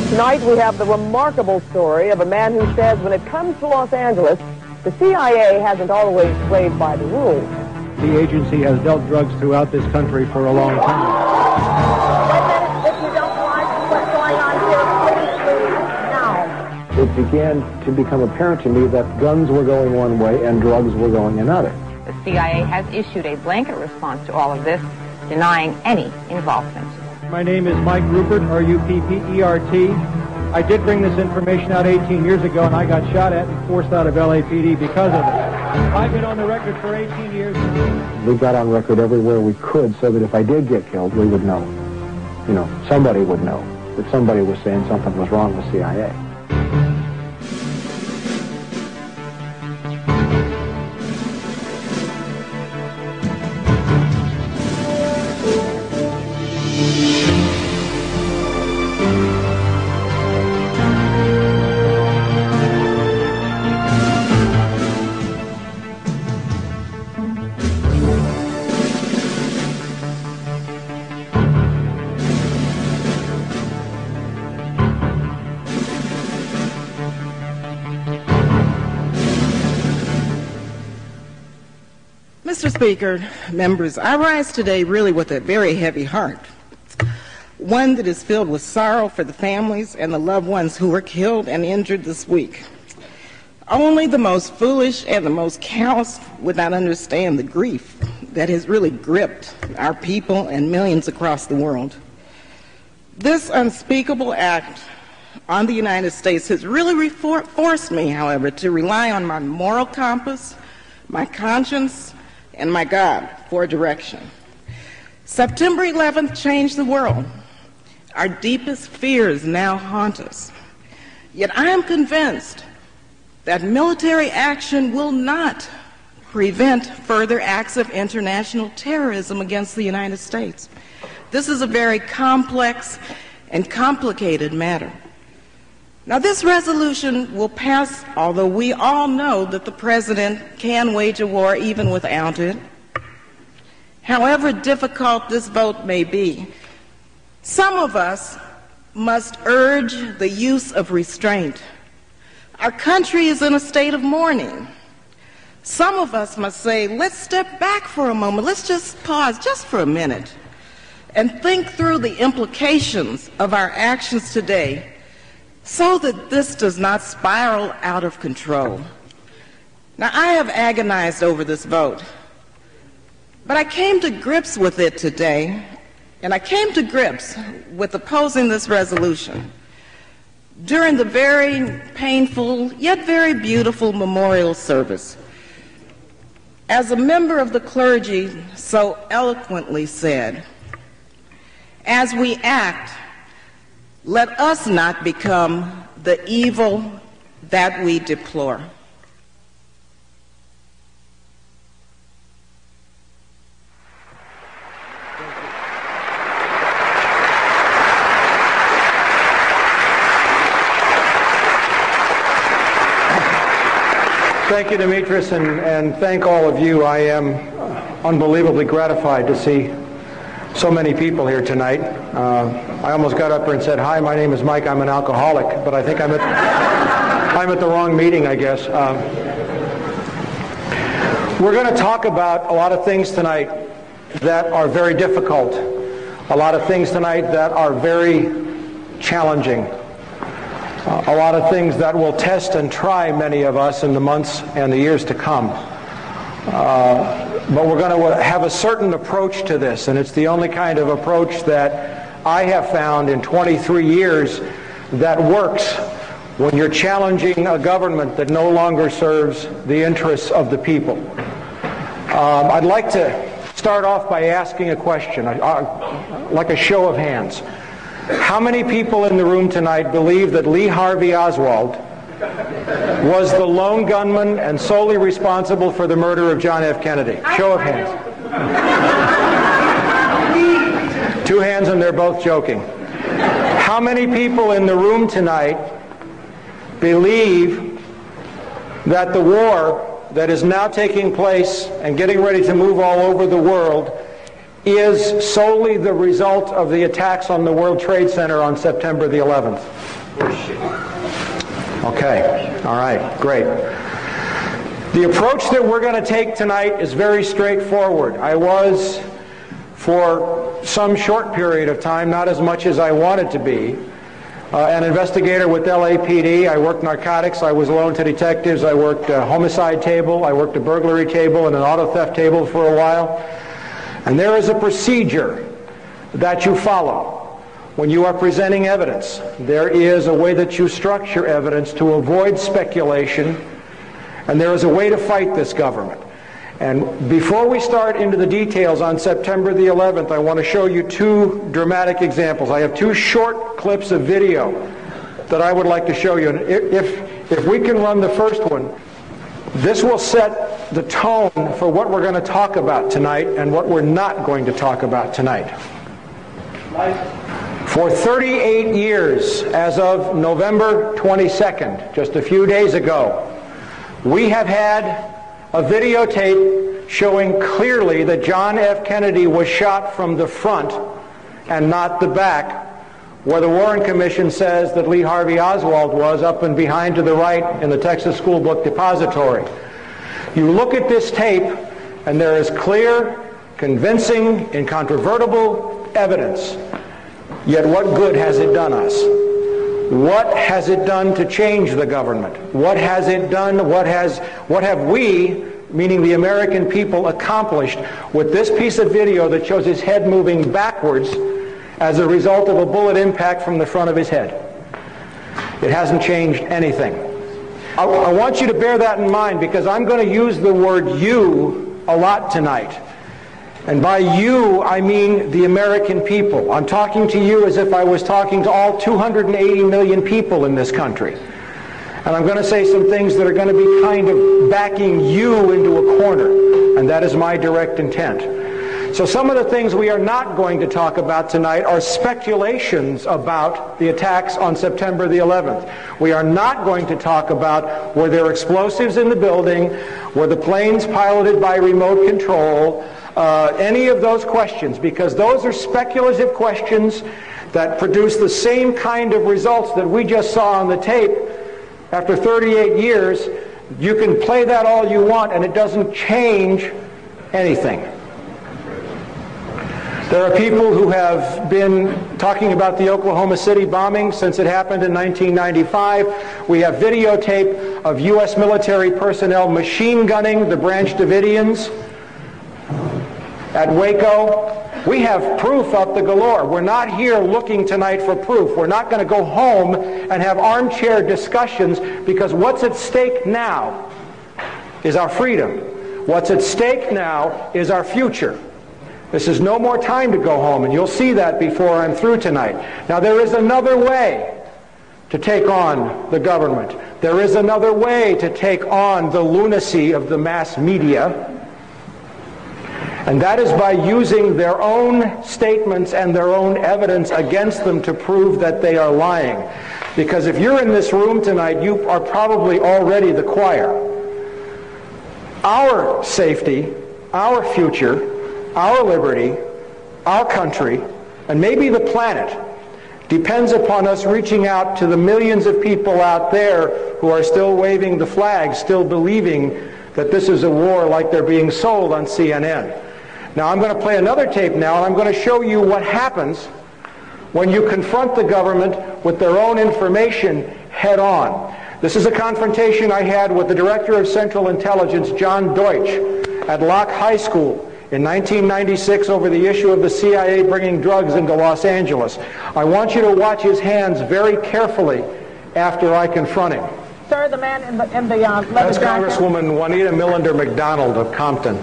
Tonight we have the remarkable story of a man who says when it comes to Los Angeles, the CIA hasn't always played by the rules. The agency has dealt drugs throughout this country for a long time. If you don't like what's going on here, please now. It began to become apparent to me that guns were going one way and drugs were going another. The CIA has issued a blanket response to all of this, denying any involvement. My name is Mike Rupert, R-U-P-P-E-R-T. I did bring this information out 18 years ago, and I got shot at and forced out of LAPD because of it. I've been on the record for 18 years. We got on record everywhere we could so that if I did get killed, we would know. You know, somebody would know that somebody was saying something was wrong with CIA. Mr. Speaker, members, I rise today really with a very heavy heart, one that is filled with sorrow for the families and the loved ones who were killed and injured this week. Only the most foolish and the most callous would not understand the grief that has really gripped our people and millions across the world. This unspeakable act on the United States has really forced me, however, to rely on my moral compass, my conscience, and my God for direction. September 11th changed the world. Our deepest fears now haunt us. Yet I am convinced that military action will not prevent further acts of international terrorism against the United States. This is a very complex and complicated matter. Now, this resolution will pass, although we all know that the President can wage a war even without it. However difficult this vote may be, some of us must urge the use of restraint. Our country is in a state of mourning. Some of us must say, let's step back for a moment. Let's just pause just for a minute and think through the implications of our actions today so that this does not spiral out of control. Now, I have agonized over this vote, but I came to grips with it today, and I came to grips with opposing this resolution during the very painful yet very beautiful memorial service. As a member of the clergy so eloquently said, as we act, let us not become the evil that we deplore. Thank you, Demetrius, and thank all of you. I am unbelievably gratified to see so many people here tonight. I almost got up here and said, hi, my name is Mike, I'm an alcoholic, but I think I'm at the wrong meeting, I guess. We're going to talk about a lot of things tonight that are very difficult, a lot of things tonight that are very challenging, a lot of things that will test and try many of us in the months and the years to come. But we're going to have a certain approach to this, and it's the only kind of approach that I have found in 23 years that works when you're challenging a government that no longer serves the interests of the people. I'd like to start off by asking a question, like a show of hands. How many people in the room tonight believe that Lee Harvey Oswald was the lone gunman and solely responsible for the murder of John F. Kennedy? Show of hands. 2 hands, and they're both joking. How many people in the room tonight believe that the war that is now taking place and getting ready to move all over the world is solely the result of the attacks on the World Trade Center on September the 11th? Okay, all right, great. The approach that we're going to take tonight is very straightforward. I was, for some short period of time, not as much as I wanted to be, an investigator with LAPD. I worked narcotics, I was loaned to detectives, I worked a homicide table, I worked a burglary table and an auto theft table for a while. And there is a procedure that you follow when you are presenting evidence. There is a way that you structure evidence to avoid speculation, and there is a way to fight this government. And before we start into the details on September the 11th, I want to show you two dramatic examples. I have two short clips of video that I would like to show you. And if we can run the first one, this will set the tone for what we're going to talk about tonight and what we're not going to talk about tonight. For 38 years, as of November 22nd, just a few days ago, we have had a videotape showing clearly that John F. Kennedy was shot from the front and not the back, where the Warren Commission says that Lee Harvey Oswald was, up and behind to the right in the Texas School Book Depository. You look at this tape, and there is clear, convincing, incontrovertible evidence. Yet what good has it done us? What has it done to change the government? What has it done? What have we, meaning the American people, accomplished with this piece of video that shows his head moving backwards as a result of a bullet impact from the front of his head? It hasn't changed anything. I want you to bear that in mind, because I'm going to use the word "you" a lot tonight. And by you, I mean the American people. I'm talking to you as if I was talking to all 280 million people in this country. And I'm going to say some things that are going to be kind of backing you into a corner. And that is my direct intent. So some of the things we are not going to talk about tonight are speculations about the attacks on September the 11th. We are not going to talk about were there explosives in the building, were the planes piloted by remote control, any of those questions, because those are speculative questions that produce the same kind of results that we just saw on the tape. After 38 years, you can play that all you want, and it doesn't change anything. There are people who have been talking about the Oklahoma City bombing since it happened in 1995. We have videotape of U.S. military personnel machine gunning the Branch Davidians at Waco. We have proof up the galore. We're not here looking tonight for proof. We're not going to go home and have armchair discussions, because what's at stake now is our freedom. What's at stake now is our future. This is no more time to go home, and you'll see that before I'm through tonight. Now, there is another way to take on the government. There is another way to take on the lunacy of the mass media, and that is by using their own statements and their own evidence against them to prove that they are lying. Because if you're in this room tonight, you are probably already the choir. Our safety, our future, our liberty, our country, and maybe the planet depends upon us reaching out to the millions of people out there who are still waving the flag, still believing that this is a war like they're being sold on CNN. Now, I'm going to play another tape now, and I'm going to show you what happens when you confront the government with their own information head on. This is a confrontation I had with the Director of Central Intelligence, John Deutsch, at Locke High School in 1996 over the issue of the CIA bringing drugs into Los Angeles. I want you to watch his hands very carefully after I confront him. Sir, the man in the leather That's jacket. Congresswoman Juanita Millender McDonald of Compton.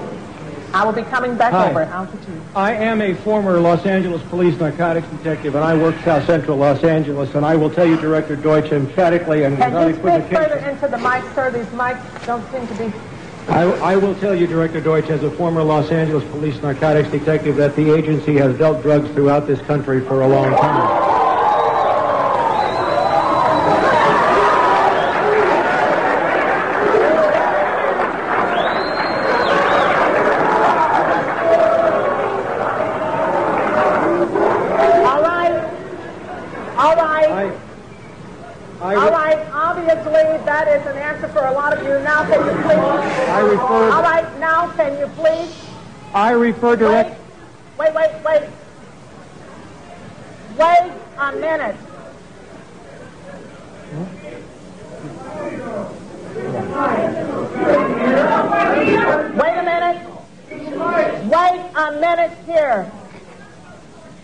I will be coming back Hi. over. Altitude. I am a former Los Angeles police narcotics detective, and I work South Central Los Angeles, and I will tell you, Director Deutsch, emphatically and without Can you speak equivocation. further into the mic, sir? These mics don't seem to be... I will tell you, Director Deutsch, as a former Los Angeles police narcotics detective, that the agency has dealt drugs throughout this country for a long time. that is an answer for a lot of you. Now, can you please? I refer. All right, now, can you please? I refer direct. Wait a minute. Wait a minute. Wait a minute here.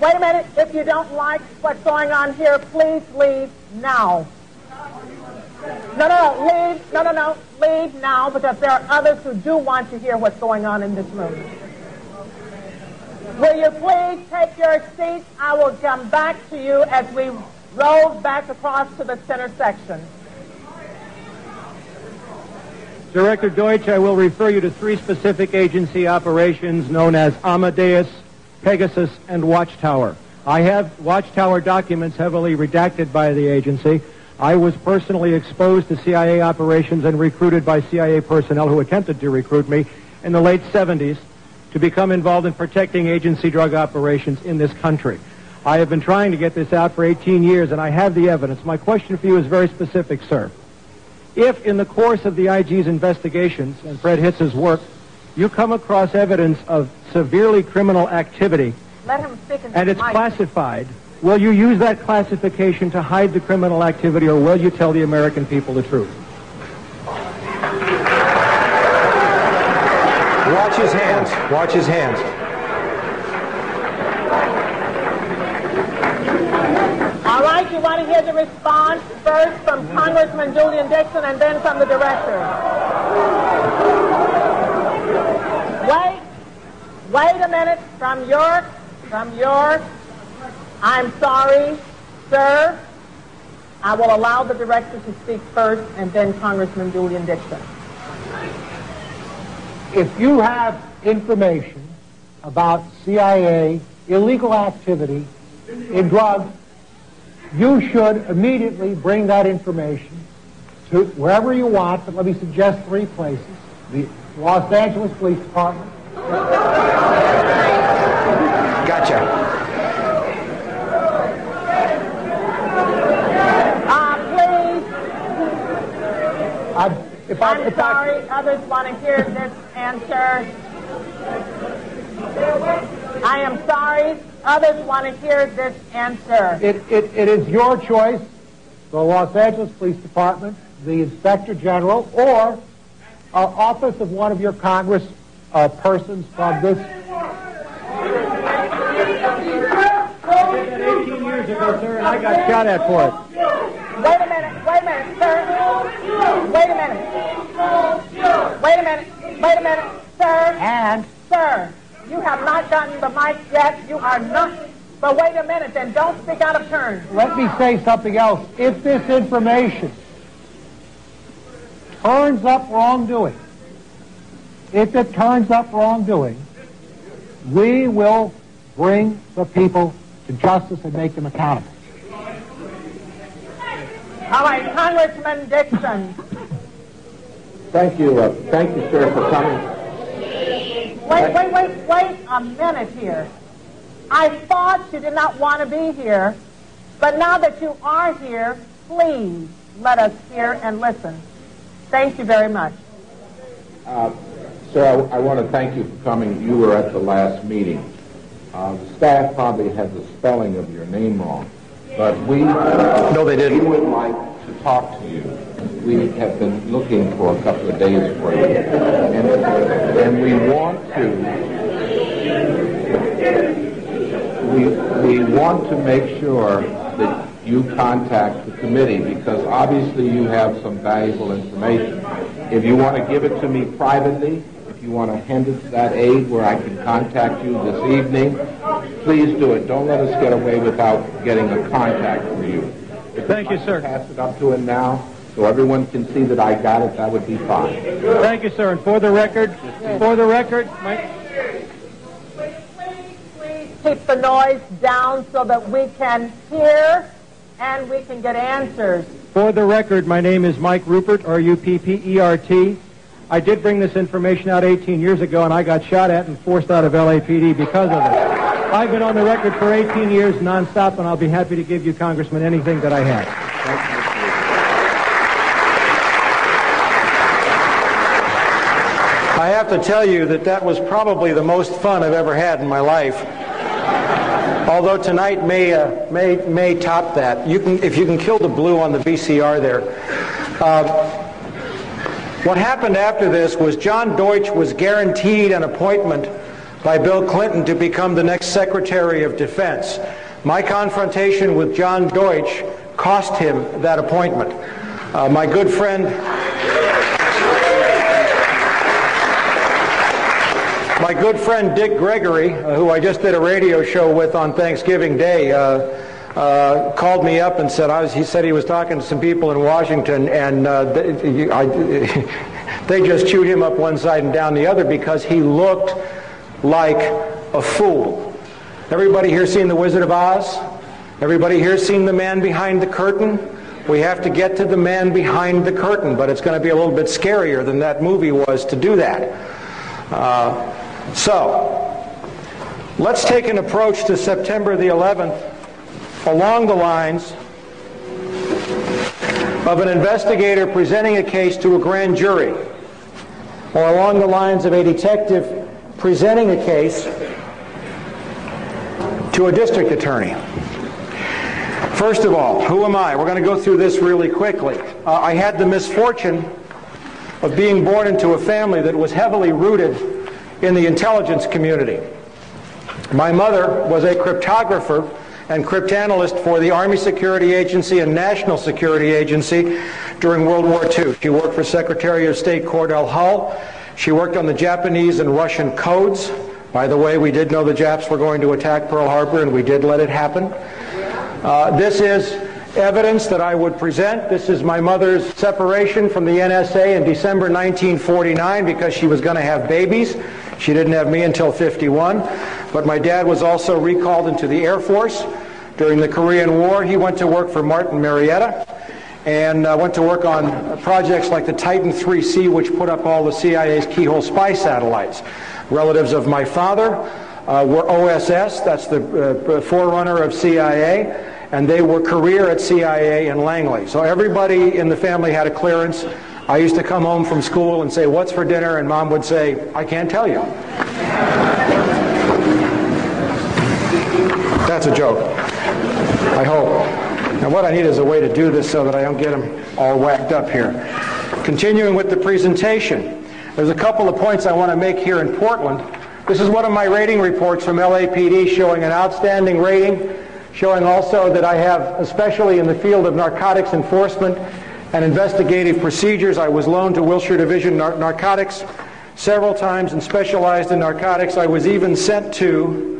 Wait a minute. If you don't like what's going on here, please leave now. Leave. No, leave now, because there are others who do want to hear what's going on in this room. Will you please take your seats? I will come back to you as we roll back across to the center section. Director Deutsch, I will refer you to 3 specific agency operations known as Amadeus, Pegasus, and Watchtower. I have Watchtower documents heavily redacted by the agency. I was personally exposed to CIA operations and recruited by CIA personnel who attempted to recruit me in the late 70s to become involved in protecting agency drug operations in this country. I have been trying to get this out for 18 years, and I have the evidence. My question for you is very specific, sir. If, in the course of the IG's investigations and Fred Hitz's work, you come across evidence of severely criminal activity, Let him speak into and the it's mic. classified, will you use that classification to hide the criminal activity, or will you tell the American people the truth? Watch his hands. Watch his hands. All right, you want to hear the response first from Congressman Julian Dixon and then from the director. Wait a minute. From York, I'm sorry, sir. I will allow the director to speak first and then Congressman Julian Dixon. If you have information about CIA illegal activity in drugs, you should immediately bring that information to wherever you want, but let me suggest 3 places. The Los Angeles Police Department. Gotcha. Please. I'm sorry, others want to hear this answer. I am sorry, others want to hear this answer. It is your choice, the Los Angeles Police Department, the Inspector General, or office of one of your Congress persons from this. 18 years ago, sir, and I got shot at for it. Wait a minute, sir. Wait a minute, sir. And Sir, you have not gotten the mic yet. You are not. But wait a minute, then don't speak out of turn. let me say something else. If this information turns up wrongdoing, we will bring the people to justice and make them accountable. All right, Congressman Dixon. Thank you, sir, for coming. Wait a minute here. I thought you did not want to be here, but now that you are here, please let us hear and listen. Thank you very much. Sir, I want to thank you for coming. You were at the last meeting. The staff probably had the spelling of your name wrong, but No, they didn't. We would like to talk to you. We have been looking for a couple of days for you, and we want to make sure that you contact the committee, because obviously you have some valuable information. If you want to give it to me privately, if you want to hand it to that aide where I can contact you this evening, please do it. Don't let us get away without getting a contact for you. Thank you, sir. Pass it up to him now so everyone can see that I got it. That would be fine. Thank you, sir. And for the record, Please keep the noise down so that we can hear and we can get answers. For the record, my name is Mike Ruppert, R-U-P-P-E-R-T. I did bring this information out 18 years ago, and I got shot at and forced out of LAPD because of it. I've been on the record for 18 years nonstop, and I'll be happy to give you, Congressman, anything that I have. I have to tell you that that was probably the most fun I've ever had in my life. Although tonight may top that. If you can kill the blue on the VCR there. What happened after this was John Deutsch was guaranteed an appointment by Bill Clinton to become the next Secretary of Defense. My confrontation with John Deutsch cost him that appointment. My good friend Dick Gregory, who I just did a radio show with on Thanksgiving Day, called me up and said he said he was talking to some people in Washington, and they just chewed him up one side and down the other because he looked like a fool. Everybody here seen The Wizard of Oz? Everybody here seen The Man Behind the Curtain? We have to get to the man behind the curtain, but it's going to be a little bit scarier than that movie was to do that. So, let's take an approach to September the 11th along the lines of an investigator presenting a case to a grand jury, or along the lines of a detective presenting a case to a district attorney. First of all, who am I? We're going to go through this really quickly. I had the misfortune of being born into a family that was heavily rooted in the intelligence community. My mother was a cryptographer and cryptanalyst for the Army Security Agency and National Security Agency during World War II. She worked for Secretary of State Cordell Hull. She worked on the Japanese and Russian codes. By the way, we did know the Japs were going to attack Pearl Harbor, and we did let it happen. This is evidence that I would present. This is my mother's separation from the NSA in December 1949 because she was going to have babies. She didn't have me until 51. But my dad was also recalled into the Air Force during the Korean War. He went to work for Martin Marietta and went to work on projects like the Titan 3C, which put up all the CIA's keyhole spy satellites. Relatives of my father were OSS, that's the forerunner of CIA, and they were career at CIA in Langley. So everybody in the family had a clearance. I used to come home from school and say, "What's for dinner?" And Mom would say, "I can't tell you." That's a joke, I hope. Now what I need is a way to do this so that I don't get them all whacked up here. Continuing with the presentation. There's a couple of points I want to make here in Portland. This is one of my rating reports from LAPD showing an outstanding rating, showing also that I have, especially in the field of narcotics enforcement and investigative procedures, I was loaned to Wilshire Division Narcotics several times and specialized in narcotics. I was even sent to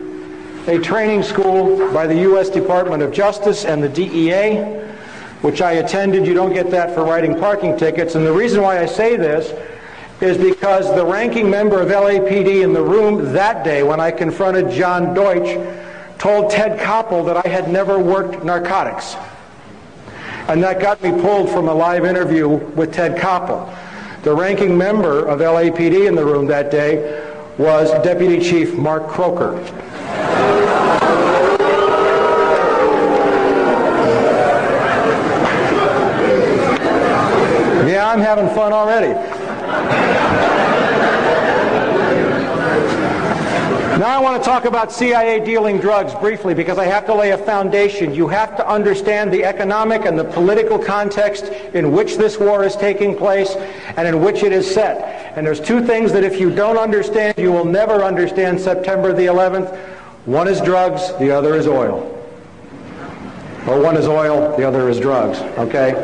a training school by the U.S. Department of Justice and the DEA, which I attended. You don't get that for writing parking tickets. And the reason why I say this is because the ranking member of LAPD in the room that day when I confronted John Deutsch told Ted Koppel that I had never worked narcotics. And that got me pulled from a live interview with Ted Koppel. The ranking member of LAPD in the room that day was Deputy Chief Mark Croker. Yeah, I'm having fun already. Now I want to talk about CIA dealing drugs briefly because I have to lay a foundation. You have to understand the economic and the political context in which this war is taking place and in which it is set. And there's two things that if you don't understand, you will never understand September the 11th. One is drugs, the other is oil. Or one is oil, the other is drugs, okay?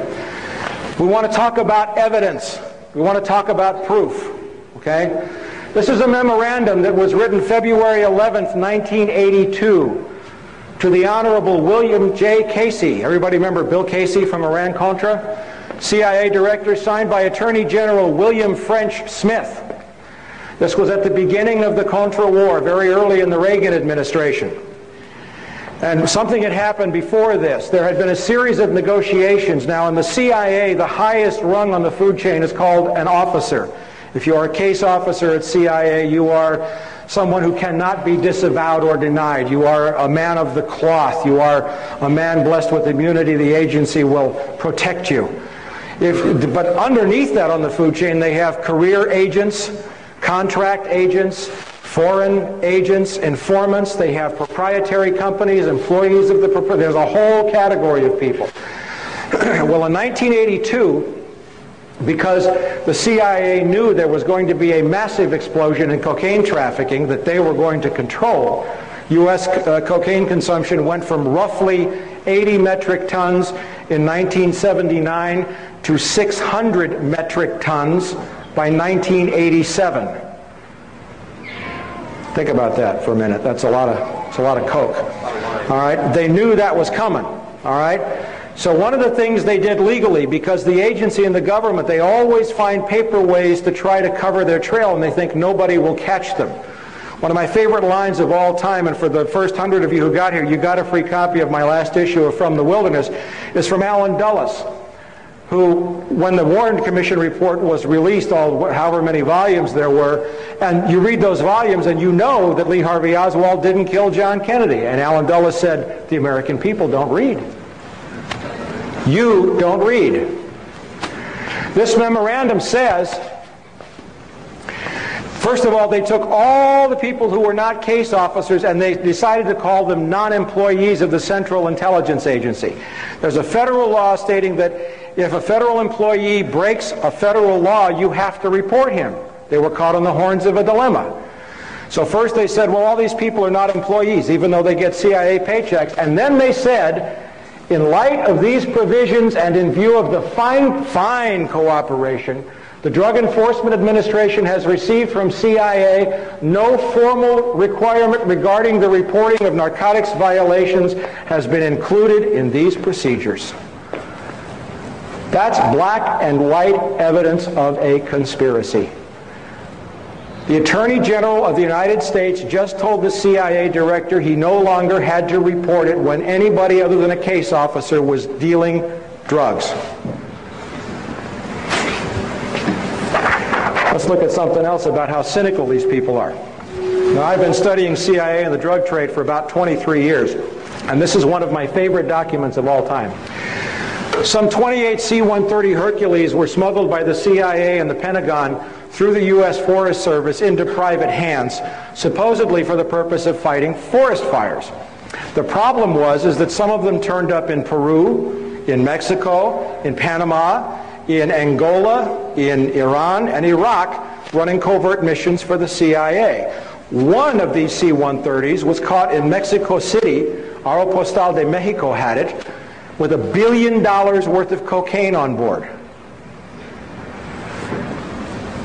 We want to talk about evidence. We want to talk about proof, okay? This is a memorandum that was written February 11th, 1982 to the Honorable William J. Casey. Everybody remember Bill Casey from Iran-Contra? CIA Director, signed by Attorney General William French Smith. This was at the beginning of the Contra War, very early in the Reagan administration. And something had happened before this. There had been a series of negotiations. Now in the CIA, the highest rung on the food chain is called an officer. If you are a case officer at CIA, you are someone who cannot be disavowed or denied. You are a man of the cloth. You are a man blessed with immunity. The agency will protect you. But underneath that on the food chain, they have career agents, contract agents, foreign agents, informants. They have proprietary companies, employees of the there's a whole category of people. Well, in 1982, because the CIA knew there was going to be a massive explosion in cocaine trafficking that they were going to control, U.S. Cocaine consumption went from roughly 80 metric tons in 1979 to 600 metric tons by 1987. Think about that for a minute. That's a lot of coke. All right? They knew that was coming. All right? So one of the things they did legally, because the agency and the government, they always find paper ways to try to cover their trail, and they think nobody will catch them. One of my favorite lines of all time, and for the first 100 of you who got here, you got a free copy of my last issue of From the Wilderness, is from Alan Dulles, who, when the Warren Commission report was released, however many volumes there were, and you read those volumes and you know that Lee Harvey Oswald didn't kill John Kennedy. And Alan Dulles said, the American people don't read. You don't read. This memorandum says, first of all, they took all the people who were not case officers and they decided to call them non-employees of the Central Intelligence Agency. There's a federal law stating that if a federal employee breaks a federal law, you have to report him. They were caught on the horns of a dilemma. So first they said, well, all these people are not employees, even though they get CIA paychecks. And then they said, in light of these provisions and in view of the fine cooperation the Drug Enforcement Administration has received from CIA, no formal requirement regarding the reporting of narcotics violations has been included in these procedures. That's black and white evidence of a conspiracy. The Attorney General of the United States just told the CIA director he no longer had to report it when anybody other than a case officer was dealing drugs. Let's look at something else about how cynical these people are. Now, I've been studying CIA and the drug trade for about 23 years, and this is one of my favorite documents of all time. Some 28 C-130 Hercules were smuggled by the CIA and the Pentagon through the U.S. Forest Service into private hands, supposedly for the purpose of fighting forest fires. The problem is that some of them turned up in Peru, in Mexico, in Panama, in Angola, in Iran, and Iraq, running covert missions for the CIA. One of these C-130s was caught in Mexico City. Aeropostal de Mexico had it, with $1 billion worth of cocaine on board.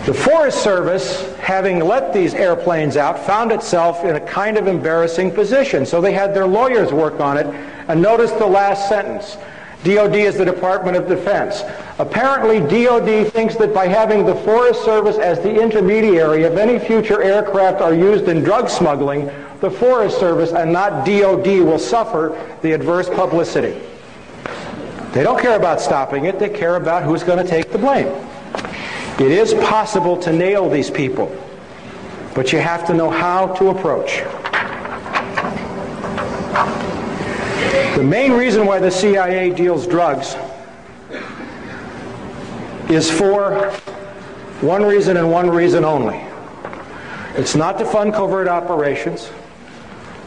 The Forest Service, having let these airplanes out, found itself in a kind of embarrassing position. So they had their lawyers work on it, and notice the last sentence. DOD is the Department of Defense. Apparently, DOD thinks that by having the Forest Service as the intermediary, if any future aircraft are used in drug smuggling, the Forest Service and not DOD will suffer the adverse publicity. They don't care about stopping it, they care about who's going to take the blame. It is possible to nail these people, but you have to know how to approach. The main reason why the CIA deals drugs is for one reason and one reason only. It's not to fund covert operations.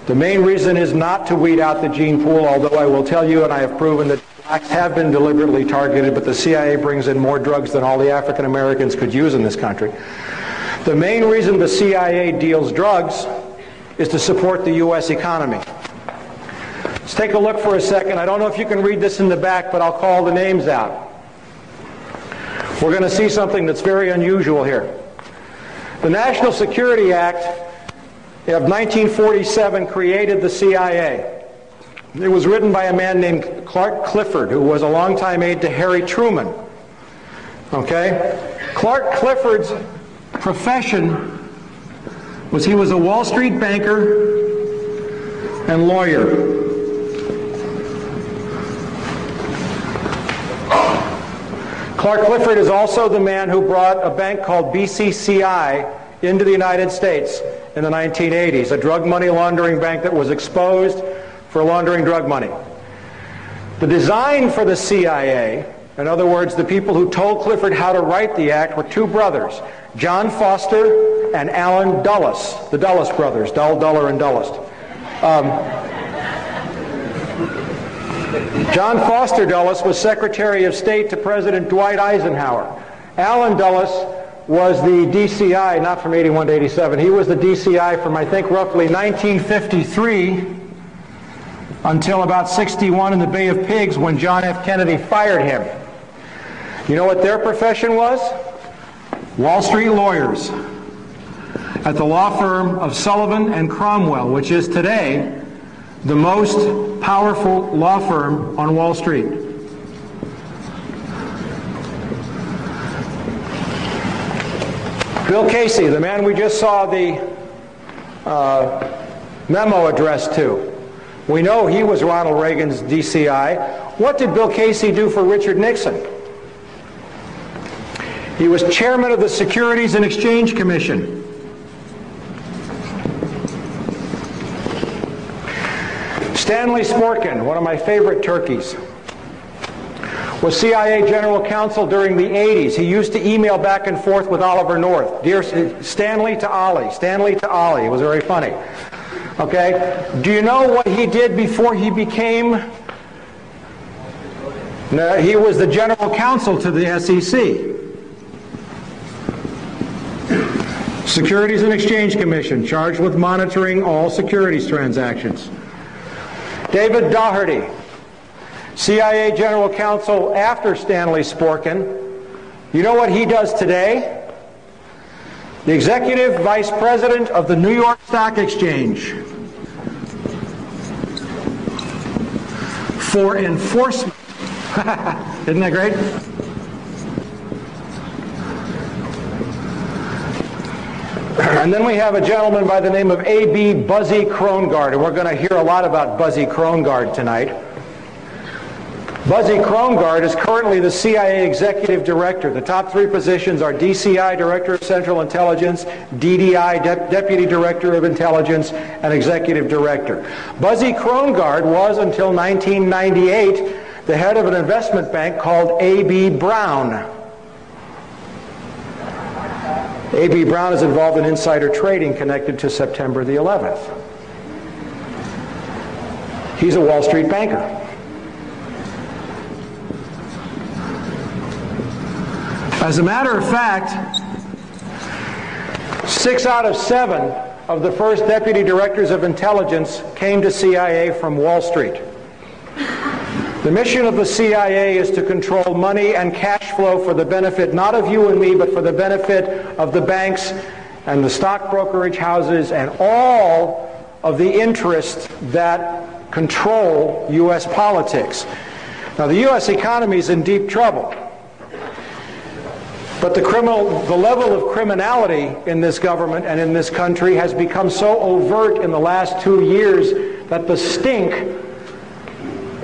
The main reason is not to weed out the gene pool, although I will tell you, and I have proven that blacks have been deliberately targeted, but the CIA brings in more drugs than all the African Americans could use in this country. The main reason the CIA deals drugs is to support the U.S. economy. Let's take a look for a second. I don't know if you can read this in the back, but I'll call the names out. We're going to see something that's very unusual here. The National Security Act of 1947 created the CIA. It was written by a man named Clark Clifford, who was a longtime aide to Harry Truman. Okay? Clark Clifford's profession was he was a Wall Street banker and lawyer. Clark Clifford is also the man who brought a bank called BCCI into the United States in the 1980s, a drug money laundering bank that was exposed for laundering drug money. The design for the CIA In other words, the people who told Clifford how to write the act were two brothers, John Foster and Allen Dulles, the Dulles brothers, Duller, and Dulles. John Foster Dulles was Secretary of State to President Dwight Eisenhower. Allen Dulles was the DCI, not from 81 to 87, he was the DCI from, I think, roughly 1953 until about 61 in the Bay of Pigs when John F. Kennedy fired him. You know what their profession was? Wall Street lawyers at the law firm of Sullivan and Cromwell, which is today the most powerful law firm on Wall Street. Bill Casey, the man we just saw the memo addressed to. We know he was Ronald Reagan's DCI. What did Bill Casey do for Richard Nixon? He was chairman of the Securities and Exchange Commission. Stanley Sporkin, one of my favorite turkeys, was CIA General Counsel during the 80s. He used to email back and forth with Oliver North. Dear Stanley to Ollie, Stanley to Ollie. It was very funny. Okay? Do you know what he did before he became... No, he was the General Counsel to the SEC. Securities and Exchange Commission, charged with monitoring all securities transactions. David Daugherty, CIA General Counsel after Stanley Sporkin. You know what he does today? The Executive Vice President of the New York Stock Exchange for enforcement. Isn't that great? And then we have a gentleman by the name of A.B. Buzzy Krongard, and we're going to hear a lot about Buzzy Krongard tonight. Buzzy Krongard is currently the CIA Executive Director. The top three positions are DCI, Director of Central Intelligence, DDI, Deputy Director of Intelligence, and Executive Director. Buzzy Krongard was, until 1998, the head of an investment bank called A.B. Brown. A.B. Brown is involved in insider trading connected to September the 11th. He's a Wall Street banker. As a matter of fact, 6 out of 7 of the first deputy directors of intelligence came to CIA from Wall Street. The mission of the CIA is to control money and cash flow for the benefit not of you and me, but for the benefit of the banks and the stock brokerage houses and all of the interests that control U.S. politics. Now, the U.S. economy is in deep trouble. But the level of criminality in this government and in this country has become so overt in the last 2 years that the stink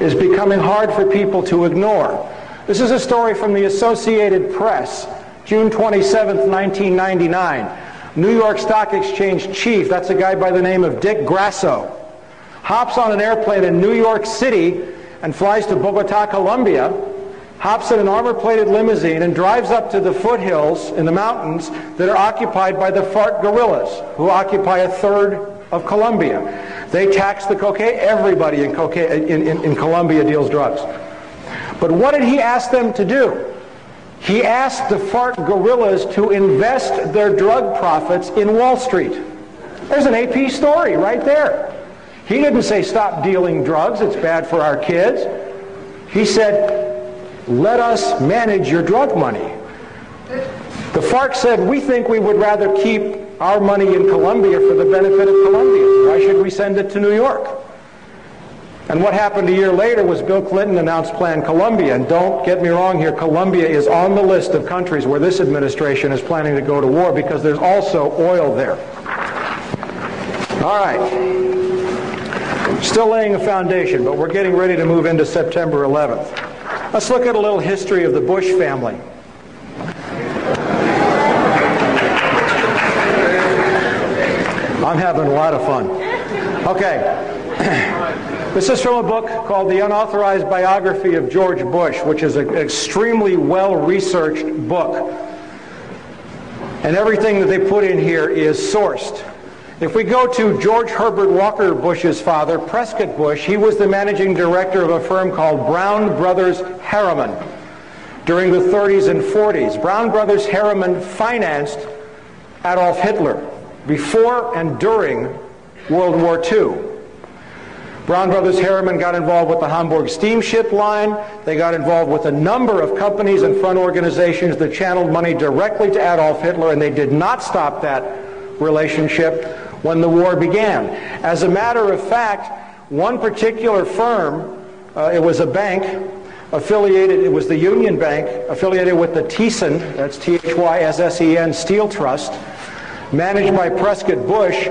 is becoming hard for people to ignore. This is a story from the Associated Press, June 27th, 1999. New York Stock Exchange chief, that's a guy by the name of Dick Grasso, hops on an airplane in New York City and flies to Bogota, Colombia, hops in an armor-plated limousine and drives up to the foothills in the mountains that are occupied by the FARC guerrillas, who occupy a third of Colombia. They tax the cocaine. Everybody in Colombia deals drugs. But what did he ask them to do? He asked the FARC guerrillas to invest their drug profits in Wall Street. There's an AP story right there. He didn't say stop dealing drugs, it's bad for our kids. He said, let us manage your drug money. The FARC said, we think we would rather keep our money in Colombia for the benefit of Colombians. Why should we send it to New York? And what happened a year later was Bill Clinton announced Plan Colombia. And don't get me wrong here, Colombia is on the list of countries where this administration is planning to go to war because there's also oil there. All right. Still laying a foundation, but we're getting ready to move into September 11th. Let's look at a little history of the Bush family. I'm having a lot of fun. Okay. This is from a book called The Unauthorized Biography of George Bush, which is an extremely well-researched book. And everything that they put in here is sourced. If we go to George Herbert Walker Bush's father, Prescott Bush, he was the managing director of a firm called Brown Brothers Harriman during the 30s and 40s. Brown Brothers Harriman financed Adolf Hitler before and during World War II. Brown Brothers Harriman got involved with the Hamburg steamship line. They got involved with a number of companies and front organizations that channeled money directly to Adolf Hitler, and they did not stop that relationship when the war began. As a matter of fact, one particular firm, it was a bank affiliated, it was the Union Bank, affiliated with the Thyssen, that's T-H-Y-S-S-E-N, Steel Trust, managed by Prescott Bush,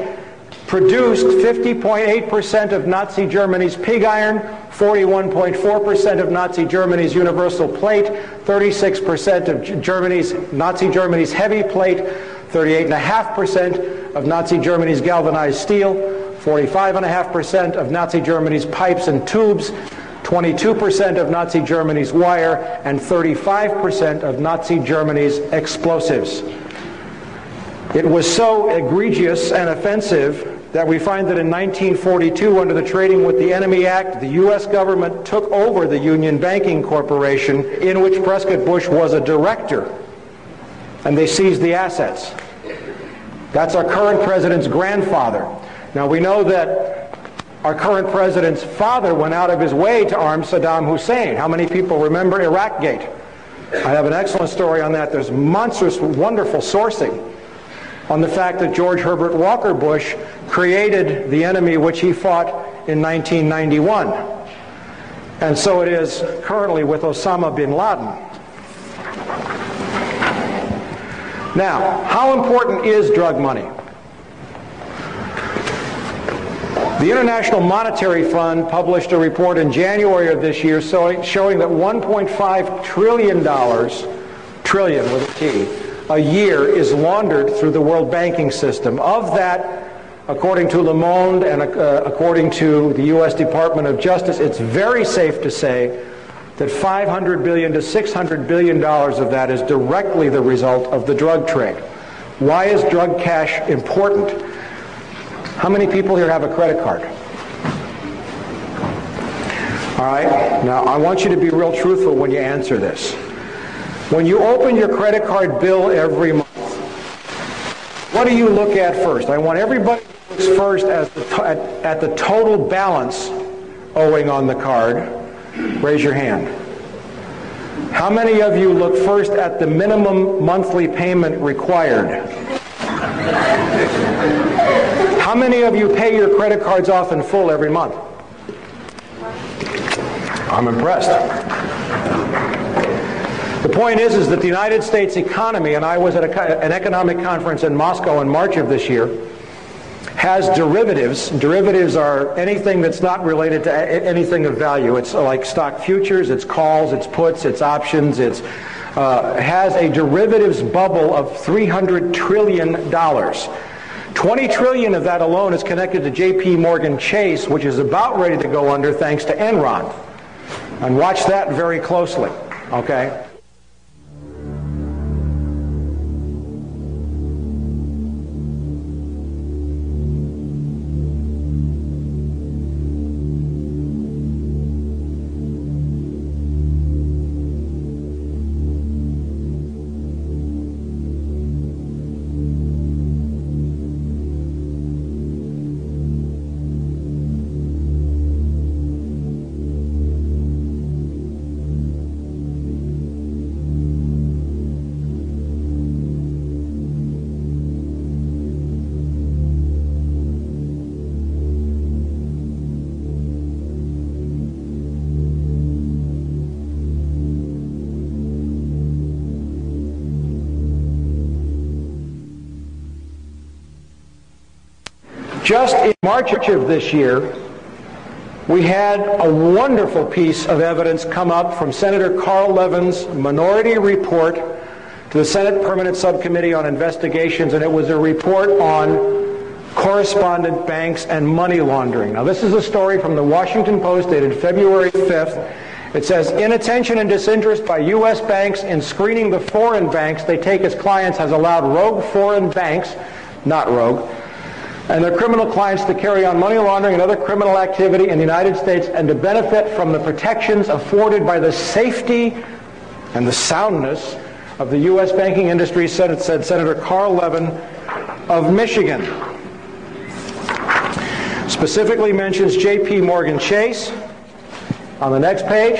produced 50.8% of Nazi Germany's pig iron, 41.4% of Nazi Germany's universal plate, 36% of Nazi Germany's heavy plate, 38.5% of Nazi Germany's galvanized steel, 45.5% of Nazi Germany's pipes and tubes, 22% of Nazi Germany's wire, and 35% of Nazi Germany's explosives. It was so egregious and offensive that we find that in 1942, under the Trading with the Enemy Act, the U.S. government took over the Union Banking Corporation, in which Prescott Bush was a director, and they seized the assets. That's our current president's grandfather. Now, we know that our current president's father went out of his way to arm Saddam Hussein. How many people remember Iraqgate? I have an excellent story on that. There's monstrous, wonderful sourcing on the fact that George Herbert Walker Bush created the enemy which he fought in 1991. And so it is currently with Osama bin Laden. Now, how important is drug money? The International Monetary Fund published a report in January of this year showing that $1.5 trillion with a T, a year is laundered through the World Banking System. Of that, according to Le Monde and according to the U.S. Department of Justice, it's very safe to say that $500 billion to $600 billion of that is directly the result of the drug trade. Why is drug cash important? How many people here have a credit card? All right, now I want you to be real truthful when you answer this. When you open your credit card bill every month, what do you look at first? I want everybody to look first at the total balance owing on the card. Raise your hand. How many of you look first at the minimum monthly payment required? How many of you pay your credit cards off in full every month? I'm impressed. The point is that the United States economy, and I was at an economic conference in Moscow in March of this year, has derivatives. Derivatives are anything that's not related to anything of value. It's like stock futures, it's calls, it's puts, it's options. It has a derivatives bubble of $300 trillion. 20 trillion of that alone is connected to J.P. Morgan Chase, which is about ready to go under thanks to Enron. And watch that very closely, okay? Just in March of this year, we had a wonderful piece of evidence come up from Senator Carl Levin's minority report to the Senate Permanent Subcommittee on Investigations, and it was a report on correspondent banks, and money laundering. Now, this is a story from the Washington Post dated February 5th. It says, inattention and disinterest by U.S. banks in screening the foreign banks they take as clients has allowed rogue foreign banks, not rogue, and their criminal clients to carry on money laundering and other criminal activity in the United States and to benefit from the protections afforded by the safety and the soundness of the U.S. banking industry, said Senator Carl Levin of Michigan. Specifically mentions J.P. Morgan Chase. On the next page,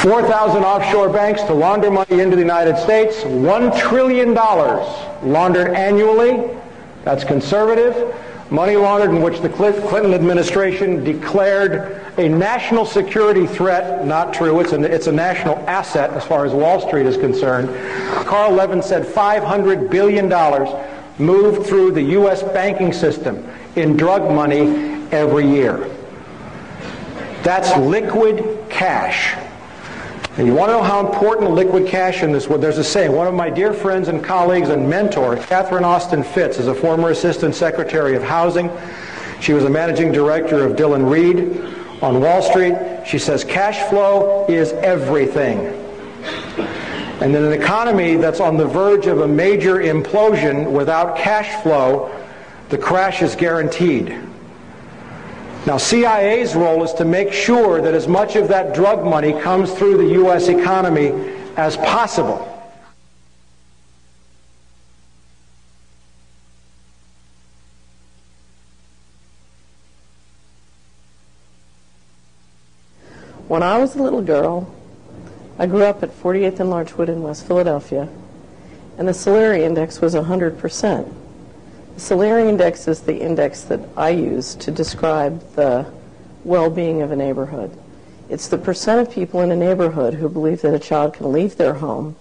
4,000 offshore banks to launder money into the United States, $1 trillion laundered annually. That's conservative. Money laundered in which the Clinton administration declared a national security threat. Not true. It's a national asset as far as Wall Street is concerned. Carl Levin said $500 billion moved through the U.S. banking system in drug money every year. That's liquid cash. And you want to know how important liquid cash in this world? There's a saying. One of my dear friends and colleagues and mentor, Catherine Austin Fitz, is a former Assistant Secretary of Housing. She was a managing director of Dillon Reed on Wall Street. She says cash flow is everything. And in an economy that's on the verge of a major implosion, without cash flow, the crash is guaranteed. Now, CIA's role is to make sure that as much of that drug money comes through the U.S. economy as possible. When I was a little girl, I grew up at 48th and Larchwood in West Philadelphia, and the Solari index was 100%. The Solari index is the index that I use to describe the well-being of a neighborhood. It's the percent of people in a neighborhood who believe that a child can leave their home,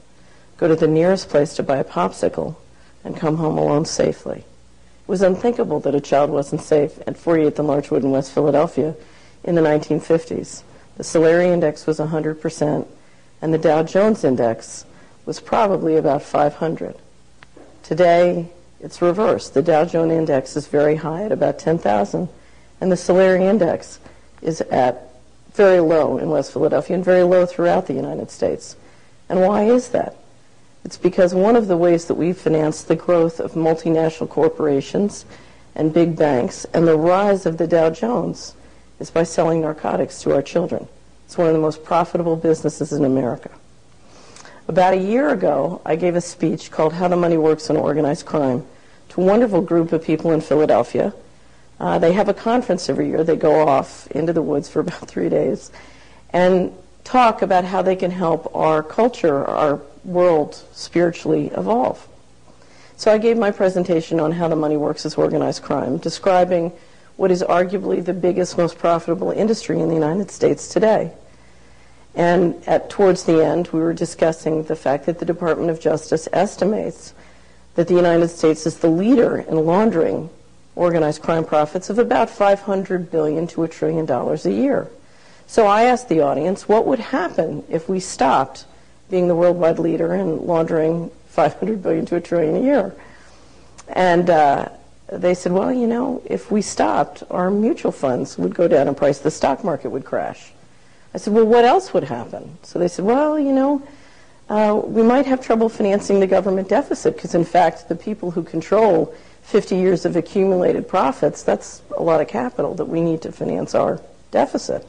go to the nearest place to buy a popsicle, and come home alone safely. It was unthinkable that a child wasn't safe at 48th and Larchwood in West Philadelphia in the 1950s. The Solari index was 100%, and the Dow Jones index was probably about 500. Today, it's reversed. The Dow Jones index is very high at about 10,000, and the Solari index is at very low in West Philadelphia and very low throughout the United States. And why is that? It's because one of the ways that we finance the growth of multinational corporations and big banks and the rise of the Dow Jones is by selling narcotics to our children. It's one of the most profitable businesses in America. About a year ago, I gave a speech called How the Money Works in Organized Crime to a wonderful group of people in Philadelphia. They have a conference every year. They go off into the woods for about 3 days and talk about how they can help our culture, our world, spiritually evolve. So I gave my presentation on how the money works as organized crime, describing what is arguably the biggest, most profitable industry in the United States today. And towards the end, we were discussing the fact that the Department of Justice estimates that the United States is the leader in laundering organized crime profits of about $500 billion to $1 trillion a year. So I asked the audience, what would happen if we stopped being the worldwide leader in laundering $500 billion to $1 trillion a year? And they said, well, you know, if we stopped, our mutual funds would go down in price, the stock market would crash. I said, well, what else would happen? So they said, well, you know, we might have trouble financing the government deficit because, in fact, the people who control 50 years of accumulated profits, that's a lot of capital that we need to finance our deficit.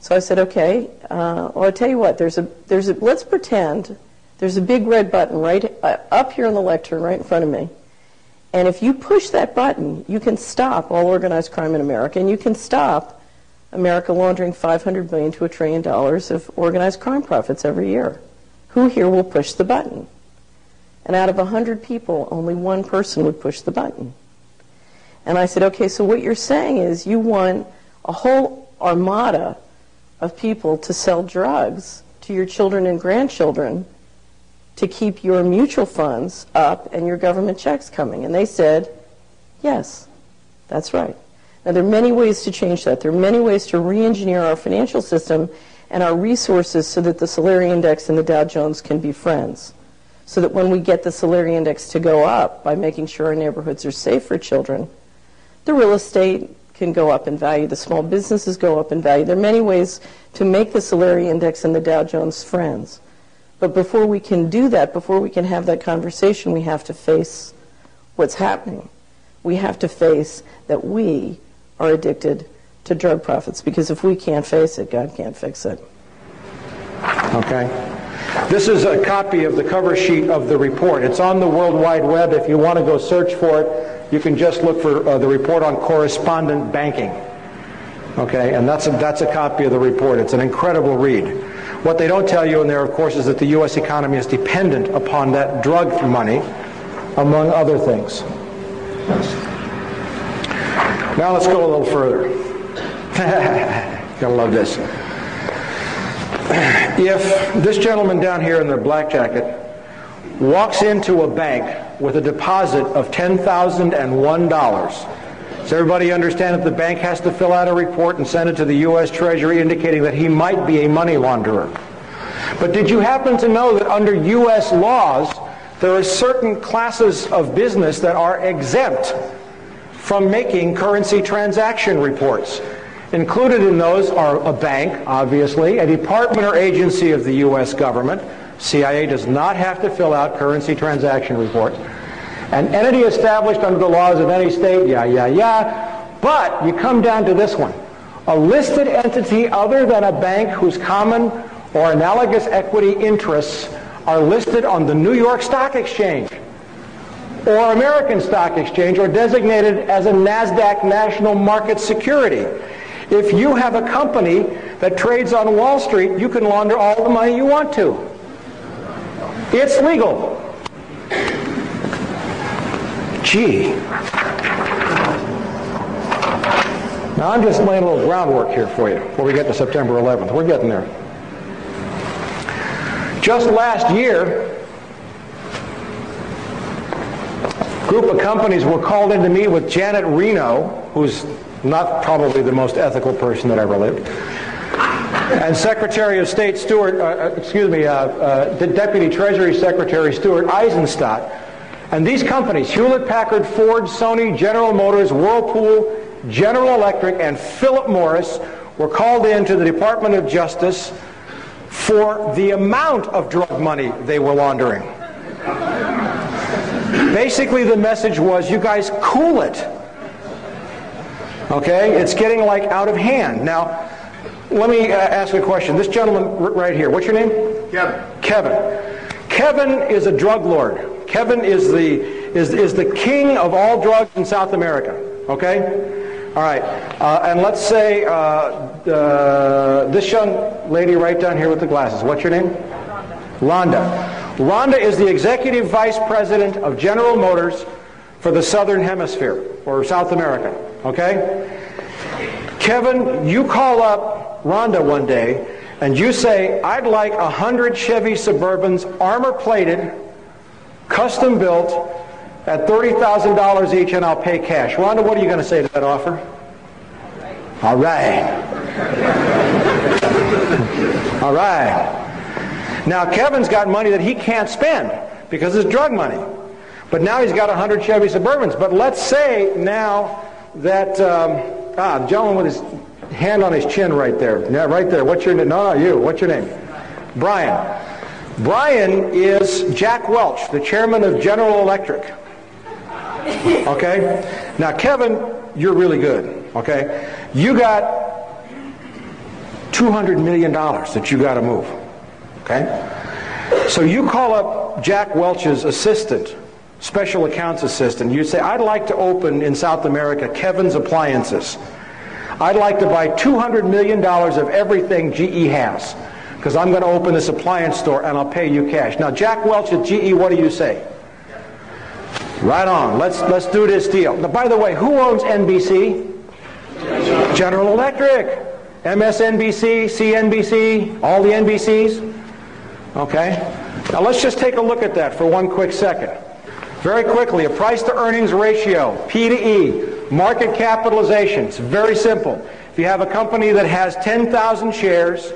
So I said, okay, well, I'll tell you what, let's pretend there's a big red button right up here on the lectern right in front of me. And if you push that button, you can stop all organized crime in America, and you can stop America laundering $500 billion to $1 trillion of organized crime profits every year. Who here will push the button? And out of 100 people, only one person would push the button. And I said, okay, so what you're saying is you want a whole armada of people to sell drugs to your children and grandchildren to keep your mutual funds up and your government checks coming. And they said, yes, that's right. Now, there are many ways to change that. There are many ways to re-engineer our financial system and our resources so that the Solari Index and the Dow Jones can be friends. so that when we get the Solari Index to go up by making sure our neighborhoods are safe for children, the real estate can go up in value, the small businesses go up in value. There are many ways to make the Solari Index and the Dow Jones friends. But before we can do that, before we can have that conversation, we have to face what's happening. We have to face that we are addicted to drug profits, because if we can't face it, God can't fix it. Okay. This is a copy of the cover sheet of the report. It's on the World Wide Web. If you want to go search for it, you can just look for the report on correspondent banking. Okay, and that's a copy of the report. It's an incredible read. What they don't tell you in there, of course, is that the U.S. economy is dependent upon that drug money, among other things. Now let's go a little further. Gotta love this. If this gentleman down here in the black jacket walks into a bank with a deposit of $10,001, does everybody understand that the bank has to fill out a report and send it to the U.S. Treasury indicating that he might be a money launderer? But did you happen to know that under U.S. laws, there are certain classes of business that are exempt from making currency transaction reports? Included in those are a bank, obviously, a department or agency of the U.S. government. CIA does not have to fill out currency transaction reports. An entity established under the laws of any state, But you come down to this one. A listed entity other than a bank whose common or analogous equity interests are listed on the New York Stock Exchange or American Stock Exchange, or designated as a NASDAQ national market security. If you have a company that trades on Wall Street, you can launder all the money you want to. It's legal. Gee. Now I'm just laying a little groundwork here for you before we get to September 11th. We're getting there. Just last year, a group of companies were called in to meet with Janet Reno, who's not probably the most ethical person that ever lived, and Secretary of State Stuart, the Deputy Treasury Secretary Stuart Eisenstadt. And these companies, Hewlett-Packard, Ford, Sony, General Motors, Whirlpool, General Electric, and Philip Morris, were called in to the Department of Justice for the amount of drug money they were laundering. Basically, the message was, you guys cool it. Okay? It's getting like out of hand. Now, let me ask a question. This gentleman right here, what's your name? Kevin. Kevin is a drug lord. Kevin is the king of all drugs in South America. Okay? All right. And let's say this young lady right down here with the glasses. What's your name? Rhonda. Rhonda is the executive vice president of General Motors for the Southern Hemisphere, or South America. Okay? Kevin, you call up Rhonda one day and you say, I'd like 100 Chevy Suburbans, armor-plated, custom built, at $30,000 each, and I'll pay cash. Rhonda, what are you going to say to that offer? All right. All right. Now, Kevin's got money that he can't spend because it's drug money. But now he's got 100 Chevy Suburbans. But let's say now that, the gentleman with his hand on his chin right there. Yeah, right there. What's your name? No, you. What's your name? Brian. Brian is Jack Welch, the chairman of General Electric. Okay? Now, Kevin, you're really good. Okay? You got $200 million that you got to move. Okay? So you call up Jack Welch's assistant, special accounts assistant. You say, I'd like to open in South America Kevin's Appliances. I'd like to buy $200 million of everything GE has, because I'm going to open this appliance store and I'll pay you cash. Now, Jack Welch at GE, what do you say? Right on. Let's do this deal. Now, by the way, who owns NBC? General Electric. MSNBC, CNBC, all the NBCs. Okay? Now, let's just take a look at that for one quick second. Very quickly, a price-to-earnings ratio, P to E, market capitalization. It's very simple. If you have a company that has 10,000 shares,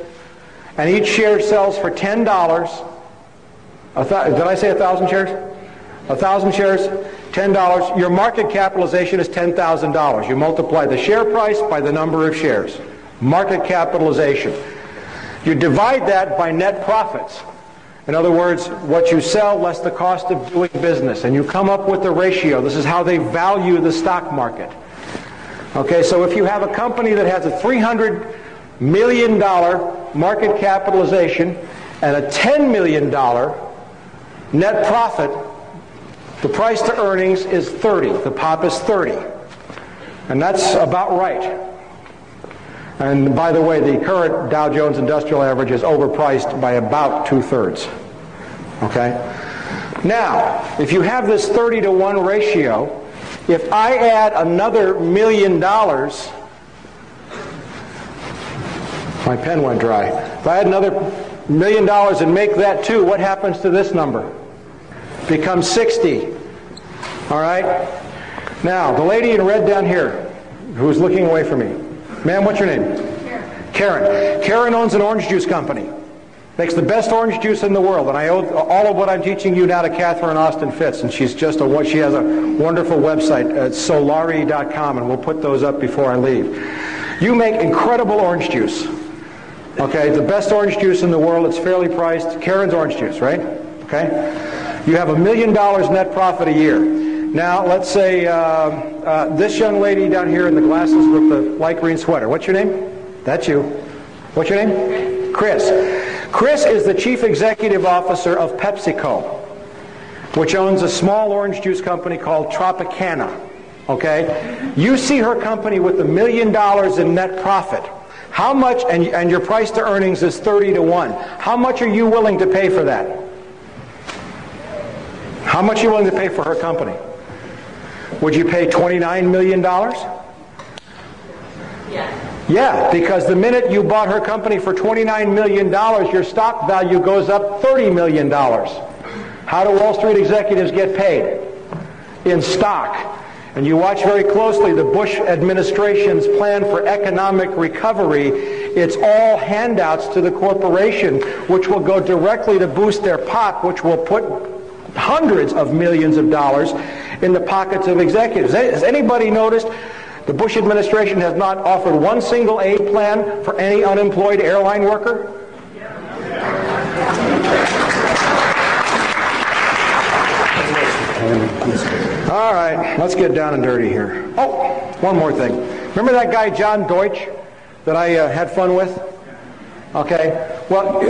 and each share sells for $10, Did I say 1,000 shares? 1,000 shares, $10. Your market capitalization is $10,000. You multiply the share price by the number of shares. Market capitalization. You divide that by net profits. In other words, what you sell less the cost of doing business, and you come up with the ratio. This is how they value the stock market. Okay, so if you have a company that has a $300 million market capitalization and a $10 million net profit, the price to earnings is 30. The POP is 30. And that's about right. And by the way, the current Dow Jones Industrial Average is overpriced by about 2/3. Okay? Now, if you have this 30-to-1 ratio, if I add another $1 million, my pen went dry. If I add another $1 million and make that 2, what happens to this number? Becomes 60. All right? Now, the lady in red down here, who's looking away from me. Ma'am, what's your name? Karen. Karen owns an orange juice company. Makes the best orange juice in the world. And I owe all of what I'm teaching you now to Catherine Austin Fitz. And she's just she has a wonderful website at solari.com, and we'll put those up before I leave. You make incredible orange juice. Okay, the best orange juice in the world. It's fairly priced. Karen's orange juice, right? Okay. You have $1 million net profit a year. Now, let's say this young lady down here in the glasses with the light green sweater. What's your name? That's you. What's your name? Chris. Chris is the chief executive officer of PepsiCo, which owns a small orange juice company called Tropicana. Okay? You see her company with $1 million in net profit. How much, and your price to earnings is 30-to-1. How much are you willing to pay for that? How much are you willing to pay for her company? Would you pay $29 million? Yeah, because the minute you bought her company for $29 million, your stock value goes up $30 million. How do Wall Street executives get paid? In stock. And you watch very closely the Bush administration's plan for economic recovery. It's all handouts to the corporation, which will go directly to boost their POP, which will put hundreds of millions of dollars in the pockets of executives. Has anybody noticed the Bush administration has not offered one single aid plan for any unemployed airline worker? All right, let's get down and dirty here. Oh, one more thing. Remember that guy John Deutsch that I had fun with? Okay, well,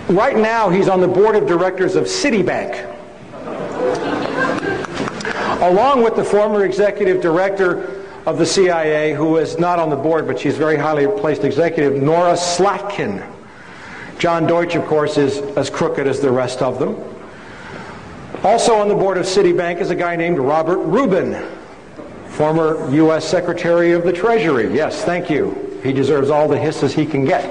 right now he's on the board of directors of Citibank, along with the former executive director of the CIA, who is not on the board, but she's very highly placed executive, Nora Slatkin. John Deutsch, of course, is as crooked as the rest of them. Also on the board of Citibank is a guy named Robert Rubin, former U.S. Secretary of the Treasury. Yes, thank you. He deserves all the hisses he can get.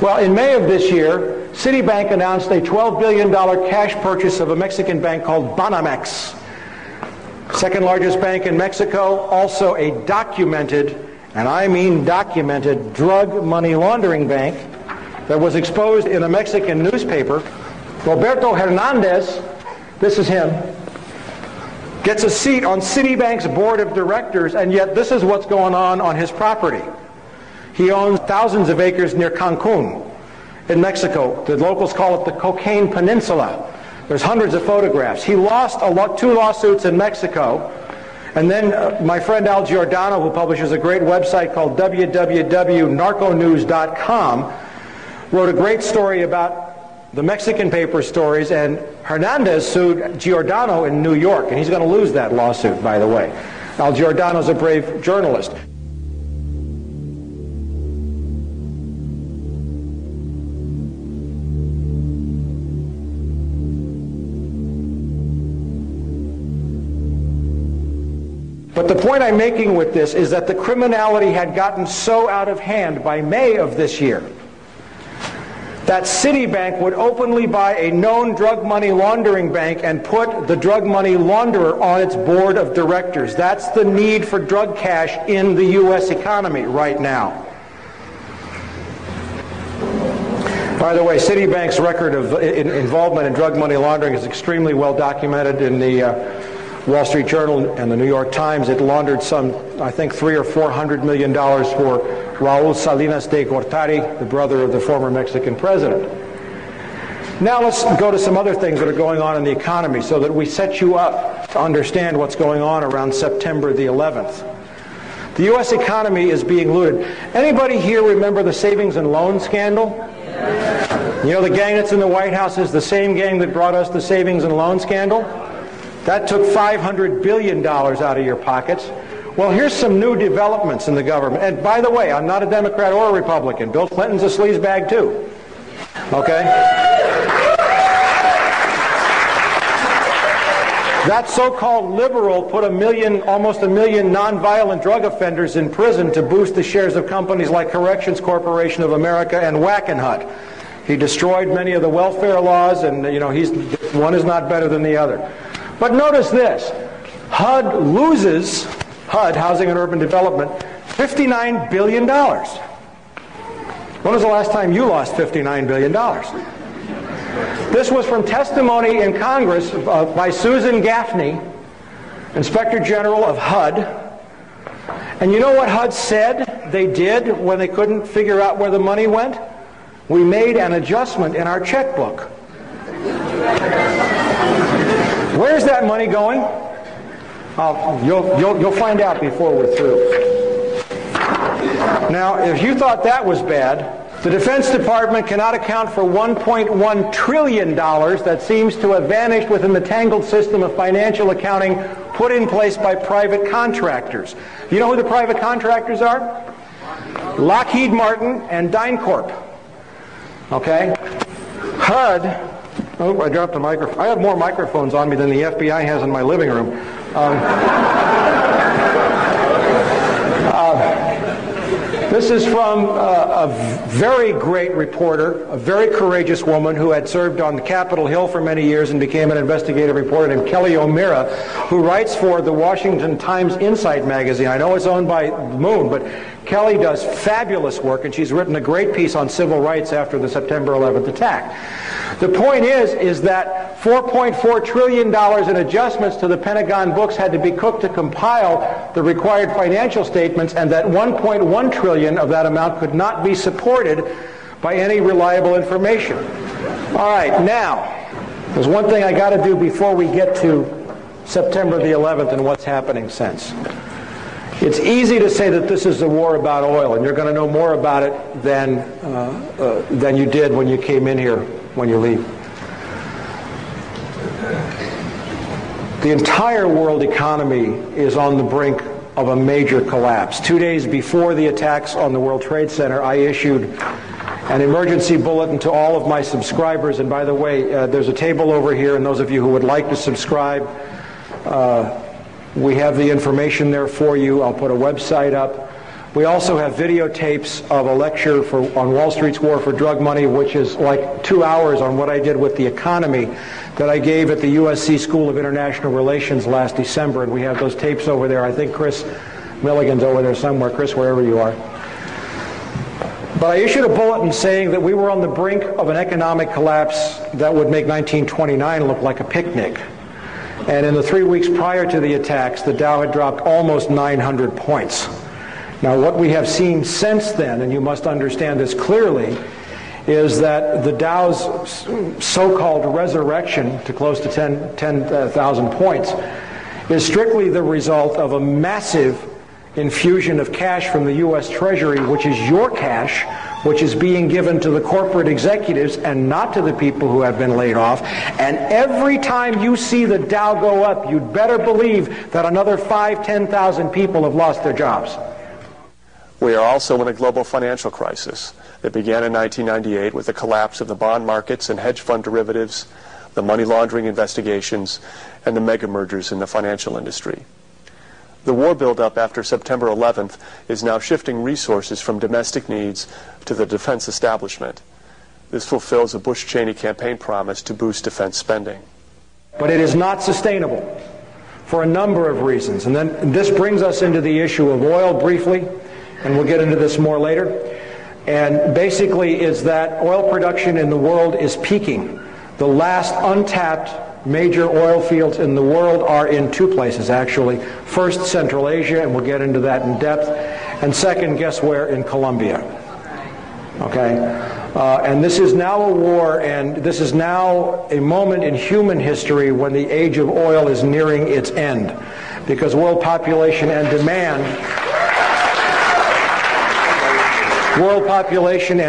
Well, in May of this year, Citibank announced a $12 billion cash purchase of a Mexican bank called Banamex. Second largest bank in Mexico, also a documented, and I mean documented, drug money laundering bank that was exposed in a Mexican newspaper. Roberto Hernandez, this is him, gets a seat on Citibank's board of directors, and yet this is what's going on his property. He owns thousands of acres near Cancun in Mexico. The locals call it the Cocaine Peninsula. There's hundreds of photographs. He lost 2 lawsuits in Mexico, and then my friend Al Giordano, who publishes a great website called www.narconews.com, wrote a great story about the Mexican paper stories, and Hernandez sued Giordano in New York, and he's going to lose that lawsuit, by the way. Al Giordano's a brave journalist. But the point I'm making with this is that the criminality had gotten so out of hand by May of this year that Citibank would openly buy a known drug money laundering bank and put the drug money launderer on its board of directors. That's the need for drug cash in the U.S. economy right now. By the way, Citibank's record of involvement in drug money laundering is extremely well documented in the Wall Street Journal and the New York Times. It laundered some, I think, $300 or $400 million for Raul Salinas de Gortari, the brother of the former Mexican president. Now let's go to some other things that are going on in the economy so that we set you up to understand what's going on around September the 11th. The U.S. economy is being looted. Anybody here remember the savings and loan scandal? You know, the gang that's in the White House is the same gang that brought us the savings and loan scandal? That took $500 billion out of your pockets. Well, here's some new developments in the government. And by the way, I'm not a Democrat or a Republican. Bill Clinton's a sleazebag too. Okay? That so-called liberal put almost a million nonviolent drug offenders in prison to boost the shares of companies like Corrections Corporation of America and Wackenhut. He destroyed many of the welfare laws, and one is not better than the other. But notice this: HUD loses, HUD, Housing and Urban Development, $59 billion. When was the last time you lost $59 billion? This was from testimony in Congress by Susan Gaffney, Inspector General of HUD. And you know what HUD said they did when they couldn't figure out where the money went? We made an adjustment in our checkbook. Where's that money going? You'll find out before we're through. Now, if you thought that was bad, the Defense Department cannot account for $1.1 trillion that seems to have vanished within the tangled system of financial accounting put in place by private contractors. You know who the private contractors are? Lockheed Martin and DynCorp. Okay? HUD. Oh, I dropped a microphone. I have more microphones on me than the FBI has in my living room. This is from a very great reporter, a very courageous woman who had served on Capitol Hill for many years and became an investigative reporter named Kelly O'Meara, who writes for the Washington Times Insight magazine. I know it's owned by Moon, but Kelly does fabulous work, and she's written a great piece on civil rights after the September 11th attack. The point is that $4.4 trillion in adjustments to the Pentagon books had to be cooked to compile the required financial statements, and that $1.1 trillion of that amount could not be supported by any reliable information. All right, now, there's one thing I got to do before we get to September the 11th and what's happening since. It's easy to say that this is a war about oil, and you're going to know more about it than you did when you came in here when you leave. The entire world economy is on the brink of a major collapse. 2 days before the attacks on the World Trade Center, I issued an emergency bulletin to all of my subscribers. And by the way, there's a table over here, and those of you who would like to subscribe, we have the information there for you. I'll put a website up. We also have videotapes of a lecture on Wall Street's War for Drug Money, which is like 2 hours on what I did with the economy that I gave at the USC School of International Relations last December. And we have those tapes over there. I think Chris Milligan's over there somewhere. Chris, wherever you are. But I issued a bulletin saying that we were on the brink of an economic collapse that would make 1929 look like a picnic. And in the 3 weeks prior to the attacks, the Dow had dropped almost 900 points. Now, what we have seen since then, and you must understand this clearly, is that the Dow's so-called resurrection to close to 10,000 points is strictly the result of a massive infusion of cash from the U.S. Treasury, which is your cash, which is being given to the corporate executives and not to the people who have been laid off. And every time you see the Dow go up, you'd better believe that another 10,000 people have lost their jobs. We are also in a global financial crisis that began in 1998 with the collapse of the bond markets and hedge fund derivatives, the money laundering investigations, and the mega mergers in the financial industry. The war buildup after September 11th is now shifting resources from domestic needs to the defense establishment. This fulfills a Bush-Cheney campaign promise to boost defense spending. But it is not sustainable for a number of reasons. And then this brings us into the issue of oil briefly, and we'll get into this more later. and basically is that oil production in the world is peaking. The last untapped major oil fields in the world are in two places, actually. First, Central Asia, and we'll get into that in depth. And second, guess where? In Colombia. Okay? And this is now a war, and this is now a moment in human history when the age of oil is nearing its end, because world population and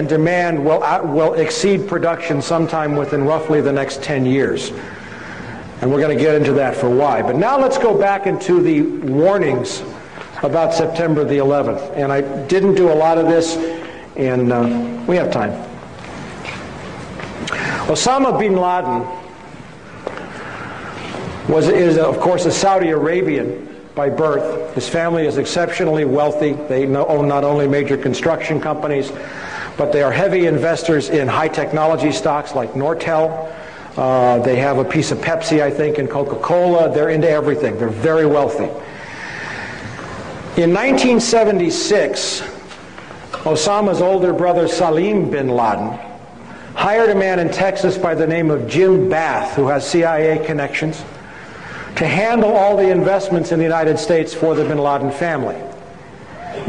demand will exceed production sometime within roughly the next 10 years. And we're going to get into that for why. But now let's go back into the warnings about September the 11th. And I didn't do a lot of this, and we have time. Osama bin Laden is of course a Saudi Arabian by birth. His family is exceptionally wealthy. They own not only major construction companies, but they are heavy investors in high technology stocks like Nortel. They have a piece of Pepsi, I think, and Coca-Cola. They're into everything. They're very wealthy. In 1976, Osama's older brother Salim bin Laden hired a man in Texas by the name of Jim Bath, who has CIA connections, to handle all the investments in the United States for the bin Laden family.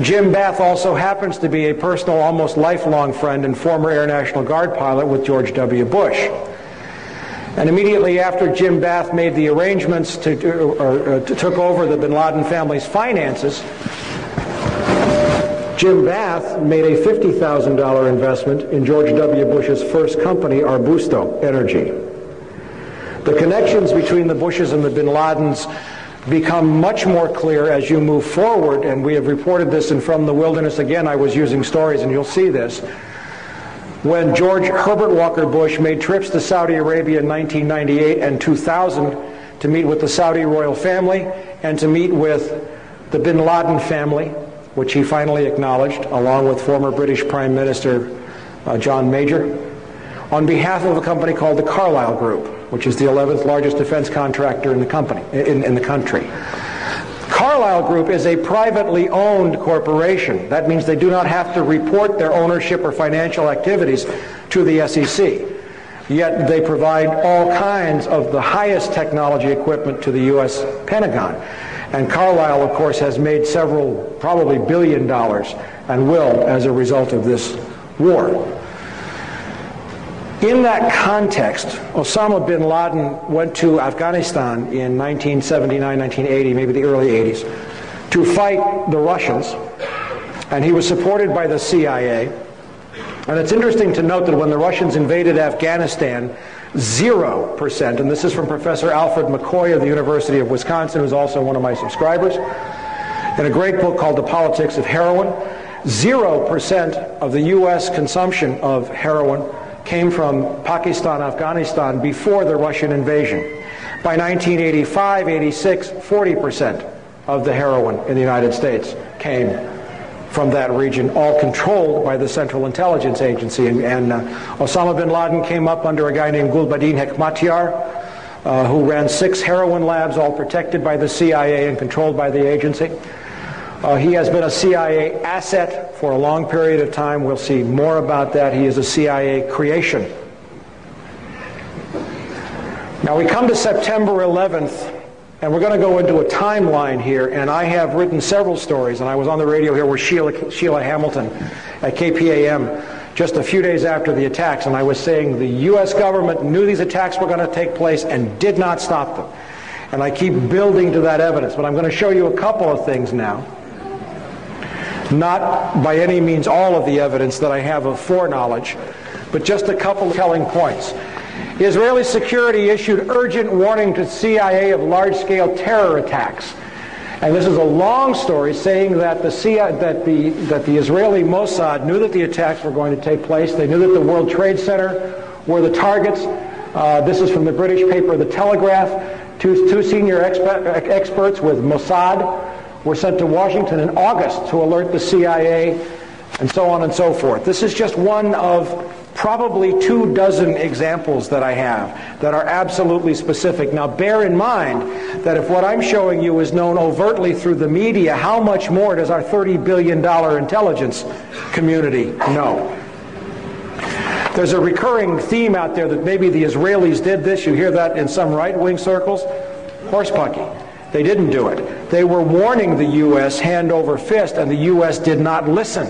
Jim Bath also happens to be a personal, almost lifelong friend and former Air National Guard pilot with George W. Bush. And immediately after Jim Bath made the arrangements to took over the bin Laden family's finances, Jim Bath made a $50,000 investment in George W. Bush's first company, Arbusto Energy. The connections between the Bushes and the bin Ladens become much more clear as you move forward, and we have reported this in From the Wilderness. Again, I was using stories, and you'll see this. When George Herbert Walker Bush made trips to Saudi Arabia in 1998 and 2000 to meet with the Saudi royal family and to meet with the bin Laden family, which he finally acknowledged, along with former British Prime Minister John Major, on behalf of a company called the Carlyle Group, which is the 11th largest defense contractor in the company, in the country. Carlyle Group is a privately owned corporation. That means they do not have to report their ownership or financial activities to the SEC. Yet they provide all kinds of the highest technology equipment to the U.S. Pentagon. And Carlyle, of course, has made several, probably $1 billion, and will as a result of this war. In that context, Osama bin Laden went to Afghanistan in 1979, 1980, maybe the early 80s, to fight the Russians, and he was supported by the CIA. And it's interesting to note that when the Russians invaded Afghanistan, 0%, and this is from Professor Alfred McCoy of the University of Wisconsin, who's also one of my subscribers, in a great book called The Politics of Heroin, 0% of the U.S. consumption of heroin came from Pakistan, Afghanistan before the Russian invasion. By 1985, 86, 40% of the heroin in the United States came from that region, all controlled by the Central Intelligence Agency. And Osama bin Laden came up under a guy named Gulbuddin Hekmatyar, who ran 6 heroin labs, all protected by the CIA and controlled by the agency. He has been a CIA asset for a long period of time. We'll see more about that. He is a CIA creation. Now we come to September 11th, and we're going to go into a timeline here, and I have written several stories, and I was on the radio here with Sheila Hamilton at KPAM just a few days after the attacks, and I was saying the U.S. government knew these attacks were going to take place and did not stop them. And I keep building to that evidence, but I'm going to show you a couple of things now. Not by any means all of the evidence that I have of foreknowledge, but just a couple of telling points. Israeli security issued urgent warning to CIA of large-scale terror attacks. And this is a long story saying that the Israeli Mossad knew that the attacks were going to take place. They knew that the World Trade Center were the targets. This is from the British paper The Telegraph. Two senior experts with Mossad were sent to Washington in August to alert the CIA, and so on and so forth. This is just one of probably 24 examples that I have that are absolutely specific. Now bear in mind that if what I'm showing you is known overtly through the media, how much more does our $30 billion intelligence community know? There's a recurring theme out there that maybe the Israelis did this. You hear that in some right-wing circles. Horsepucky. They didn't do it. They were warning the U.S. hand over fist, and the U.S. did not listen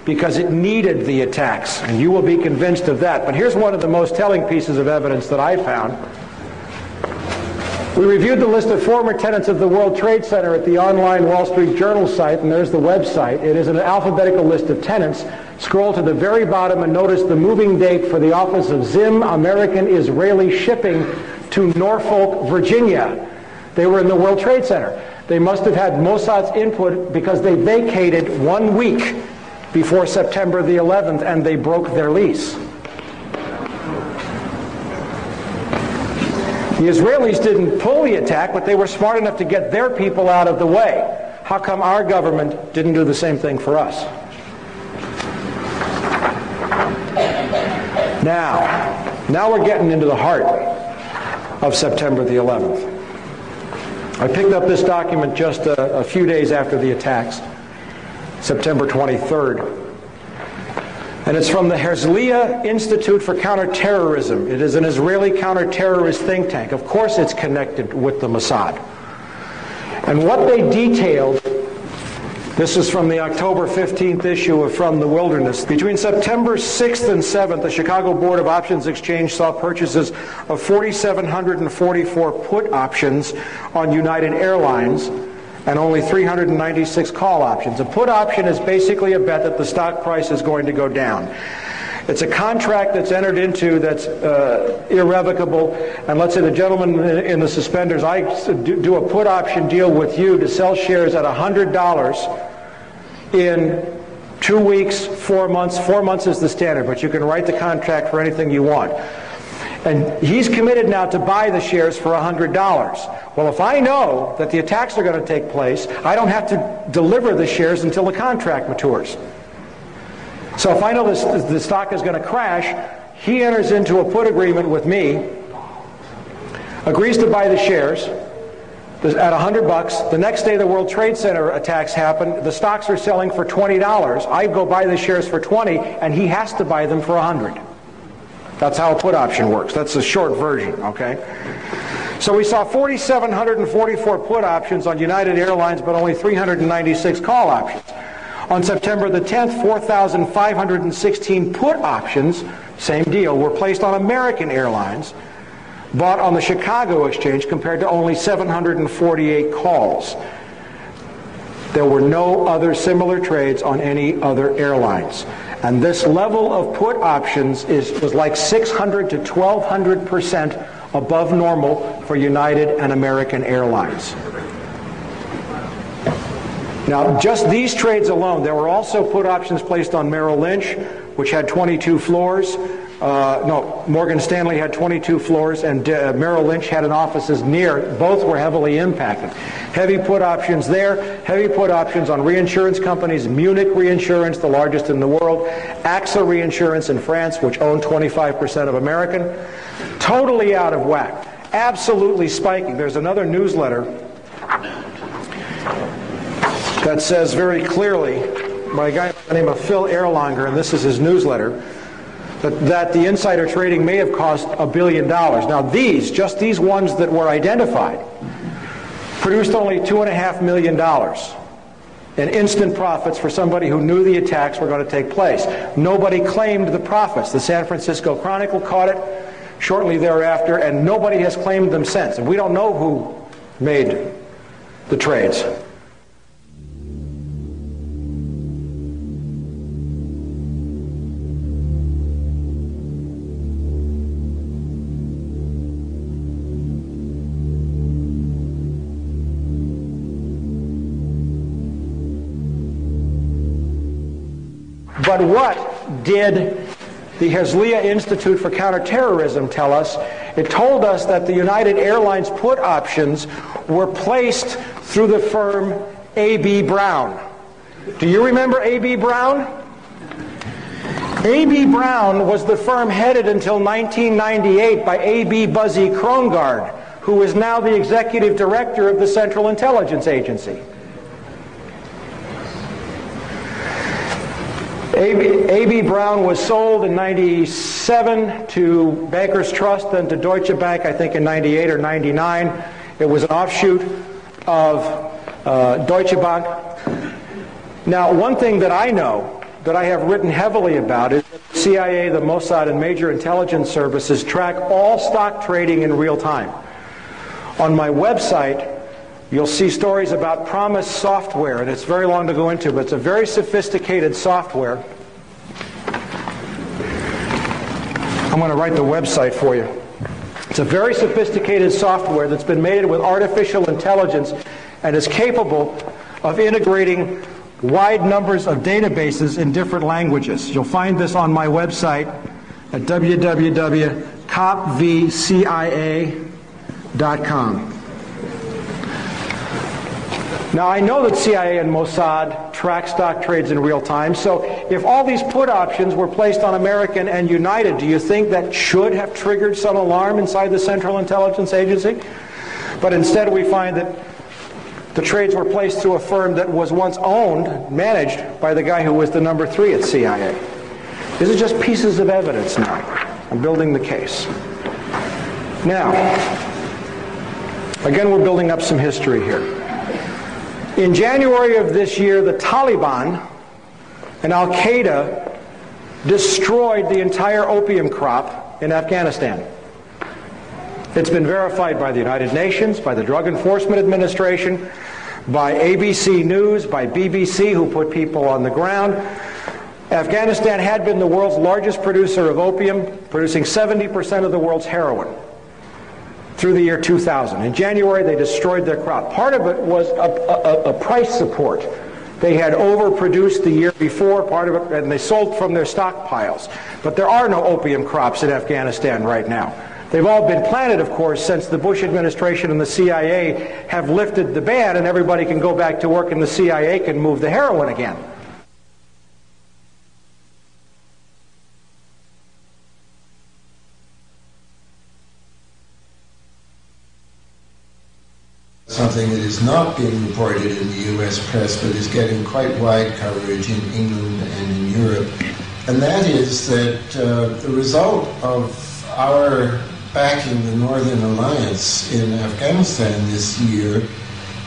because it needed the attacks. And you will be convinced of that. But here's one of the most telling pieces of evidence that I found. We reviewed the list of former tenants of the World Trade Center at the online Wall Street Journal site, and there's the website. It is an alphabetical list of tenants. Scroll to the very bottom and notice the moving date for the office of Zim American Israeli Shipping to Norfolk, Virginia. They were in the World Trade Center. They must have had Mossad's input because they vacated 1 week before September the 11th, and they broke their lease. The Israelis didn't pull the attack, but they were smart enough to get their people out of the way. How come our government didn't do the same thing for us? Now we're getting into the heart of September the 11th. I picked up this document just a few days after the attacks, September 23rd. And it's from the Herzliya Institute for Counterterrorism. It is an Israeli counterterrorist think tank. Of course it's connected with the Mossad. And what they detailed, this is from the October 15th issue of From the Wilderness. Between September 6th and 7th, the Chicago Board of Options Exchange saw purchases of 4,744 put options on United Airlines and only 396 call options. A put option is basically a bet that the stock price is going to go down. It's a contract that's entered into that's irrevocable. And let's say the gentleman in the suspenders, I do a put option deal with you to sell shares at $100 in 2 weeks, 4 months. 4 months is the standard, but you can write the contract for anything you want. And he's committed now to buy the shares for $100. Well, if I know that the attacks are going to take place, I don't have to deliver the shares until the contract matures. So if I know the stock is going to crash, he enters into a put agreement with me, agrees to buy the shares at $100. The next day the World Trade Center attacks happen. The stocks are selling for $20. I go buy the shares for $20, and he has to buy them for $100. That's how a put option works. That's the short version, okay? So we saw 4,744 put options on United Airlines, but only 396 call options. On September the 10th, 4,516 put options, same deal, were placed on American Airlines, bought on the Chicago Exchange, compared to only 748 calls. There were no other similar trades on any other airlines. And this level of put options was like 600 to 1,200% above normal for United and American Airlines. Now, just these trades alone, there were also put options placed on Merrill Lynch, which had 22 floors. Morgan Stanley had 22 floors, and Merrill Lynch had an offices near. Both were heavily impacted. Heavy put options there, heavy put options on reinsurance companies, Munich Reinsurance, the largest in the world, AXA Reinsurance in France, which owned 25% of American. Totally out of whack. Absolutely spiking. There's another newsletter that says very clearly, by a guy by the name of Phil Erlanger, and this is his newsletter, that the insider trading may have cost $1 billion. Now just these ones that were identified, produced only $2.5 million in instant profits for somebody who knew the attacks were going to take place. Nobody claimed the profits. The San Francisco Chronicle caught it shortly thereafter, and nobody has claimed them since. And we don't know who made the trades. But what did the Herzliya Institute for Counterterrorism tell us? It told us that the United Airlines put options were placed through the firm A.B. Brown. Do you remember A.B. Brown? A.B. Brown was the firm headed until 1998 by A.B. Buzzy Krongard, who is now the executive director of the Central Intelligence Agency. A.B. Brown was sold in 97 to Bankers Trust, then to Deutsche Bank, I think in 98 or 99. It was an offshoot of Deutsche Bank. Now, one thing that I know, that I have written heavily about, is that the CIA, the Mossad, and major intelligence services track all stock trading in real time. On my website, you'll see stories about Promise software, and it's very long to go into, but it's a very sophisticated software. I'm going to write the website for you. It's a very sophisticated software that's been made with artificial intelligence and is capable of integrating wide numbers of databases in different languages. You'll find this on my website at www.copvcia.com. Now, I know that CIA and Mossad track stock trades in real time, so if all these put options were placed on American and United, do you think that should have triggered some alarm inside the Central Intelligence Agency? But instead we find that the trades were placed through a firm that was once owned, managed by the guy who was the number 3 at CIA. These are just pieces of evidence now. I'm building the case. Now, again, we're building up some history here. In January of this year, the Taliban and Al-Qaeda destroyed the entire opium crop in Afghanistan. It's been verified by the United Nations, by the Drug Enforcement Administration, by ABC News, by BBC, who put people on the ground. Afghanistan had been the world's largest producer of opium, producing 70% of the world's heroin through the year 2000. In January, they destroyed their crop. Part of it was a price support. They had overproduced the year before, part of it, and they sold from their stockpiles. But there are no opium crops in Afghanistan right now. They've all been planted, of course, since the Bush administration and the CIA have lifted the ban, and everybody can go back to work and the CIA can move the heroin again. Something that is not being reported in the U.S. press, but is getting quite wide coverage in England and in Europe, and that is that the result of our backing the Northern Alliance in Afghanistan this year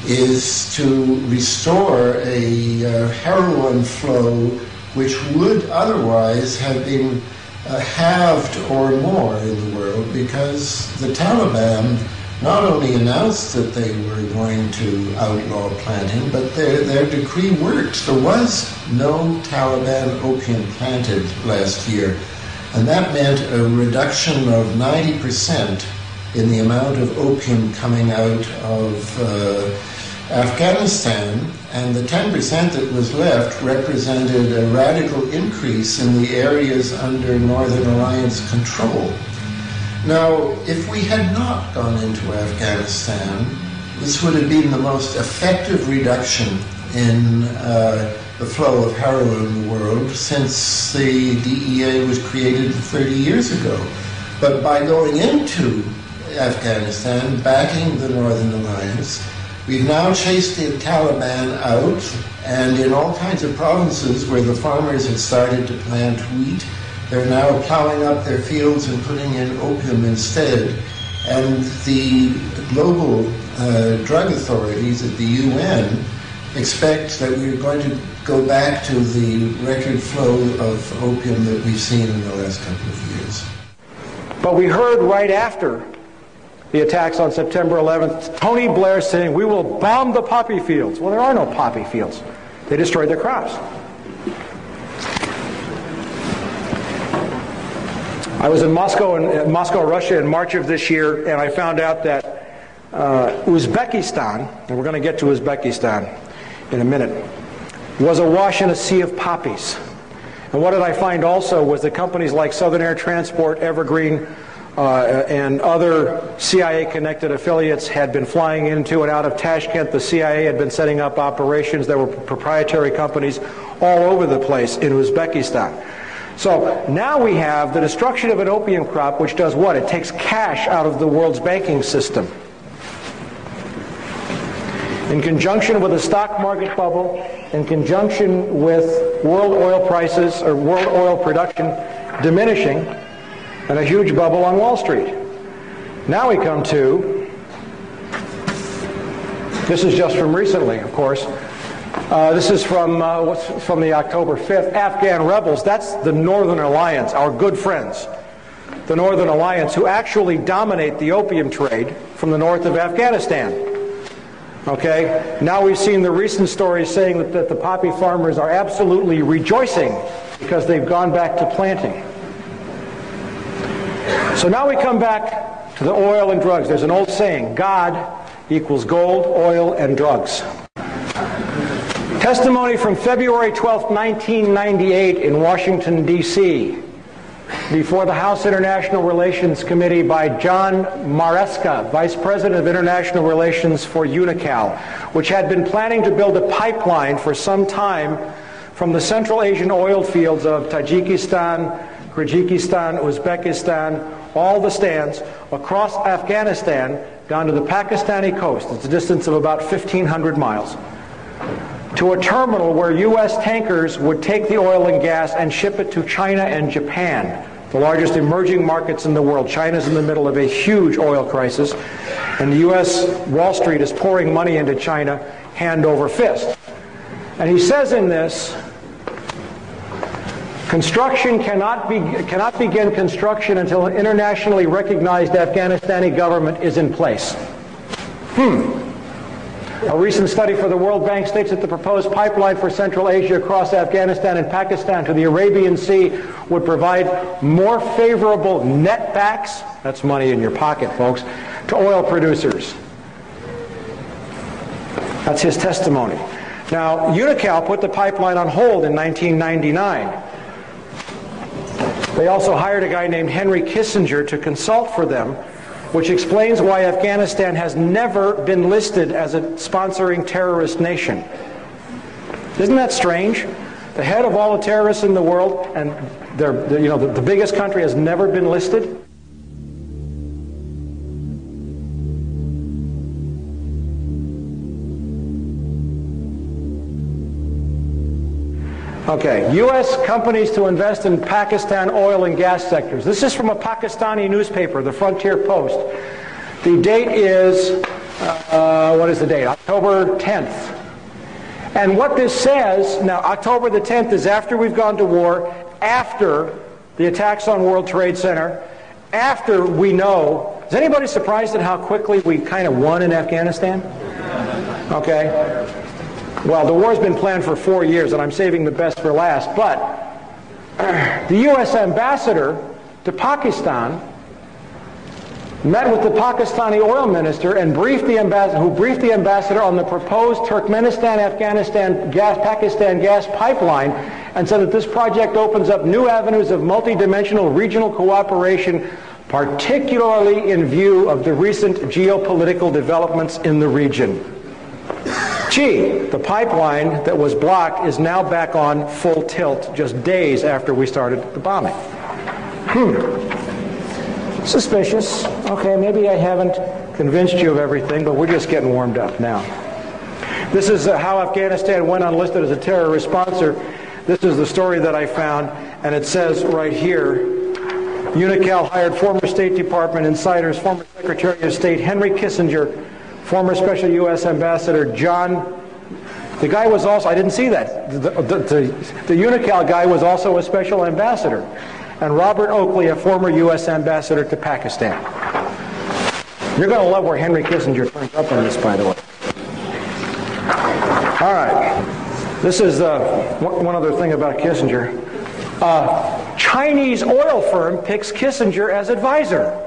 is to restore a heroin flow which would otherwise have been halved or more in the world, because the Taliban not only announced that they were going to outlaw planting, but their decree works. There was no Taliban opium planted last year. And that meant a reduction of 90% in the amount of opium coming out of Afghanistan, and the 10% that was left represented a radical increase in the areas under Northern Alliance control. Now, if we had not gone into Afghanistan, this would have been the most effective reduction in the flow of heroin in the world since the DEA was created 30 years ago. But by going into Afghanistan, backing the Northern Alliance, we've now chased the Taliban out, and in all kinds of provinces where the farmers had started to plant wheat, they're now plowing up their fields and putting in opium instead. And the global drug authorities at the UN expect that we're going to go back to the record flow of opium that we've seen in the last couple of years. But we heard right after the attacks on September 11th, Tony Blair saying, we will bomb the poppy fields. Well, there are no poppy fields. They destroyed their crops. I was in Moscow, Russia in March of this year, and I found out that Uzbekistan, and we're going to get to Uzbekistan in a minute, was awash in a sea of poppies. And what did I find also was that companies like Southern Air Transport, Evergreen, and other CIA-connected affiliates had been flying into and out of Tashkent. The CIA had been setting up operations. There were proprietary companies all over the place in Uzbekistan. So now we have the destruction of an opium crop, which does what? It takes cash out of the world's banking system. In conjunction with a stock market bubble, in conjunction with world oil prices or world oil production diminishing, and a huge bubble on Wall Street. Now we come to, this is just from recently, of course. This is from the October 5th. Afghan rebels, that's the Northern Alliance, our good friends. The Northern Alliance, who actually dominate the opium trade from the north of Afghanistan. Okay, now we've seen the recent stories saying that the poppy farmers are absolutely rejoicing because they've gone back to planting. So now we come back to the oil and drugs. There's an old saying, God equals gold, oil, and drugs. Testimony from February 12, 1998 in Washington, D.C. before the House International Relations Committee by John Maresca, Vice President of International Relations for UNICAL, which had been planning to build a pipeline for some time from the Central Asian oil fields of Tajikistan, Kyrgyzstan, Uzbekistan, all the stands, across Afghanistan, down to the Pakistani coast. It's a distance of about 1,500 miles. To a terminal where U.S. tankers would take the oil and gas and ship it to China and Japan, the largest emerging markets in the world. China's in the middle of a huge oil crisis, and the U.S. Wall Street is pouring money into China hand over fist. And he says in this, construction cannot begin construction until an internationally recognized Afghanistani government is in place. A recent study for the World Bank states that the proposed pipeline for Central Asia across Afghanistan and Pakistan to the Arabian Sea would provide more favorable netbacks, that's money in your pocket, folks, to oil producers. That's his testimony. Now, UNICAL put the pipeline on hold in 1999. They also hired a guy named Henry Kissinger to consult for them, which explains why Afghanistan has never been listed as a sponsoring terrorist nation. Isn't that strange? The head of all the terrorists in the world, and the biggest country, has never been listed? Okay, U.S. companies to invest in Pakistan oil and gas sectors. This is from a Pakistani newspaper, the Frontier Post. The date is, what is the date? October 10th. And what this says, now October the 10th is after we've gone to war, after the attacks on World Trade Center, after we know, is anybody surprised at how quickly we kind of won in Afghanistan? Okay. Well, the war's been planned for 4 years, and I'm saving the best for last, but the U.S. ambassador to Pakistan met with the Pakistani oil minister and briefed the ambassador on the proposed Turkmenistan-Afghanistan Pakistan gas pipeline, and said that this project opens up new avenues of multidimensional regional cooperation, particularly in view of the recent geopolitical developments in the region. Gee, the pipeline that was blocked is now back on full tilt just days after we started the bombing. Suspicious. Okay, maybe I haven't convinced you of everything, but we're just getting warmed up now. This is how Afghanistan went unlisted as a terrorist sponsor. This is the story that I found, and it says right here, UNICAL hired former State Department insiders, former Secretary of State Henry Kissinger, former Special U.S. Ambassador John, the guy was also, I didn't see that, the UNICAL guy was also a special ambassador, and Robert Oakley, a former U.S. ambassador to Pakistan. You're going to love where Henry Kissinger turns up on this, by the way. All right, this is one other thing about Kissinger. Chinese oil firm picks Kissinger as advisor.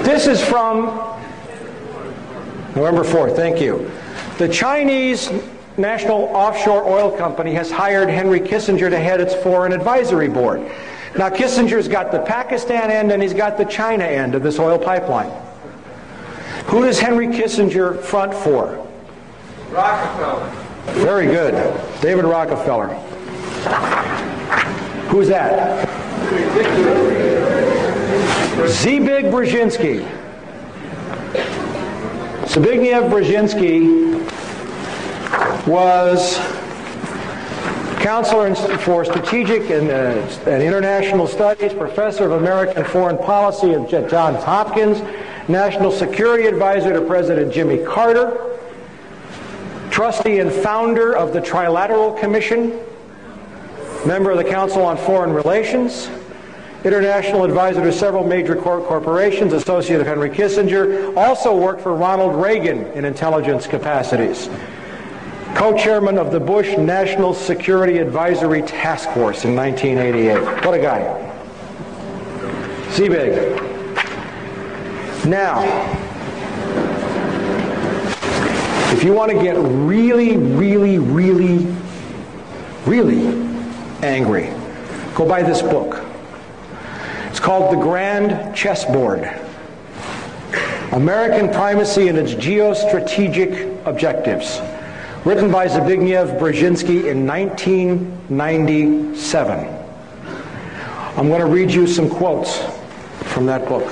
This is from November 4th, thank you. The Chinese National Offshore Oil Company has hired Henry Kissinger to head its foreign advisory board. Now Kissinger's got the Pakistan end and he's got the China end of this oil pipeline. Who does Henry Kissinger front for? Rockefeller. Very good. David Rockefeller. Who's that? Zbigniew Brzezinski. Zbigniew Brzezinski was counselor for strategic and international studies, professor of American foreign policy at Johns Hopkins, national security advisor to President Jimmy Carter, trustee and founder of the Trilateral Commission, member of the Council on Foreign Relations, international advisor to several major corporations, associate of Henry Kissinger, also worked for Ronald Reagan in intelligence capacities. Co-chairman of the Bush National Security Advisory Task Force in 1988. What a guy. Zbig. Now, if you want to get really, really, really, really angry, go buy this book. It's called The Grand Chessboard. American Primacy and Its Geostrategic Objectives. Written by Zbigniew Brzezinski in 1997. I'm going to read you some quotes from that book.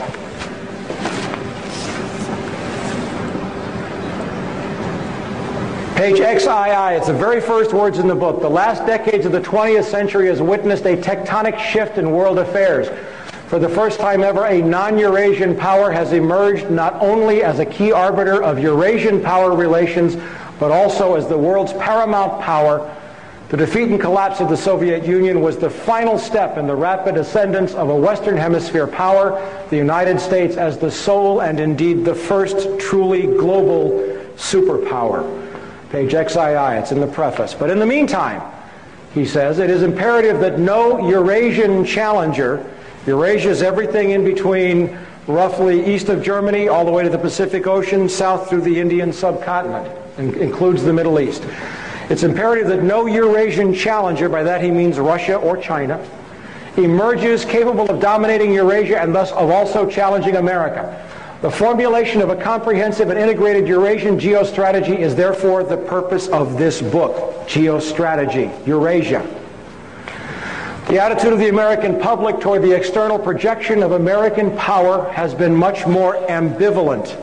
Page XII, it's the very first words in the book. The last decades of the 20th century has witnessed a tectonic shift in world affairs. For the first time ever, a non-Eurasian power has emerged not only as a key arbiter of Eurasian power relations, but also as the world's paramount power. The defeat and collapse of the Soviet Union was the final step in the rapid ascendance of a Western Hemisphere power, the United States as the sole and indeed the first truly global superpower. Page XII, it's in the preface. But in the meantime, he says, it is imperative that no Eurasian challenger, Eurasia is everything in between roughly east of Germany all the way to the Pacific Ocean, south through the Indian subcontinent, includes the Middle East. It's imperative that no Eurasian challenger, by that he means Russia or China, emerges capable of dominating Eurasia and thus of also challenging America. The formulation of a comprehensive and integrated Eurasian geostrategy is therefore the purpose of this book, Geostrategy, Eurasia. The attitude of the American public toward the external projection of American power has been much more ambivalent.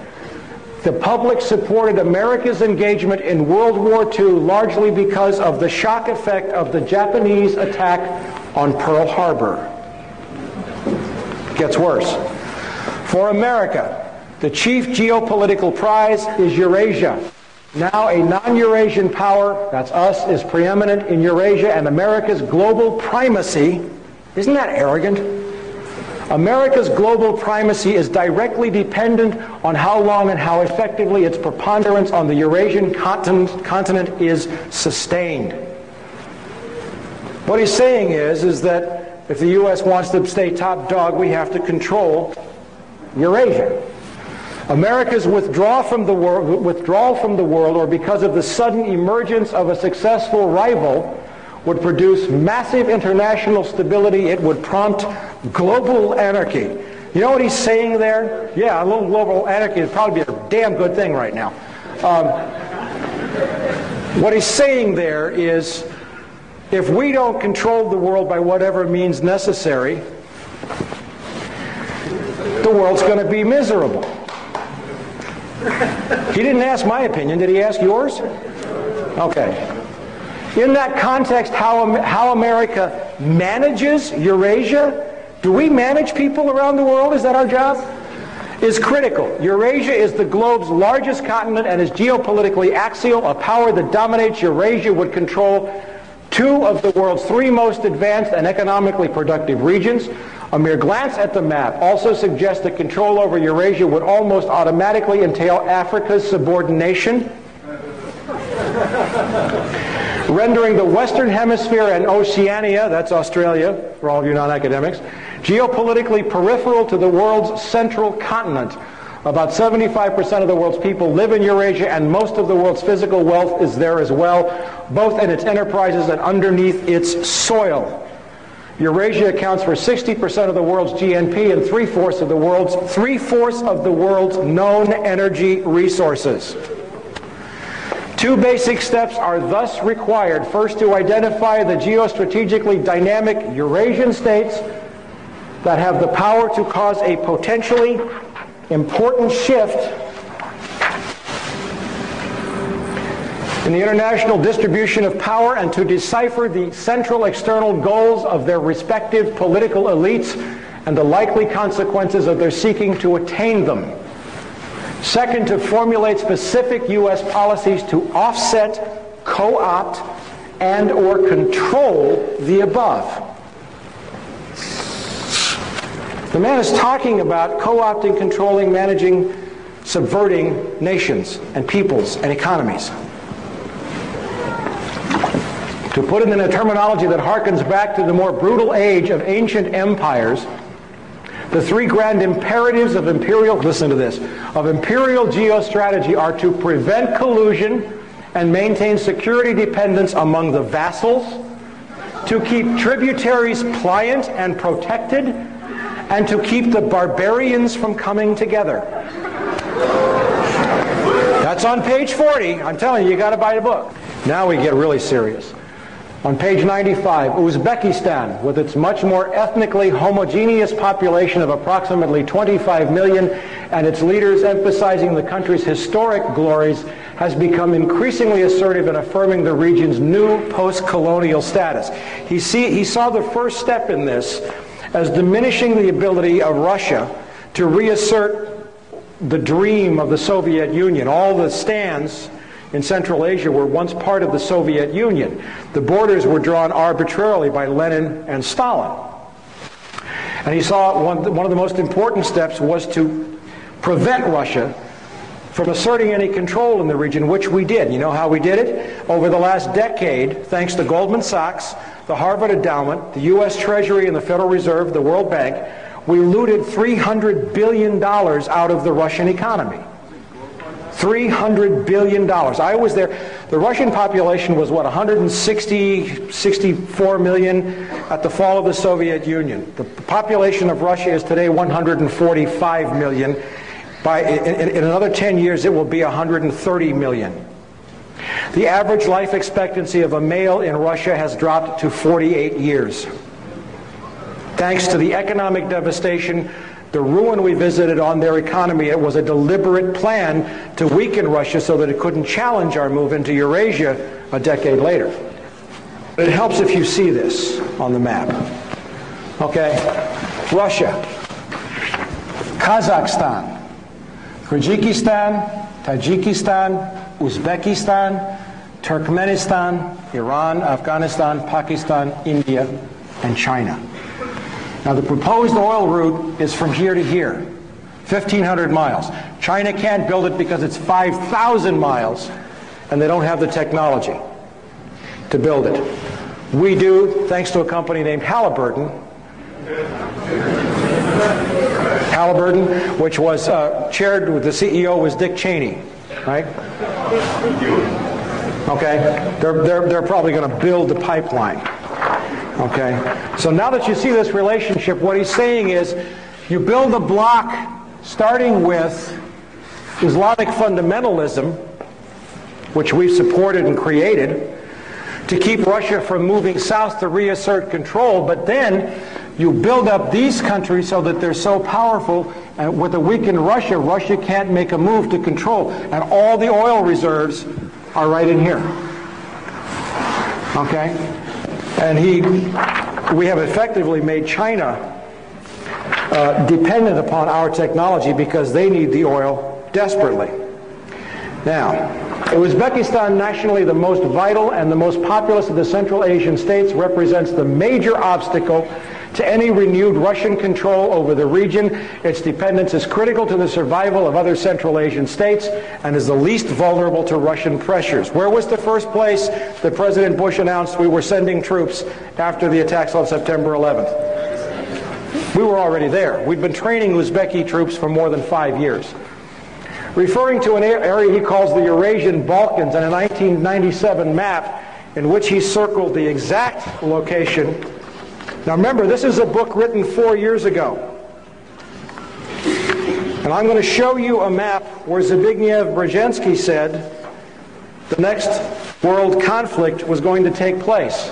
The public supported America's engagement in World War II largely because of the shock effect of the Japanese attack on Pearl Harbor. It gets worse. For America, the chief geopolitical prize is Eurasia. Now a non-Eurasian power, that's us, is preeminent in Eurasia, and America's global primacy, isn't that arrogant? America's global primacy is directly dependent on how long and how effectively its preponderance on the Eurasian continent is sustained. What he's saying is that if the U.S. wants to stay top dog, we have to control Eurasia. America's withdrawal from the world, or because of the sudden emergence of a successful rival, would produce massive international stability. It would prompt global anarchy. You know what he's saying there? Yeah, a little global anarchy would probably be a damn good thing right now. What he's saying there is, if we don't control the world by whatever means necessary, the world's going to be miserable. He didn't ask my opinion. Did he ask yours? Okay. In that context, how America manages Eurasia, do we manage people around the world? Is that our job? Is critical. Eurasia is the globe's largest continent and is geopolitically axial. A power that dominates Eurasia would control two of the world's three most advanced and economically productive regions. A mere glance at the map also suggests that control over Eurasia would almost automatically entail Africa's subordination, rendering the Western Hemisphere and Oceania, that's Australia for all of you non-academics, geopolitically peripheral to the world's central continent. About 75% of the world's people live in Eurasia, and most of the world's physical wealth is there as well, both in its enterprises and underneath its soil. Eurasia accounts for 60% of the world's GNP and three-fourths of the world's known energy resources. Two basic steps are thus required. First, to identify the geostrategically dynamic Eurasian states that have the power to cause a potentially important shift in the international distribution of power, and to decipher the central external goals of their respective political elites and the likely consequences of their seeking to attain them. Second, to formulate specific U.S. policies to offset, co-opt, and or control the above. The man is talking about co-opting, controlling, managing, subverting nations and peoples and economies. To put it in a terminology that harkens back to the more brutal age of ancient empires, the three grand imperatives of imperial, listen to this, of imperial geostrategy are to prevent collusion and maintain security dependence among the vassals, to keep tributaries pliant and protected, and to keep the barbarians from coming together. That's on page 40. I'm telling you, you got to buy the book. Now we get really serious. On page 95, Uzbekistan, with its much more ethnically homogeneous population of approximately 25 million and its leaders emphasizing the country's historic glories, has become increasingly assertive in affirming the region's new post-colonial status. He saw the first step in this as diminishing the ability of Russia to reassert the dream of the Soviet Union. All the stands in Central Asia were once part of the Soviet Union. The borders were drawn arbitrarily by Lenin and Stalin. And he saw one of the most important steps was to prevent Russia from asserting any control in the region, which we did. You know how we did it? Over the last decade, thanks to Goldman Sachs, the Harvard Endowment, the U.S. Treasury and the Federal Reserve, the World Bank, we looted $300 billion out of the Russian economy. $300 billion. I was there. The Russian population was, what, 64 million at the fall of the Soviet Union. The population of Russia is today 145 million. In another 10 years, it will be 130 million. The average life expectancy of a male in Russia has dropped to 48 years. Thanks to the economic devastation, the ruin we visited on their economy, it was a deliberate plan to weaken Russia so that it couldn't challenge our move into Eurasia a decade later. It helps if you see this on the map. Okay, Russia, Kazakhstan, Kyrgyzstan, Tajikistan, Uzbekistan, Turkmenistan, Iran, Afghanistan, Pakistan, India, and China. Now, the proposed oil route is from here to here, 1,500 miles. China can't build it because it's 5,000 miles, and they don't have the technology to build it. We do, thanks to a company named Halliburton, which was chaired with the CEO was Dick Cheney, right? Okay, they're probably going to build the pipeline. Okay, so now that you see this relationship, what he's saying is you build a block starting with Islamic fundamentalism, which we've supported and created, to keep Russia from moving south to reassert control, but then you build up these countries so that they're so powerful, and with a weakened Russia, Russia can't make a move to control, and all the oil reserves are right in here. Okay? And we have effectively made China dependent upon our technology because they need the oil desperately. Now, Uzbekistan, nationally the most vital and the most populous of the Central Asian states, represents the major obstacle to any renewed Russian control over the region. Its dependence is critical to the survival of other Central Asian states and is the least vulnerable to Russian pressures. Where was the first place that President Bush announced we were sending troops after the attacks on September 11th? We were already there. We'd been training Uzbeki troops for more than 5 years. Referring to an area he calls the Eurasian Balkans and a 1997 map in which he circled the exact location. Now remember, this is a book written 4 years ago. And I'm going to show you a map where Zbigniew Brzezinski said the next world conflict was going to take place.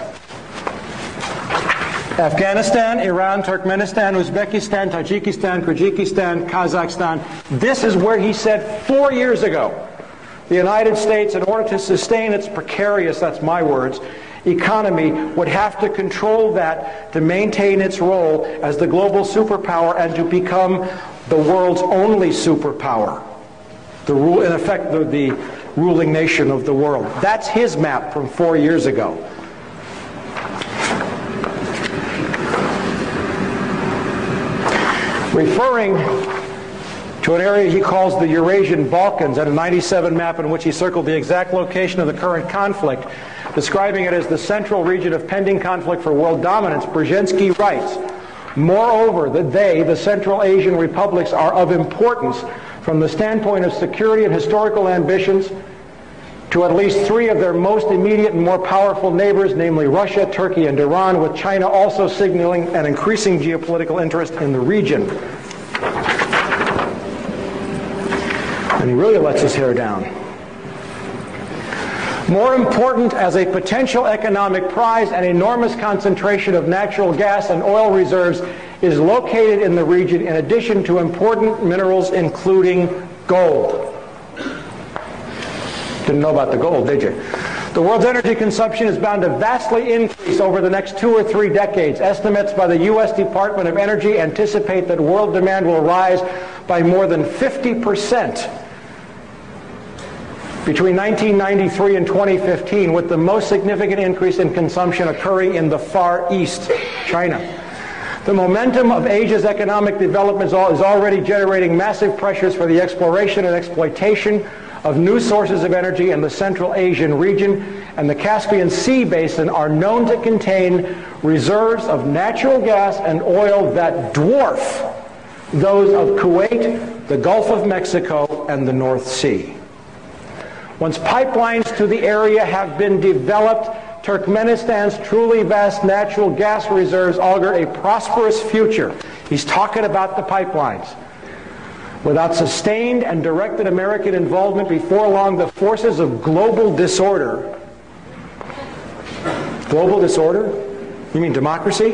Afghanistan, Iran, Turkmenistan, Uzbekistan, Tajikistan, Kyrgyzstan, Kazakhstan. This is where he said 4 years ago the United States, in order to sustain its precarious, that's my words, economy, would have to control that to maintain its role as the global superpower and to become the world's only superpower. In effect, the ruling nation of the world. That's his map from 4 years ago. Referring to an area he calls the Eurasian Balkans, and a 97 map in which he circled the exact location of the current conflict, describing it as the central region of pending conflict for world dominance, Brzezinski writes, moreover, that the Central Asian republics, are of importance from the standpoint of security and historical ambitions to at least 3 of their most immediate and more powerful neighbors, namely Russia, Turkey, and Iran, with China also signaling an increasing geopolitical interest in the region. And he really lets his hair down. More important as a potential economic prize, an enormous concentration of natural gas and oil reserves is located in the region, in addition to important minerals including gold. Didn't know about the gold, did you? The world's energy consumption is bound to vastly increase over the next 2 or 3 decades. Estimates by the U.S. Department of Energy anticipate that world demand will rise by more than 50% between 1993 and 2015, with the most significant increase in consumption occurring in the Far East, China. The momentum of Asia's economic development is already generating massive pressures for the exploration and exploitation of new sources of energy in the Central Asian region, and the Caspian Sea basin are known to contain reserves of natural gas and oil that dwarf those of Kuwait, the Gulf of Mexico, and the North Sea. Once pipelines to the area have been developed, Turkmenistan's truly vast natural gas reserves augur a prosperous future. He's talking about the pipelines. Without sustained and directed American involvement, before long, the forces of global disorder. Global disorder? You mean democracy?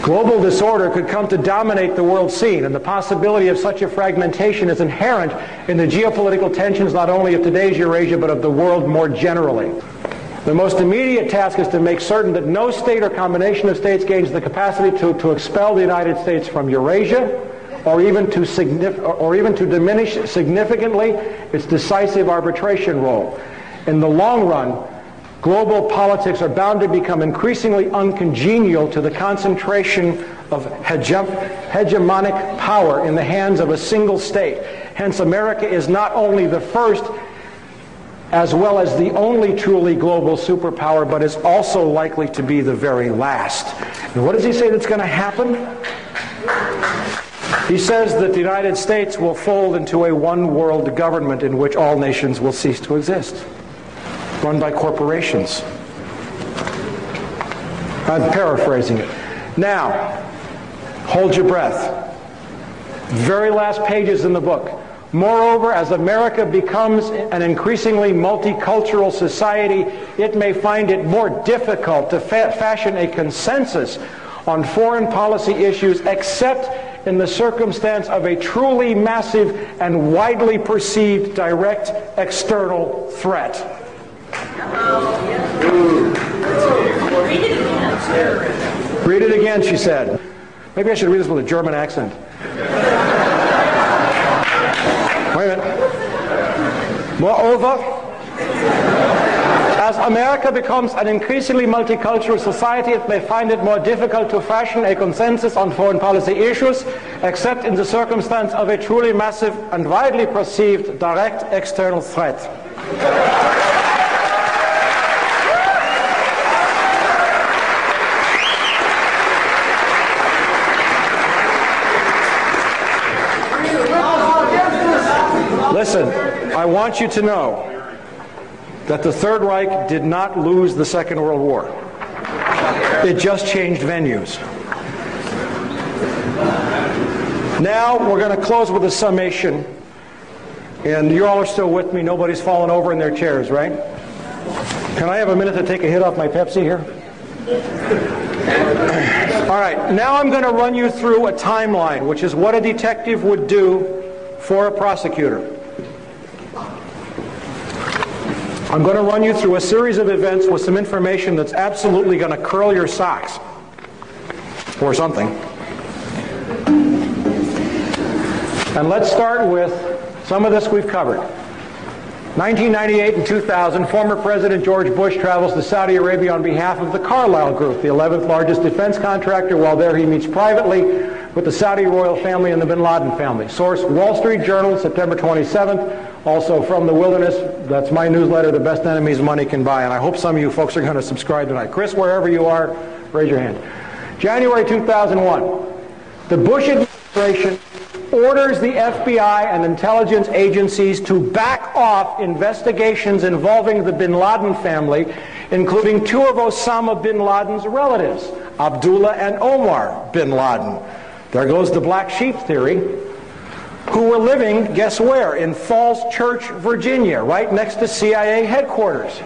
Global disorder could come to dominate the world scene, and the possibility of such a fragmentation is inherent in the geopolitical tensions not only of today's Eurasia, but of the world more generally. The most immediate task is to make certain that no state or combination of states gains the capacity to expel the United States from Eurasia, or even to diminish significantly its decisive arbitration role. In the long run, global politics are bound to become increasingly uncongenial to the concentration of hegemonic power in the hands of a single state. Hence, America is not only the first as well as the only truly global superpower, but is also likely to be the very last. And what does he say that's going to happen? He says that the United States will fold into a one-world government in which all nations will cease to exist, run by corporations. I'm paraphrasing it. Now, hold your breath. Very last pages in the book. Moreover, as America becomes an increasingly multicultural society, it may find it more difficult to fashion a consensus on foreign policy issues, except in the circumstance of a truly massive and widely perceived direct external threat. Read it again, she said. Maybe I should read this with a German accent. Wait a minute. Moreover, as America becomes an increasingly multicultural society, it may find it more difficult to fashion a consensus on foreign policy issues, except in the circumstance of a truly massive and widely perceived direct external threat. Listen, I want you to know that the Third Reich did not lose the Second World War. It just changed venues. Now we're going to close with a summation And you all are still with me. Nobody's fallen over in their chairs, right? Can I have a minute to take a hit off my Pepsi here? All right, now I'm going to run you through a timeline, which is what a detective would do for a prosecutor. I'm going to run you through a series of events with some information that's absolutely going to curl your socks. Or something. And let's start with some of this we've covered. 1998 and 2000, former President George Bush travels to Saudi Arabia on behalf of the Carlyle Group, the 11th largest defense contractor. While there, he meets privately with the Saudi royal family and the bin Laden family. Source, Wall Street Journal, September 27th. Also from The Wilderness, that's my newsletter, The Best Enemies Money Can Buy. And I hope some of you folks are going to subscribe tonight. Chris, wherever you are, raise your hand. January 2001, the Bush administration orders the FBI and intelligence agencies to back off investigations involving the bin Laden family, including two of Osama bin Laden's relatives, Abdullah and Omar bin Laden. There goes the black sheep theory, who were living, guess where? In Falls Church, Virginia, right next to CIA headquarters.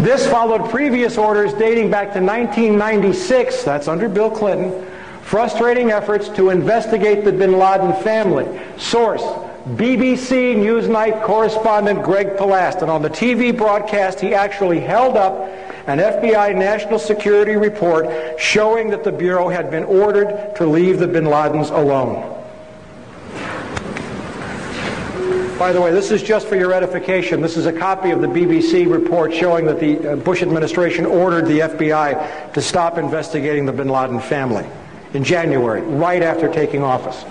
This followed previous orders dating back to 1996, that's under Bill Clinton, frustrating efforts to investigate the bin Laden family. Source, BBC Newsnight correspondent Greg Palast. And on the TV broadcast, he actually held up an FBI national security report showing that the Bureau had been ordered to leave the bin Ladens alone. By the way, this is just for your edification. This is a copy of the BBC report showing that the Bush administration ordered the FBI to stop investigating the bin Laden family in January, right after taking office.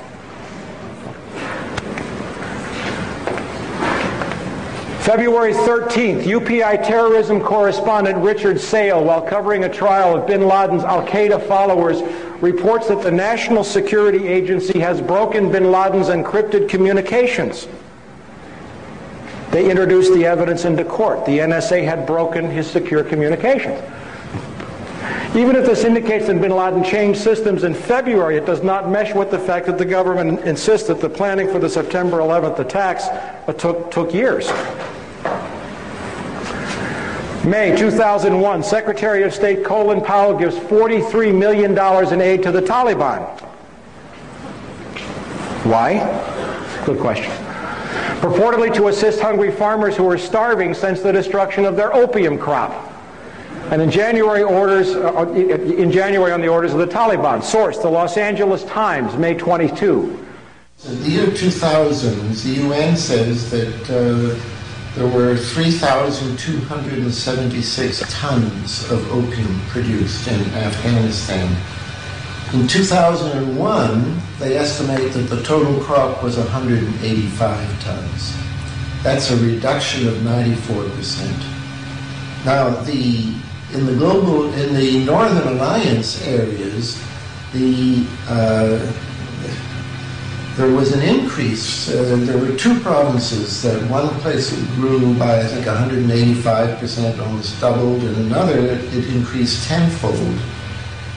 February 13th, UPI terrorism correspondent Richard Sale, while covering a trial of bin Laden's al-Qaeda followers, reports that the National Security Agency has broken bin Laden's encrypted communications. They introduced the evidence into court. The NSA had broken his secure communications. Even if this indicates that bin Laden changed systems in February, it does not mesh with the fact that the government insists that the planning for the September 11th attacks took years. May 2001, Secretary of State Colin Powell gives $43 million in aid to the Taliban. Why? Good question. Purportedly to assist hungry farmers who were starving since the destruction of their opium crop. And in January on the orders of the Taliban. Source, the Los Angeles Times, May 22. In the year 2000, the UN says that there were 3,276 tons of opium produced in Afghanistan. In 2001, they estimate that the total crop was 185 tons. That's a reduction of 94%. Now, in the Northern Alliance areas, there was an increase. There were two provinces that one place it grew by, I think, 185%, almost doubled, and another it increased tenfold.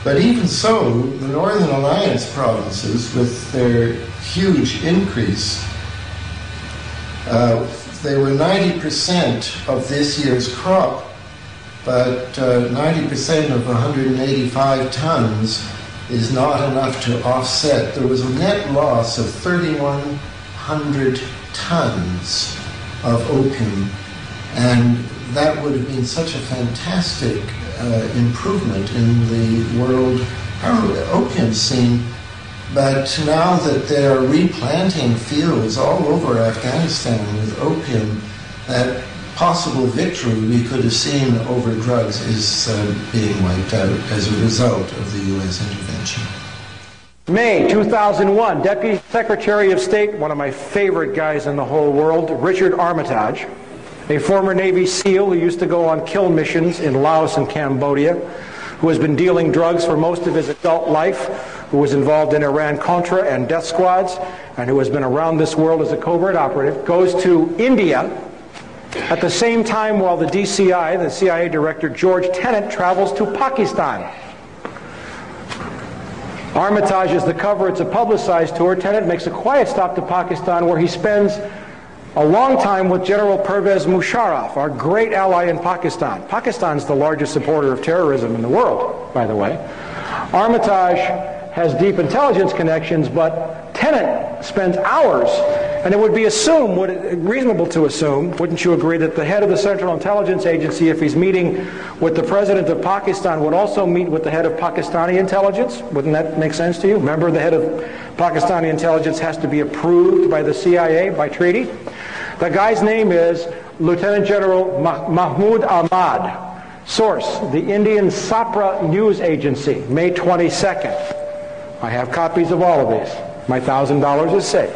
But even so, the Northern Alliance provinces, with their huge increase, they were 90% of this year's crop, but 90% of 185 tons is not enough to offset. There was a net loss of 3,100 tons of opium, and that would have been such a fantastic improvement in the world opium scene. But now that they're replanting fields all over Afghanistan with opium, that possible victory we could have seen over drugs is being wiped out as a result of the U.S. intervention. May 2001, Deputy Secretary of State, one of my favorite guys in the whole world, Richard Armitage, a former Navy SEAL who used to go on kill missions in Laos and Cambodia, who has been dealing drugs for most of his adult life, who was involved in Iran-Contra and death squads, and who has been around this world as a covert operative, goes to India at the same time while the DCI, the CIA director George Tenet, travels to Pakistan. Armitage is the cover. It's a publicized tour. Tenet makes a quiet stop to Pakistan, where he spends a long time with General Pervez Musharraf, our great ally in Pakistan. Pakistan's the largest supporter of terrorism in the world, by the way. Armitage has deep intelligence connections, but Tenet spends hours, and it would be reasonable to assume, wouldn't you agree, that the head of the Central Intelligence Agency, if he's meeting with the president of Pakistan, would also meet with the head of Pakistani intelligence? Wouldn't that make sense to you? Remember, the head of Pakistani intelligence has to be approved by the CIA by treaty. The guy's name is Lieutenant General Mahmood Ahmad. Source, the Indian Sapra News Agency, May 22nd. I have copies of all of these. My $1,000 is safe.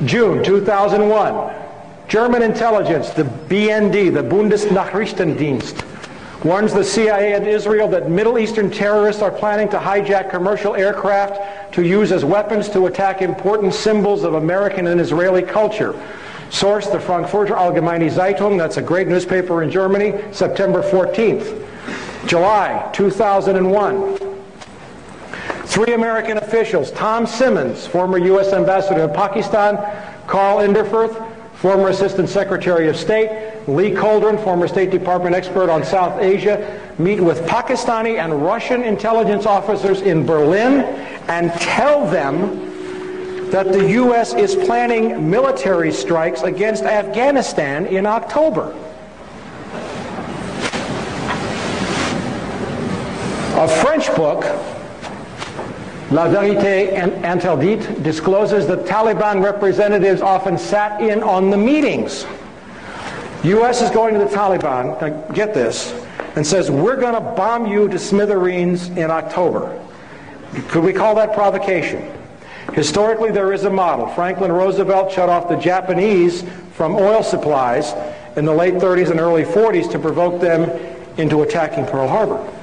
June 2001. German intelligence, the BND, the Bundesnachrichtendienst, warns the CIA and Israel that Middle Eastern terrorists are planning to hijack commercial aircraft to use as weapons to attack important symbols of American and Israeli culture. Source, the Frankfurter Allgemeine Zeitung, that's a great newspaper in Germany, September 14th. July 2001. 3 American officials, Tom Simmons, former U.S. ambassador to Pakistan, Carl Inderfurth, former Assistant Secretary of State, Lee Coldren, former State Department expert on South Asia, meet with Pakistani and Russian intelligence officers in Berlin and tell them that the U.S. is planning military strikes against Afghanistan in October. A French book, La Vérité Interdite, discloses that Taliban representatives often sat in on the meetings. U.S. is going to the Taliban, now get this, and says, we're going to bomb you to smithereens in October. Could we call that provocation? Historically, there is a model. Franklin Roosevelt shut off the Japanese from oil supplies in the late 30s and early 40s to provoke them into attacking Pearl Harbor.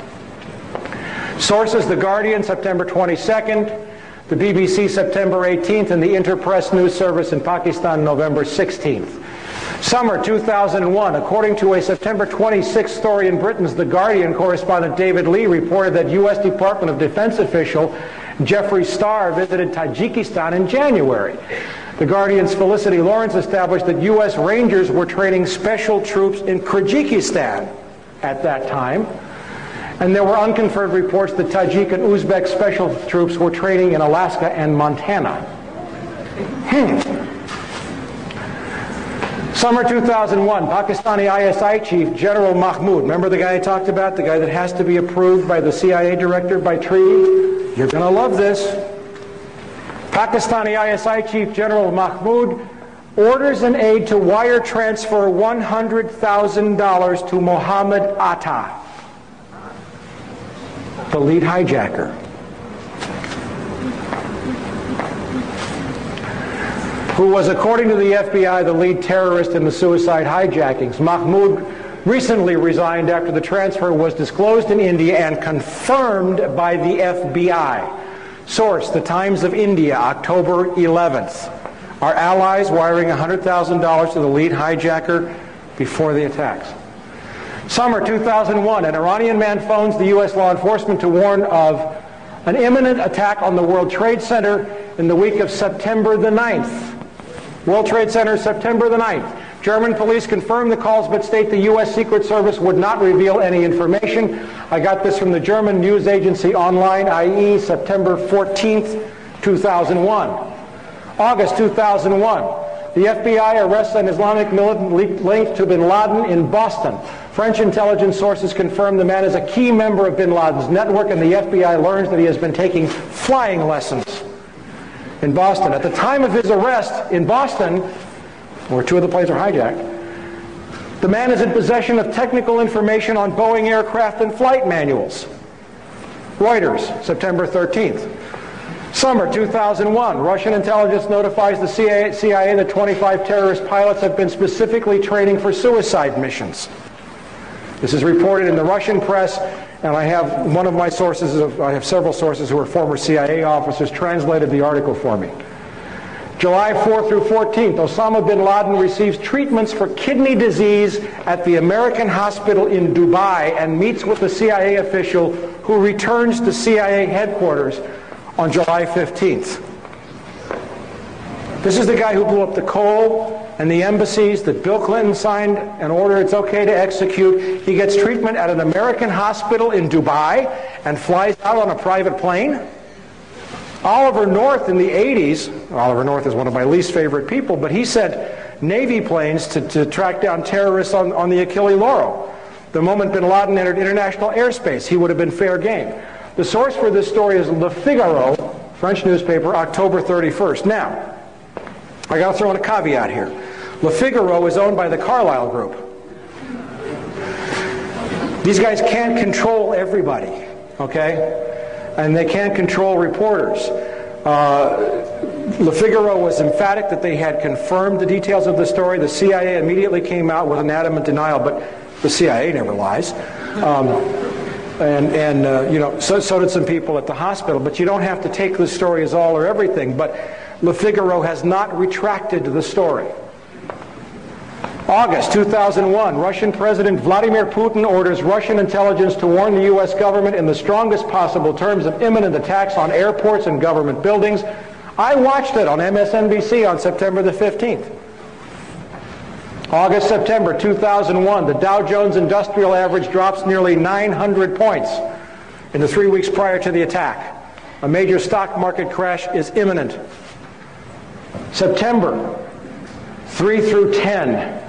Sources, The Guardian, September 22nd, the BBC, September 18th, and the Interpress News Service in Pakistan, November 16th. Summer 2001, according to a September 26th story in Britain's The Guardian, correspondent David Lee reported that U.S. Department of Defense official Jeffrey Starr visited Tajikistan in January. The Guardian's Felicity Lawrence established that U.S. Rangers were training special troops in Kyrgyzstan at that time. And there were unconfirmed reports that Tajik and Uzbek special troops were training in Alaska and Montana. Summer 2001, Pakistani ISI chief General Mahmoud, remember the guy I talked about, the guy that has to be approved by the CIA director by treaty? You're going to love this. Pakistani ISI chief General Mahmoud orders an aide to wire transfer $100,000 to Mohammed Atta, the lead hijacker. Who was, according to the FBI, the lead terrorist in the suicide hijackings. Mahmoud recently resigned after the transfer was disclosed in India and confirmed by the FBI. Source, The Times of India, October 11th. Our allies wiring $100,000 to the lead hijacker before the attacks. Summer 2001, an Iranian man phones the U.S. law enforcement to warn of an imminent attack on the World Trade Center in the week of September the 9th. World Trade Center, September the 9th. German police confirm the calls but state the U.S. Secret Service would not reveal any information. I got this from the German news agency Online, i.e. September 14th, 2001. August 2001. The FBI arrests an Islamic militant linked to bin Laden in Boston. French intelligence sources confirm the man is a key member of bin Laden's network, and the FBI learns that he has been taking flying lessons in Boston. At the time of his arrest in Boston, where 2 of the planes are hijacked, the man is in possession of technical information on Boeing aircraft and flight manuals. Reuters, September 13th. Summer 2001, Russian intelligence notifies the CIA that 25 terrorist pilots have been specifically training for suicide missions. This is reported in the Russian press, and I have one of my sources, I have several sources who are former CIA officers, translated the article for me. July 4th through 14th, Osama bin Laden receives treatments for kidney disease at the American hospital in Dubai and meets with a CIA official who returns to CIA headquarters on July 15th. This is the guy who blew up the coal and the embassies that Bill Clinton signed an order it's okay to execute. He gets treatment at an American hospital in Dubai and flies out on a private plane. Oliver North in the 80s, Oliver North is one of my least favorite people, but he sent Navy planes to track down terrorists on the Achille Lauro. The moment bin Laden entered international airspace, he would have been fair game. The source for this story is Le Figaro, French newspaper, October 31st. Now, I got to throw in a caveat here. Le Figaro is owned by the Carlyle Group. These guys can't control everybody, okay? And they can't control reporters. Le Figaro was emphatic that they had confirmed the details of the story. The CIA immediately came out with an adamant denial, but the CIA never lies. You know, so did some people at the hospital. But you don't have to take the story as all or everything. But Le Figaro has not retracted the story. August 2001, Russian President Vladimir Putin orders Russian intelligence to warn the U.S. government in the strongest possible terms of imminent attacks on airports and government buildings. I watched it on MSNBC on September the 15th. August, September 2001, the Dow Jones Industrial Average drops nearly 900 points in the 3 weeks prior to the attack. A major stock market crash is imminent. September 3 through 10.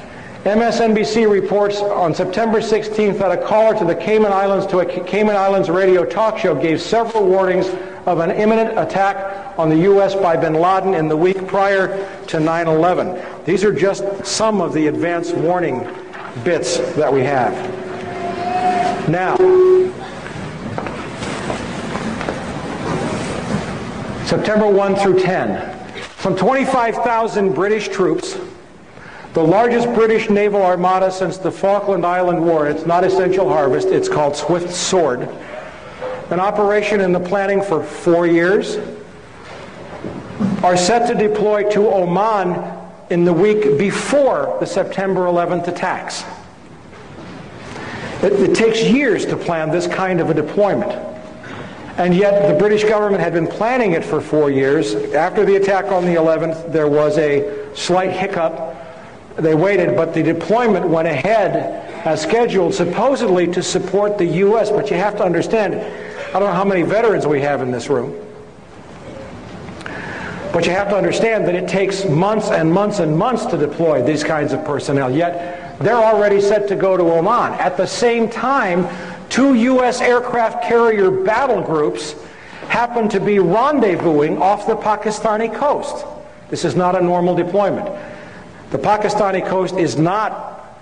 MSNBC reports on September 16th that a caller to the Cayman Islands radio talk show gave several warnings of an imminent attack on the U.S. by bin Laden in the week prior to 9/11. These are just some of the advance warning bits that we have. Now, September 1 through 10. Some 25,000 British troops, the largest British naval armada since the Falkland Island War. It's not Essential Harvest, it's called Swift Sword. An operation in the planning for 4 years, are set to deploy to Oman in the week before the September 11th attacks. It takes years to plan this kind of a deployment. And yet the British government had been planning it for 4 years. After the attack on the 11th, there was a slight hiccup. They waited, but the deployment went ahead as scheduled, supposedly to support the U.S. But you have to understand, I don't know how many veterans we have in this room, but you have to understand that it takes months and months and months to deploy these kinds of personnel, yet they're already set to go to Oman. At the same time, 2 U.S. aircraft carrier battle groups happen to be rendezvousing off the Pakistani coast. This is not a normal deployment. The Pakistani coast is not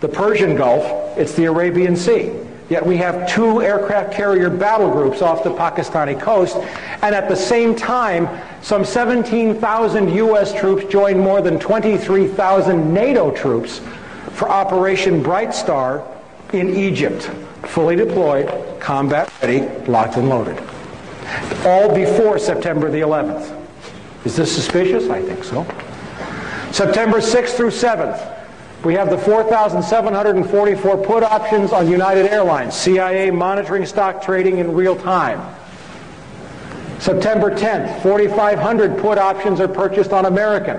the Persian Gulf, it's the Arabian Sea. Yet we have 2 aircraft carrier battle groups off the Pakistani coast, and at the same time, some 17,000 U.S. troops join more than 23,000 NATO troops for Operation Bright Star in Egypt. Fully deployed, combat ready, locked and loaded. All before September the 11th. Is this suspicious? I think so. September 6th through 7th. We have the 4,744 put options on United Airlines. CIA monitoring stock trading in real time. September 10th, 4,500 put options are purchased on American.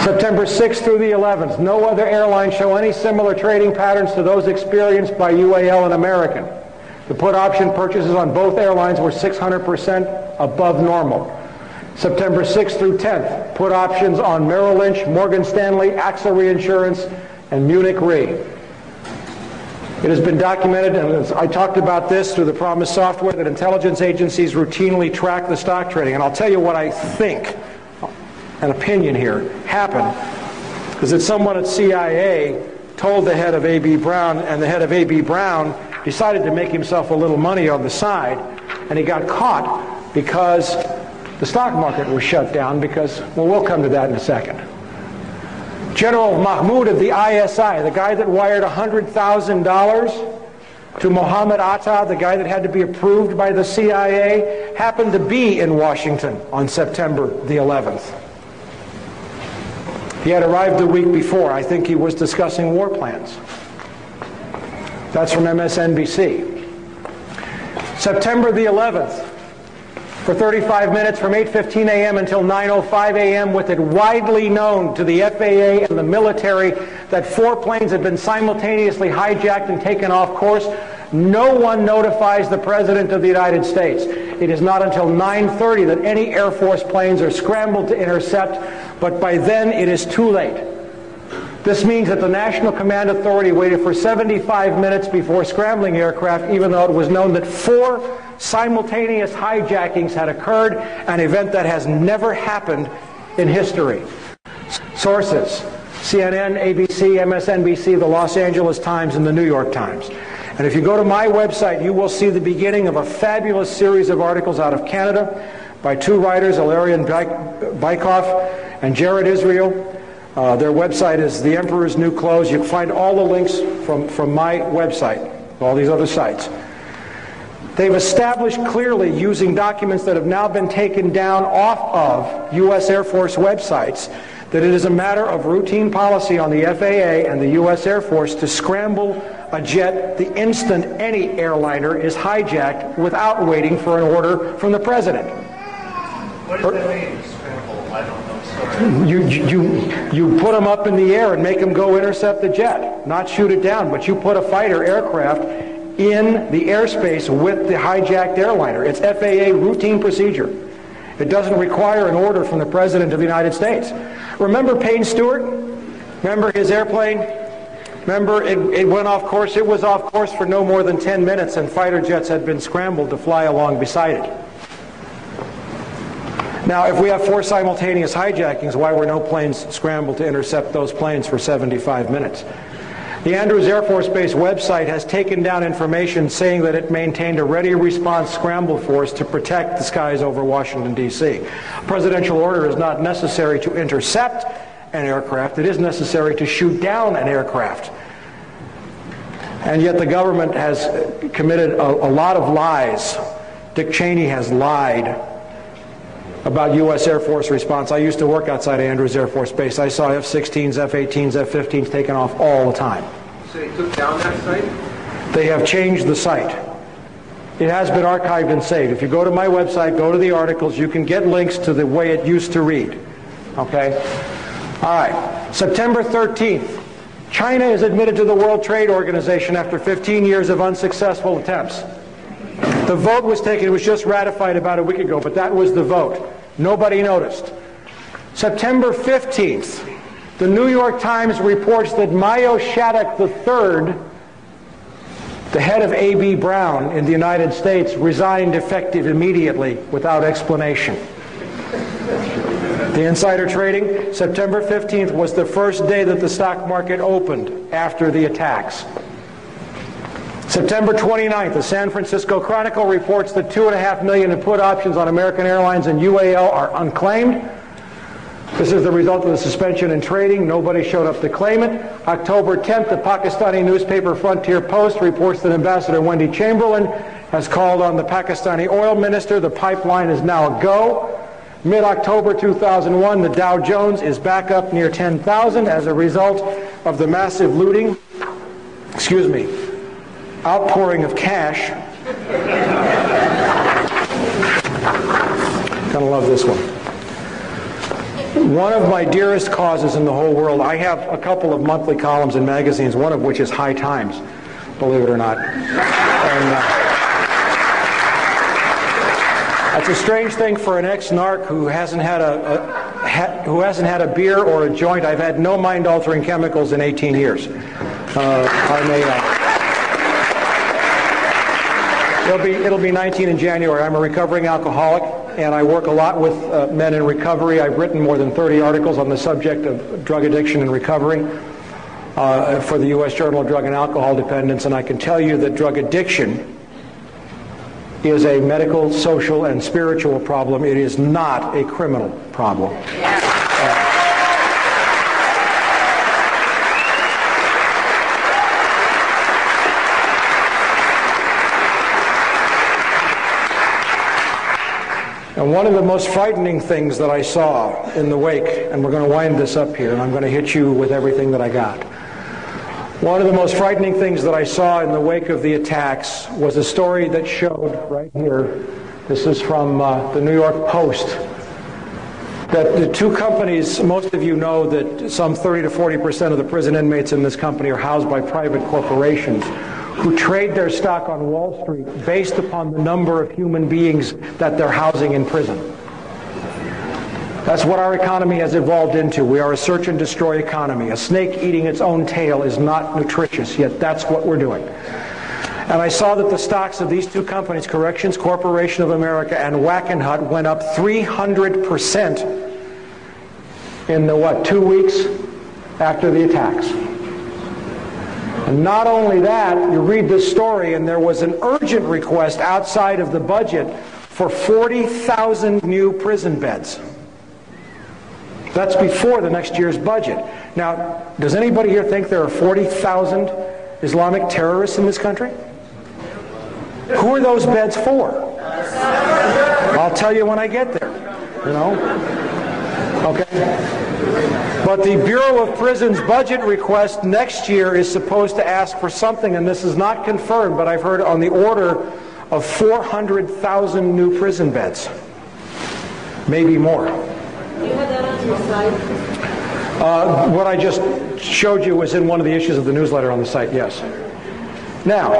September 6th through the 11th, no other airlines show any similar trading patterns to those experienced by UAL and American. The put option purchases on both airlines were 600% above normal. September 6th through 10th, put options on Merrill Lynch, Morgan Stanley, AXA Reinsurance, and Munich Re. It has been documented, and I talked about this through the Promise software, that intelligence agencies routinely track the stock trading. And I'll tell you what I think, an opinion here, happened, is that someone at CIA told the head of A.B. Brown, and the head of A.B. Brown decided to make himself a little money on the side, and he got caught because the stock market was shut down because, well, we'll come to that in a second. General Mahmoud of the ISI, the guy that wired $100,000 to Mohammed Atta, the guy that had to be approved by the CIA, happened to be in Washington on September the 11th. He had arrived the week before. I think he was discussing war plans. That's from MSNBC. September the 11th, for 35 minutes from 8:15 a.m. until 9:05 a.m. with it widely known to the FAA and the military that 4 planes had been simultaneously hijacked and taken off course. No one notifies the President of the United States. It is not until 9:30 that any Air Force planes are scrambled to intercept, but by then it is too late. This means that the National Command Authority waited for 75 minutes before scrambling aircraft, even though it was known that 4 simultaneous hijackings had occurred, an event that has never happened in history. Sources: CNN, ABC, MSNBC, the Los Angeles Times, and the New York Times. And if you go to my website, you will see the beginning of a fabulous series of articles out of Canada by 2 writers, Ilarion Bykov and Jared Israel. Their website is The Emperor's New Clothes. You can find all the links from my website, all these other sites. They've established clearly, using documents that have now been taken down off of U.S. Air Force websites, that it is a matter of routine policy on the FAA and the U.S. Air Force to scramble a jet the instant any airliner is hijacked without waiting for an order from the President. What does that mean, scramble? I don't know, sorry. You put them up in the air and make them go intercept the jet, not shoot it down, but you put a fighter aircraft in the airspace with the hijacked airliner. It's FAA routine procedure. It doesn't require an order from the President of the United States. Remember Payne Stewart? Remember his airplane? Remember it went off course? It was off course for no more than 10 minutes, and fighter jets had been scrambled to fly along beside it. Now, if we have 4 simultaneous hijackings, why were no planes scrambled to intercept those planes for 75 minutes? The Andrews Air Force Base website has taken down information saying that it maintained a ready response scramble force to protect the skies over Washington, D.C. A presidential order is not necessary to intercept an aircraft. It is necessary to shoot down an aircraft. And yet the government has committed a lot of lies. Dick Cheney has lied about U.S. Air Force response. I used to work outside Andrews Air Force Base. I saw F-16s, F-18s, F-15s taken off all the time. So they took down that site? They have changed the site. It has been archived and saved. If you go to my website, go to the articles, you can get links to the way it used to read. Okay? All right. September 13th. China is admitted to the World Trade Organization after 15 years of unsuccessful attempts. The vote was taken. It was just ratified about a week ago, but that was the vote. Nobody noticed. September 15th, the New York Times reports that Mayo Shattuck III, the head of A.B. Brown in the United States, resigned effective immediately without explanation. The insider trading, September 15th was the first day that the stock market opened after the attacks. September 29th, the San Francisco Chronicle reports that 2.5 million in put options on American Airlines and UAL are unclaimed. This is the result of the suspension in trading. Nobody showed up to claim it. October 10th, the Pakistani newspaper Frontier Post reports that Ambassador Wendy Chamberlain has called on the Pakistani oil minister. The pipeline is now a go. Mid-October 2001, the Dow Jones is back up near 10,000 as a result of the massive looting, outpouring of cash. Gonna love this one. One of my dearest causes in the whole world, I have a couple of monthly columns in magazines, one of which is High Times, believe it or not. And, that's a strange thing for an ex-narc who hasn't had a beer or a joint. I've had no mind-altering chemicals in 18 years. It'll be 19 in January. I'm a recovering alcoholic, and I work a lot with men in recovery. I've written more than 30 articles on the subject of drug addiction and recovery for the U.S. Journal of Drug and Alcohol Dependence, and I can tell you that drug addiction is a medical, social, and spiritual problem. It is not a criminal problem. And one of the most frightening things that I saw in the wake, and we're going to wind this up here, and I'm going to hit you with everything that I got. One of the most frightening things that I saw in the wake of the attacks was a story that showed right here This is from the New York Post. That the two companies, most of you know that some 30 to 40% of the prison inmates in this company are housed by private corporations who trade their stock on Wall Street based upon the number of human beings that they're housing in prison. That's what our economy has evolved into. We are a search and destroy economy. A snake eating its own tail is not nutritious, yet that's what we're doing. And I saw that the stocks of these two companies, Corrections Corporation of America and Wackenhut, went up 300% in the, 2 weeks after the attacks. And not only that, you read this story, and there was an urgent request outside of the budget for 40,000 new prison beds. That's before the next year's budget. Now, does anybody here think there are 40,000 Islamic terrorists in this country? Who are those beds for? I'll tell you when I get there, you know? Okay? But the Bureau of Prisons budget request next year is supposed to ask for something, and this is not confirmed, but I've heard on the order of 400,000 new prison beds. Maybe more. Do you have that on your site? What I just showed you was in one of the issues of the newsletter on the site, yes. Now,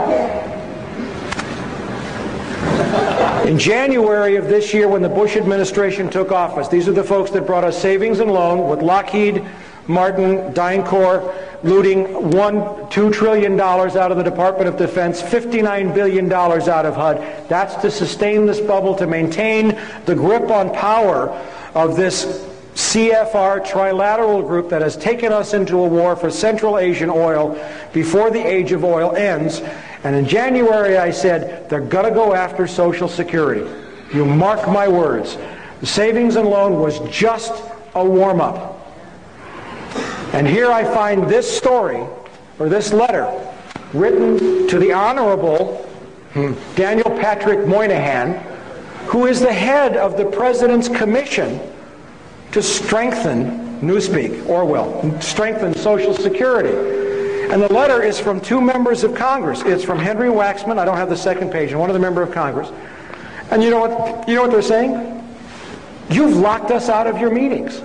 in January of this year, when the Bush administration took office, these are the folks that brought us savings and loan with Lockheed Martin, DynCorp, looting $2 trillion out of the Department of Defense, $59 billion out of HUD. That's to sustain this bubble, to maintain the grip on power of this CFR trilateral group that has taken us into a war for Central Asian oil before the age of oil ends. And in January I said, they're going to go after Social Security. You mark my words. The savings and loan was just a warm-up. And here I find this story, or this letter, written to the Honorable Daniel Patrick Moynihan, who is the head of the President's Commission to strengthen, Newspeak, Orwell, strengthen Social Security. And the letter is from two members of Congress. It's from Henry Waxman, I don't have the second page, and one other member of Congress. And you know what they're saying? You've locked us out of your meetings.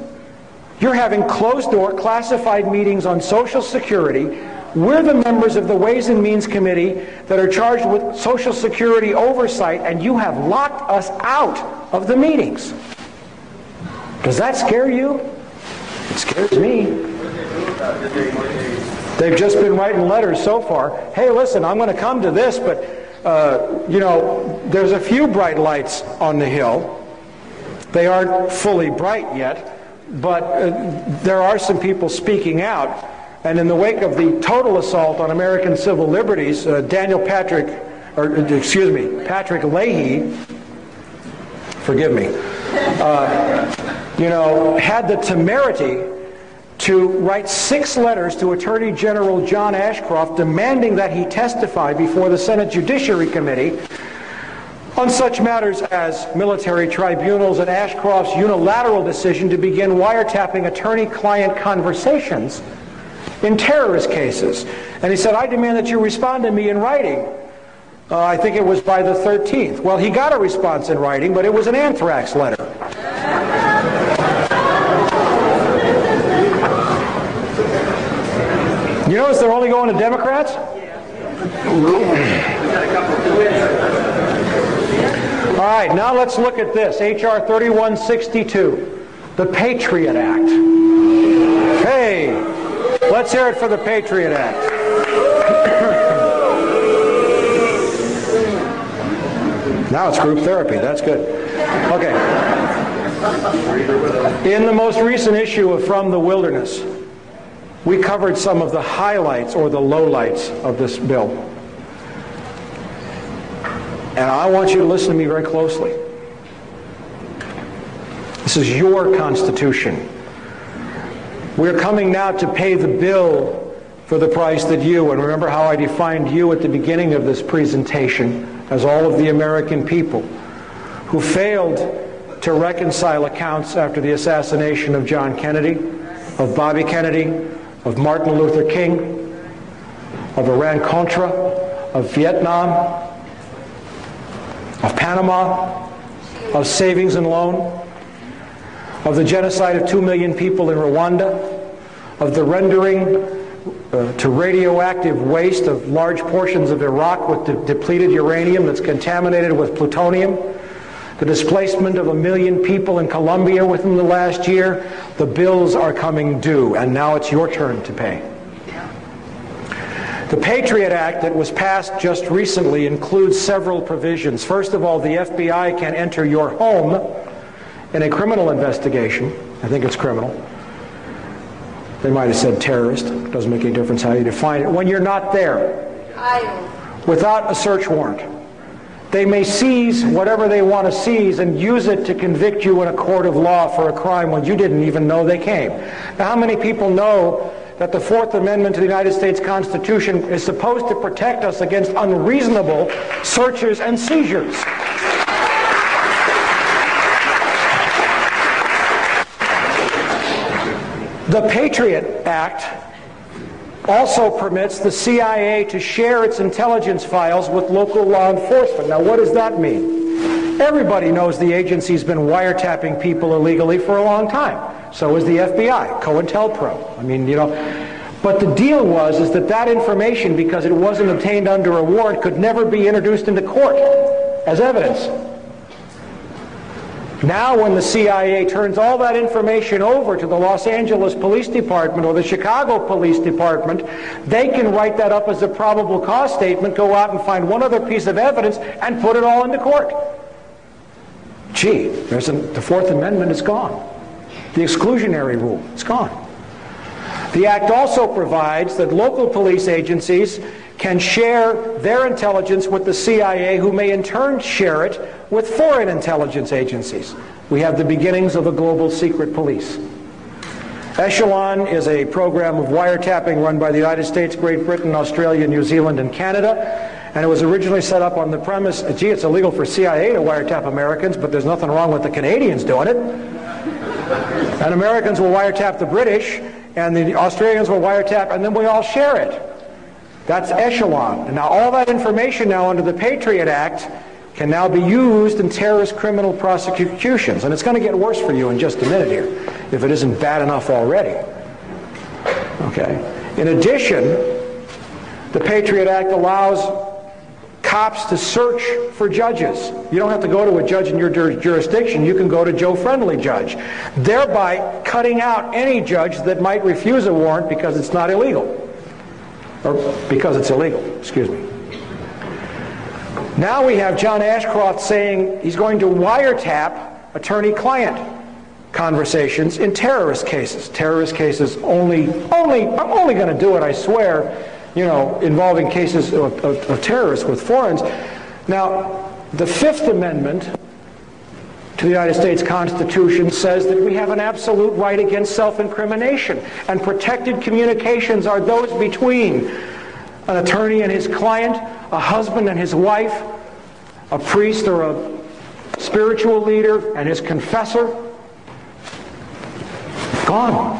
You're having closed-door, classified meetings on Social Security. We're the members of the Ways and Means Committee that are charged with Social Security oversight, and you have locked us out of the meetings. Does that scare you? It scares me. They've just been writing letters so far. Hey, listen, I'm going to come to this, but, there's a few bright lights on the hill. They aren't fully bright yet, but there are some people speaking out. And in the wake of the total assault on American civil liberties, Patrick Leahy, forgive me, had the temerity to write 6 letters to Attorney General John Ashcroft demanding that he testify before the Senate Judiciary Committee on such matters as military tribunals and Ashcroft's unilateral decision to begin wiretapping attorney-client conversations in terrorist cases. And he said, I demand that you respond to me in writing. I think it was by the 13th. Well, he got a response in writing, but it was an anthrax letter. You notice they're only going to Democrats? All right, now let's look at this. H.R. 3162, the Patriot Act. Hey, let's hear it for the Patriot Act. Now it's group therapy. That's good. Okay. In the most recent issue of From the Wilderness, we covered some of the highlights or the lowlights of this bill. And I want you to listen to me very closely. This is your Constitution. We're coming now to pay the bill for the price that you, and remember how I defined you at the beginning of this presentation as all of the American people who failed to reconcile accounts after the assassination of John Kennedy, of Bobby Kennedy, of Martin Luther King, of Iran-Contra, of Vietnam, of Panama, of savings and loan, of the genocide of 2 million people in Rwanda, of the rendering to radioactive waste of large portions of Iraq with depleted uranium that's contaminated with plutonium, the displacement of 1 million people in Colombia within the last year. The bills are coming due, and now it's your turn to pay. The Patriot Act that was passed just recently includes several provisions. First of all, the FBI can enter your home in a criminal investigation. I think it's criminal. They might have said terrorist. It doesn't make any difference how you define it. When you're not there, without a search warrant, they may seize whatever they want to seize and use it to convict you in a court of law for a crime when you didn't even know they came. Now, how many people know that the Fourth Amendment to the United States Constitution is supposed to protect us against unreasonable searches and seizures? The Patriot Act also permits the CIA to share its intelligence files with local law enforcement. Now, what does that mean? Everybody knows the agency's been wiretapping people illegally for a long time. So is the FBI, COINTELPRO. I mean, you know, but the deal is that that information, because it wasn't obtained under a warrant, could never be introduced into court as evidence. Now when the CIA turns all that information over to the Los Angeles Police Department or the Chicago Police Department, they can write that up as a probable cause statement, go out and find one other piece of evidence, and put it all into court. Gee, the Fourth Amendment is gone. The exclusionary rule, it's gone. The Act also provides that local police agencies can share their intelligence with the CIA, who may in turn share it with foreign intelligence agencies. We have the beginnings of a global secret police. Echelon is a program of wiretapping run by the United States, Great Britain, Australia, New Zealand, and Canada. And it was originally set up on the premise, gee, it's illegal for CIA to wiretap Americans, but there's nothing wrong with the Canadians doing it. And Americans will wiretap the British, and the Australians will wiretap, and then we all share it. That's Echelon. And now all that information now under the Patriot Act can now be used in terrorist criminal prosecutions. And it's going to get worse for you in just a minute here, if it isn't bad enough already. Okay. In addition, the Patriot Act allows cops to search for judges. You don't have to go to a judge in your jurisdiction. You can go to Joe Friendly Judge, thereby cutting out any judge that might refuse a warrant because it's not illegal. Or because it's illegal, excuse me. Now we have John Ashcroft saying he's going to wiretap attorney-client conversations in terrorist cases. Terrorist cases I'm only going to do it, I swear, you know, involving cases of terrorists with foreigners. Now, the Fifth Amendment to the United States Constitution says that we have an absolute right against self-incrimination, and protected communications are those between an attorney and his client, a husband and his wife, a priest or a spiritual leader and his confessor. Gone.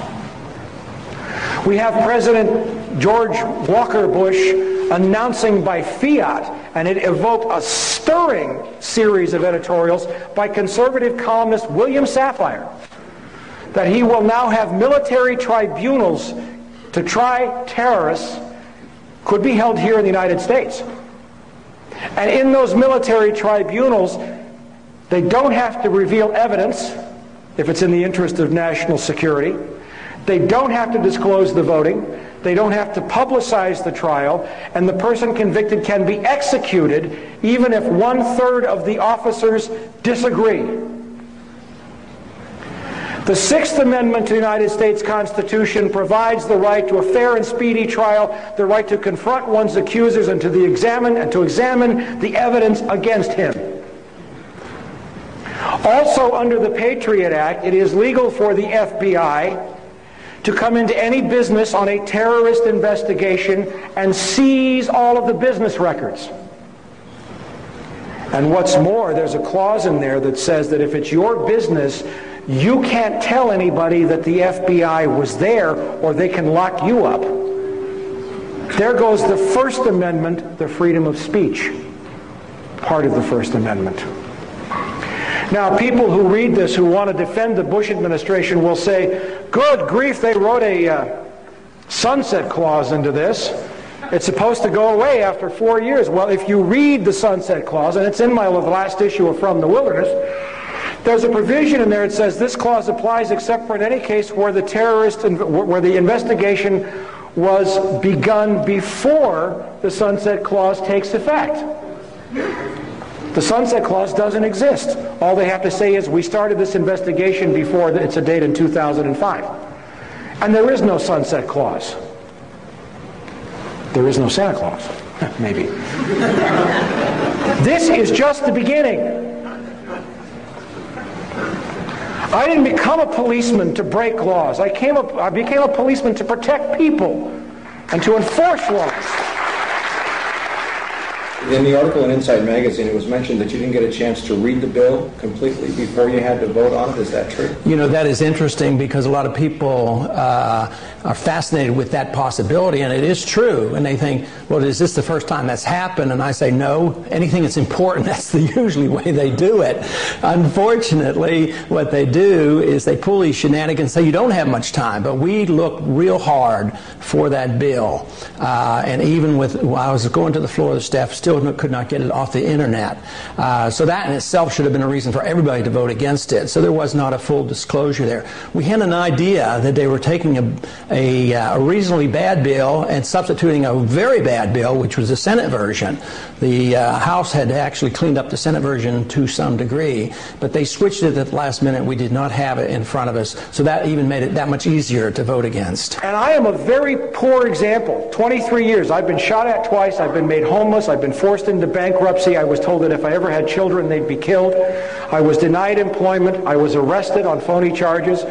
We have President George Walker Bush announcing by fiat, and it evoked a stirring series of editorials by conservative columnist William Safire, that he will now have military tribunals to try terrorists, could be held here in the United States. And in those military tribunals, they don't have to reveal evidence if it's in the interest of national security. They don't have to disclose the voting. They don't have to publicize the trial, and the person convicted can be executed even if 1/3 of the officers disagree. The Sixth Amendment to the United States Constitution provides the right to a fair and speedy trial, the right to confront one's accusers and to examine the evidence against him. Also, under the Patriot Act, it is legal for the FBI to come into any business on a terrorist investigation and seize all of the business records. And what's more, there's a clause in there that says that if it's your business, you can't tell anybody that the FBI was there, or they can lock you up. There goes the First Amendment, the freedom of speech, part of the First Amendment. Now, people who read this, who want to defend the Bush administration, will say, good grief, they wrote a sunset clause into this. It's supposed to go away after 4 years. Well, if you read the sunset clause, and it's in my last issue of From the Wilderness, there's a provision in there that says this clause applies except for in any case where where the investigation was begun before the sunset clause takes effect. The sunset clause doesn't exist. All they have to say is we started this investigation before it's a date in 2005. And there is no sunset clause. There is no Santa Claus. Maybe. This is just the beginning. I didn't become a policeman to break laws. I became a policeman to protect people and to enforce laws. In the article in Inside Magazine, it was mentioned that you didn't get a chance to read the bill completely before you had to vote on it. Is that true? You know, that is interesting because a lot of people are fascinated with that possibility, and it is true. And they think, well, is this the first time that's happened? And I say, no. Anything that's important, that's the usually way they do it. Unfortunately, what they do is they pull these shenanigans and say, you don't have much time. But we looked real hard for that bill. And even while I was going to the floor, the staff still could not get it off the internet. So that in itself should have been a reason for everybody to vote against it. So there was not a full disclosure there. We had an idea that they were taking a reasonably bad bill and substituting a very bad bill, which was the Senate version. The House had actually cleaned up the Senate version to some degree, but they switched it at the last minute. We did not have it in front of us, so that even made it that much easier to vote against. And I am a very poor example. 23 years. I've been shot at twice. I've been made homeless. I've been forced into bankruptcy. I was told that if I ever had children, they'd be killed. I was denied employment. I was arrested on phony charges.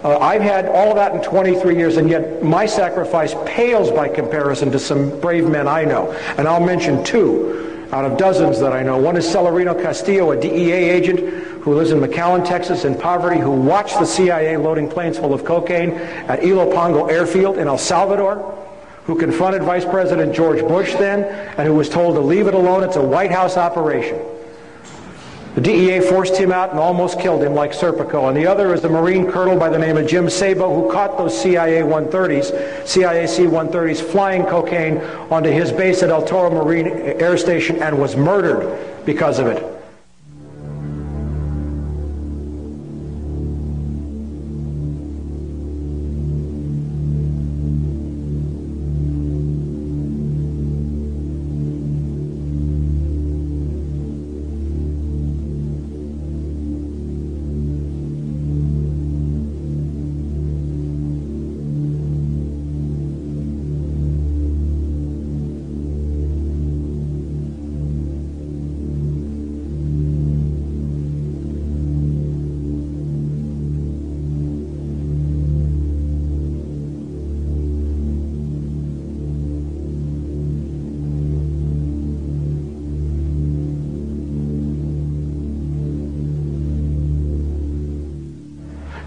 I've had all of that in 23 years, and yet my sacrifice pales by comparison to some brave men I know. And I'll mention two out of dozens that I know. One is Celerino Castillo, a DEA agent who lives in McAllen, Texas, in poverty, who watched the CIA loading planes full of cocaine at Ilopango Airfield in El Salvador, who confronted Vice President George Bush then, and who was told to leave it alone. It's a White House operation. The DEA forced him out and almost killed him like Serpico. And the other is the Marine colonel by the name of Jim Sabo, who caught those CIA C-130s flying cocaine onto his base at El Toro Marine Air Station and was murdered because of it.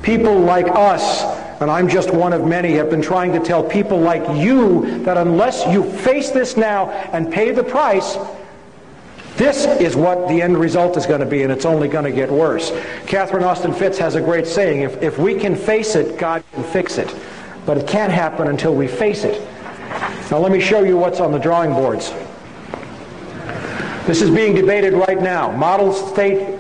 People like us, and I'm just one of many, have been trying to tell people like you that unless you face this now and pay the price, this is what the end result is going to be, and it's only going to get worse. Catherine Austin Fitts has a great saying, if we can face it, God can fix it. But it can't happen until we face it. Now let me show you what's on the drawing boards. This is being debated right now. Model State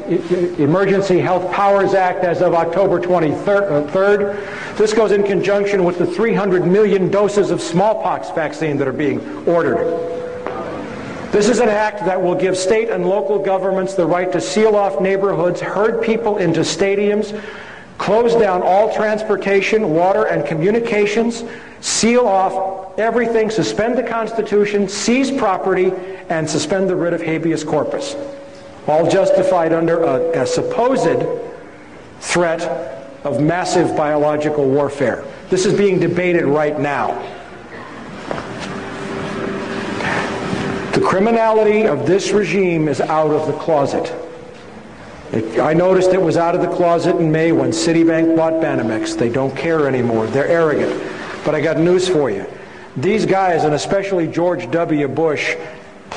Emergency Health Powers Act as of October 23rd. This goes in conjunction with the 300 million doses of smallpox vaccine that are being ordered. This is an act that will give state and local governments the right to seal off neighborhoods, herd people into stadiums, close down all transportation, water, and communications, seal off everything, suspend the Constitution, seize property, and suspend the writ of habeas corpus. All justified under a supposed threat of massive biological warfare. This is being debated right now. The criminality of this regime is out of the closet. I noticed it was out of the closet in May when Citibank bought Banamex. They don't care anymore. They're arrogant. But I got news for you. These guys, and especially George W. Bush,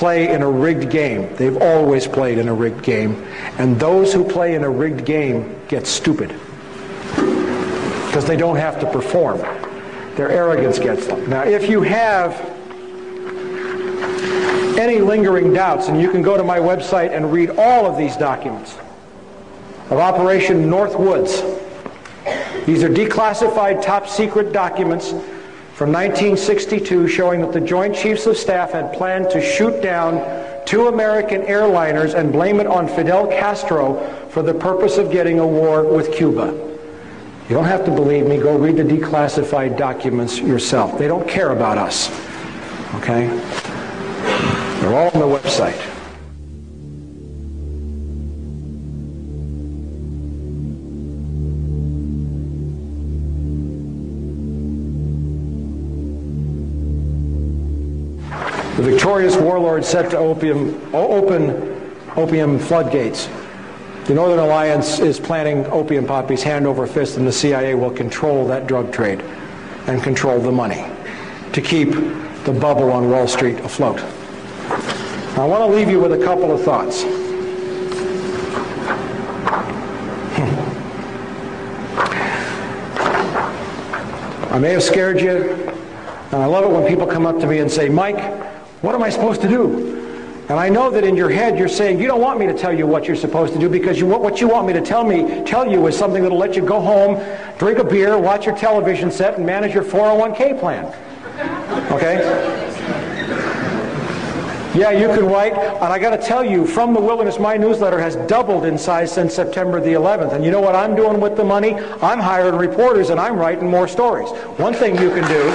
play in a rigged game. They've always played in a rigged game. And those who play in a rigged game get stupid because they don't have to perform. Their arrogance gets them. Now, if you have any lingering doubts, and you can go to my website and read all of these documents of Operation Northwoods. These are declassified top secret documents from 1962 showing that the Joint Chiefs of Staff had planned to shoot down 2 American airliners and blame it on Fidel Castro for the purpose of getting a war with Cuba. You don't have to believe me. Go read the declassified documents yourself. They don't care about us. Okay? They're all on the website. The victorious warlord set to open opium floodgates. The Northern Alliance is planting opium poppies hand over fist, and the CIA will control that drug trade and control the money to keep the bubble on Wall Street afloat. Now, I want to leave you with a couple of thoughts. I may have scared you, and I love it when people come up to me and say, Mike, what am I supposed to do? And I know that in your head you're saying, you don't want me to tell you what you're supposed to do because what you want me to tell you is something that'll let you go home, drink a beer, watch your television set, and manage your 401k plan. Okay? Yeah, you can write, and I got to tell you, From the Wilderness, my newsletter has doubled in size since September the 11th. And you know what I'm doing with the money? I'm hiring reporters and I'm writing more stories. One thing you can do...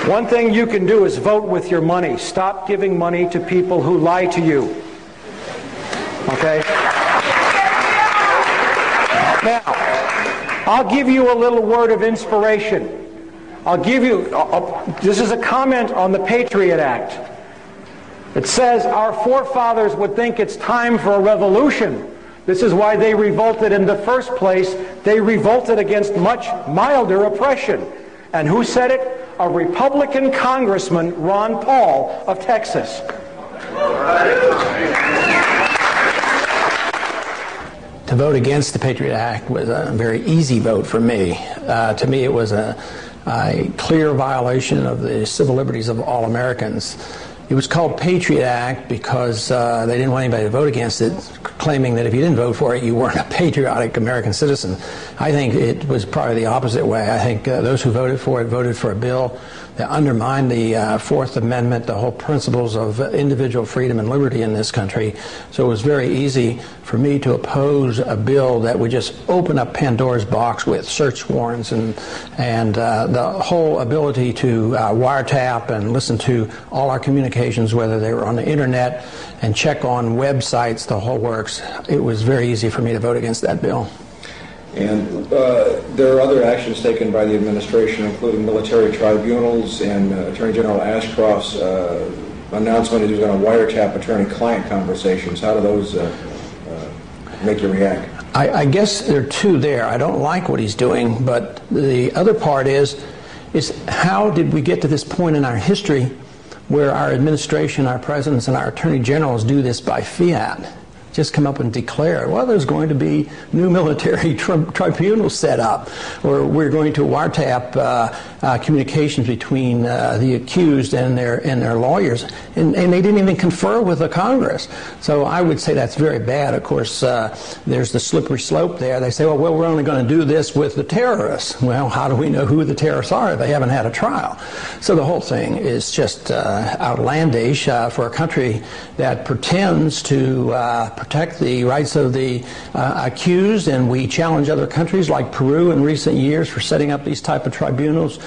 One thing you can do is vote with your money. Stop giving money to people who lie to you. Okay? Now, I'll give you a little word of inspiration. I'll give you, this is a comment on the Patriot Act. It says, our forefathers would think it's time for a revolution. This is why they revolted in the first place. They revolted against much milder oppression. And who said it? A Republican Congressman, Ron Paul of Texas. To vote against the Patriot Act was a very easy vote for me. To me, it was a clear violation of the civil liberties of all Americans. It was called Patriot Act because they didn't want anybody to vote against it, claiming that if you didn't vote for it, you weren't a patriotic American citizen. I think it was probably the opposite way. I think those who voted for it voted for a bill that undermined the Fourth Amendment, the whole principles of individual freedom and liberty in this country. So it was very easy for me to oppose a bill that would just open up Pandora's box with search warrants and the whole ability to wiretap and listen to all our communications, whether they were on the internet, and check on websites, the whole works. It was very easy for me to vote against that bill. And there are other actions taken by the administration, including military tribunals and Attorney General Ashcroft's announcement that he was going to wiretap attorney-client conversations. How do those make you react? I guess there are two there. I don't like what he's doing, but the other part is how did we get to this point in our history where our administration, our presidents, and our attorney generals do this by fiat? Just come up and declare, well, there's going to be new military tribunals set up, or we're going to wiretap communications between the accused and their lawyers, and they didn't even confer with the Congress. So I would say that's very bad. Of course, there's the slippery slope there. They say, well, we're only going to do this with the terrorists. Well, how do we know who the terrorists are if they haven't had a trial? So the whole thing is just outlandish for a country that pretends to protect the rights of the accused, and we challenge other countries like Peru in recent years for setting up these type of tribunals.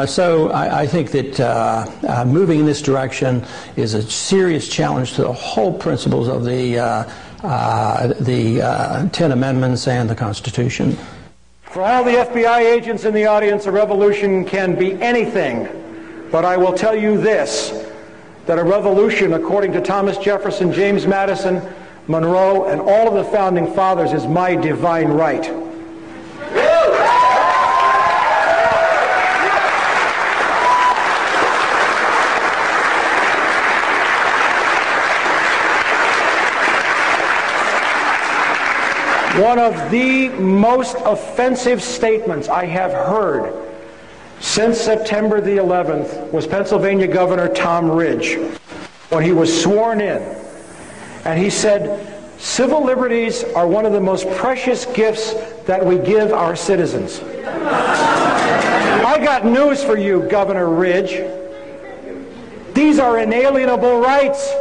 So I think that moving in this direction is a serious challenge to the whole principles of the 10 Amendments and the Constitution. For all the FBI agents in the audience, a revolution can be anything, but I will tell you this, that a revolution, according to Thomas Jefferson, James Madison, Monroe, and all of the founding fathers is my divine right. One of the most offensive statements I have heard since September the 11th was Pennsylvania Governor Tom Ridge when he was sworn in. And he said, civil liberties are one of the most precious gifts that we give our citizens. I got news for you, Governor Ridge. These are inalienable rights.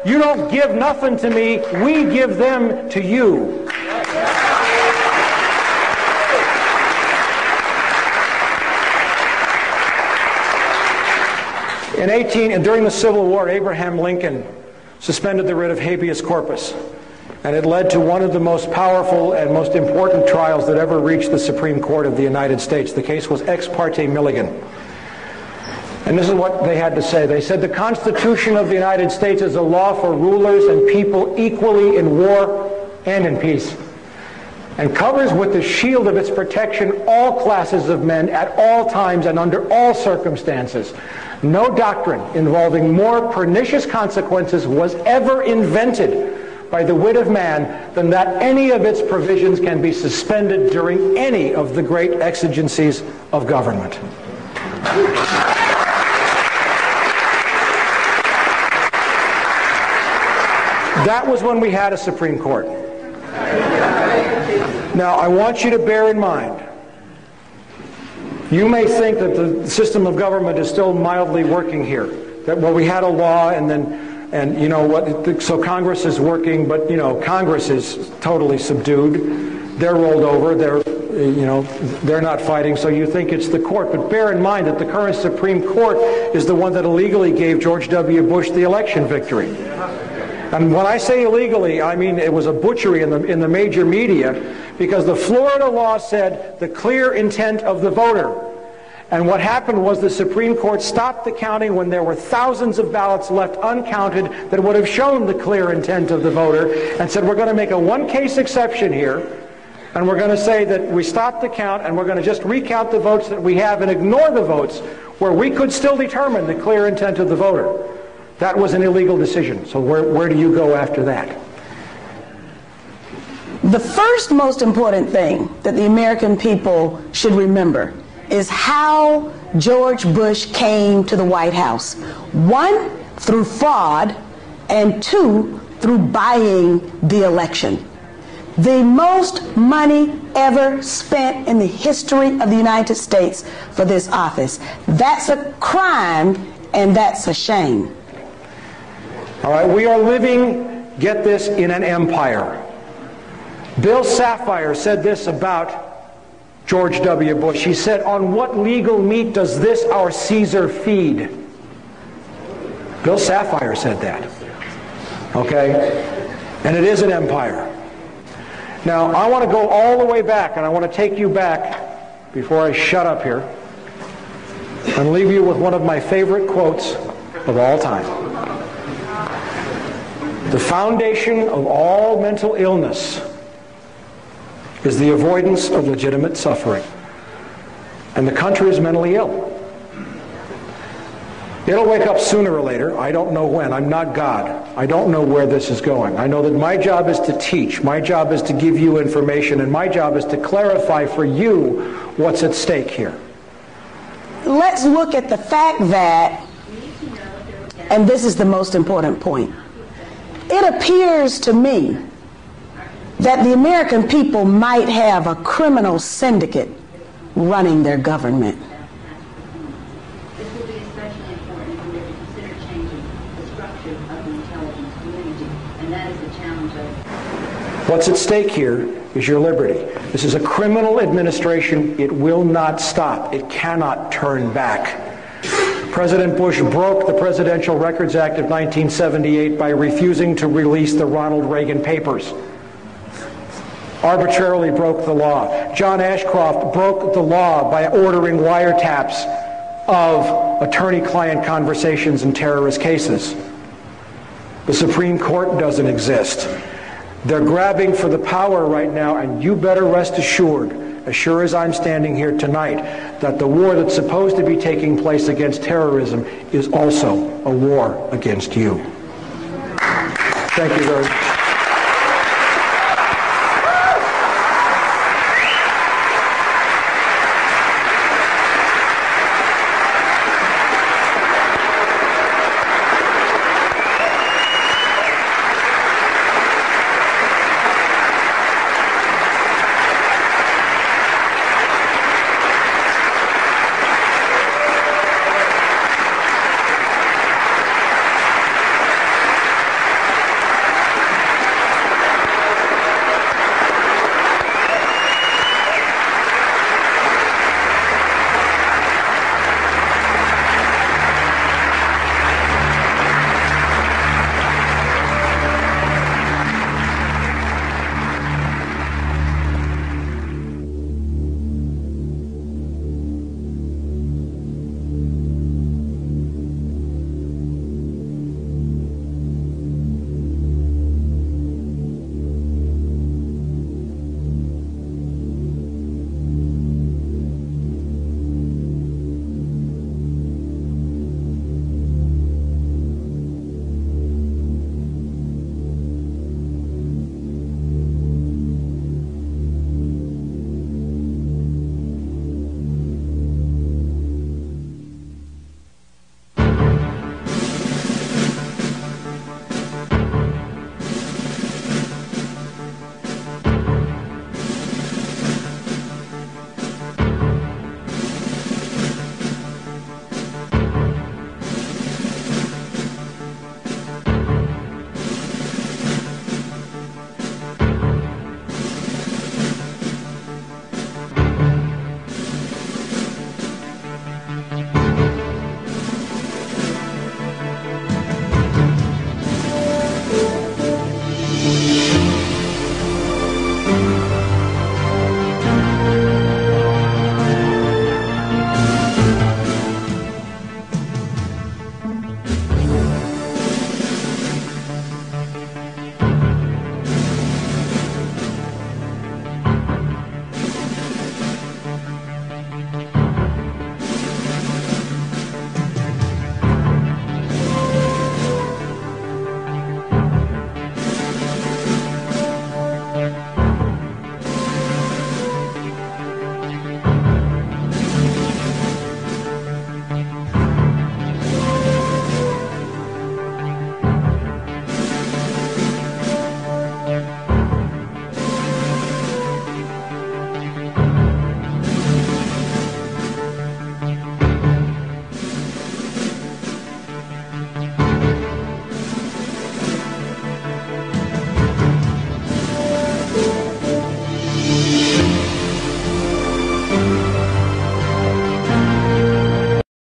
You don't give nothing to me, we give them to you. During the Civil War, Abraham Lincoln suspended the writ of habeas corpus, and it led to one of the most powerful and most important trials that ever reached the Supreme Court of the United States. The case was Ex parte Milligan. And this is what they had to say. They said, the Constitution of the United States is a law for rulers and people equally in war and in peace, and covers with the shield of its protection all classes of men at all times and under all circumstances. No doctrine involving more pernicious consequences was ever invented by the wit of man than that any of its provisions can be suspended during any of the great exigencies of government. That was when we had a Supreme Court. Now, I want you to bear in mind, you may think that the system of government is still mildly working here. That, well, we had a law and you know what, so Congress is working, but you know, Congress is totally subdued. They're rolled over, they're not fighting, so you think it's the court. But bear in mind that the current Supreme Court is the one that illegally gave George W. Bush the election victory. And when I say illegally, I mean it was a butchery in the major media, because the Florida law said the clear intent of the voter. And what happened was the Supreme Court stopped the counting when there were thousands of ballots left uncounted that would have shown the clear intent of the voter, and said, we're going to make a one-case exception here, and we're going to say that we stopped the count, and we're going to just recount the votes that we have and ignore the votes where we could still determine the clear intent of the voter. That was an illegal decision. So where do you go after that? The first most important thing that the American people should remember is how George Bush came to the White House. 1, through fraud, and 2, through buying the election. The most money ever spent in the history of the United States for this office. That's a crime, and that's a shame. All right, we are living, get this, in an empire. Bill Sapphire said this about George W. Bush. He said, on what legal meat does this our Caesar feed? Bill Sapphire said that. Okay? And it is an empire. Now, I want to go all the way back, and I want to take you back, before I shut up here, and leave you with one of my favorite quotes of all time. The foundation of all mental illness is the avoidance of legitimate suffering. And the country is mentally ill. It'll wake up sooner or later. I don't know when. I'm not God. I don't know where this is going. I know that my job is to teach. My job is to give you information. And my job is to clarify for you what's at stake here. Let's look at the fact that, and this is the most important point, it appears to me that the American people might have a criminal syndicate running their government. This will be especially important if we were to consider changing the structure of the intelligence community, and that is the challenge of... What's at stake here is your liberty. This is a criminal administration. It will not stop. It cannot turn back. President Bush broke the Presidential Records Act of 1978 by refusing to release the Ronald Reagan papers. Arbitrarily broke the law. John Ashcroft broke the law by ordering wiretaps of attorney-client conversations in terrorist cases. The Supreme Court doesn't exist. They're grabbing for the power right now, and you better rest assured, as sure as I'm standing here tonight, that the war that's supposed to be taking place against terrorism is also a war against you. Thank you very much.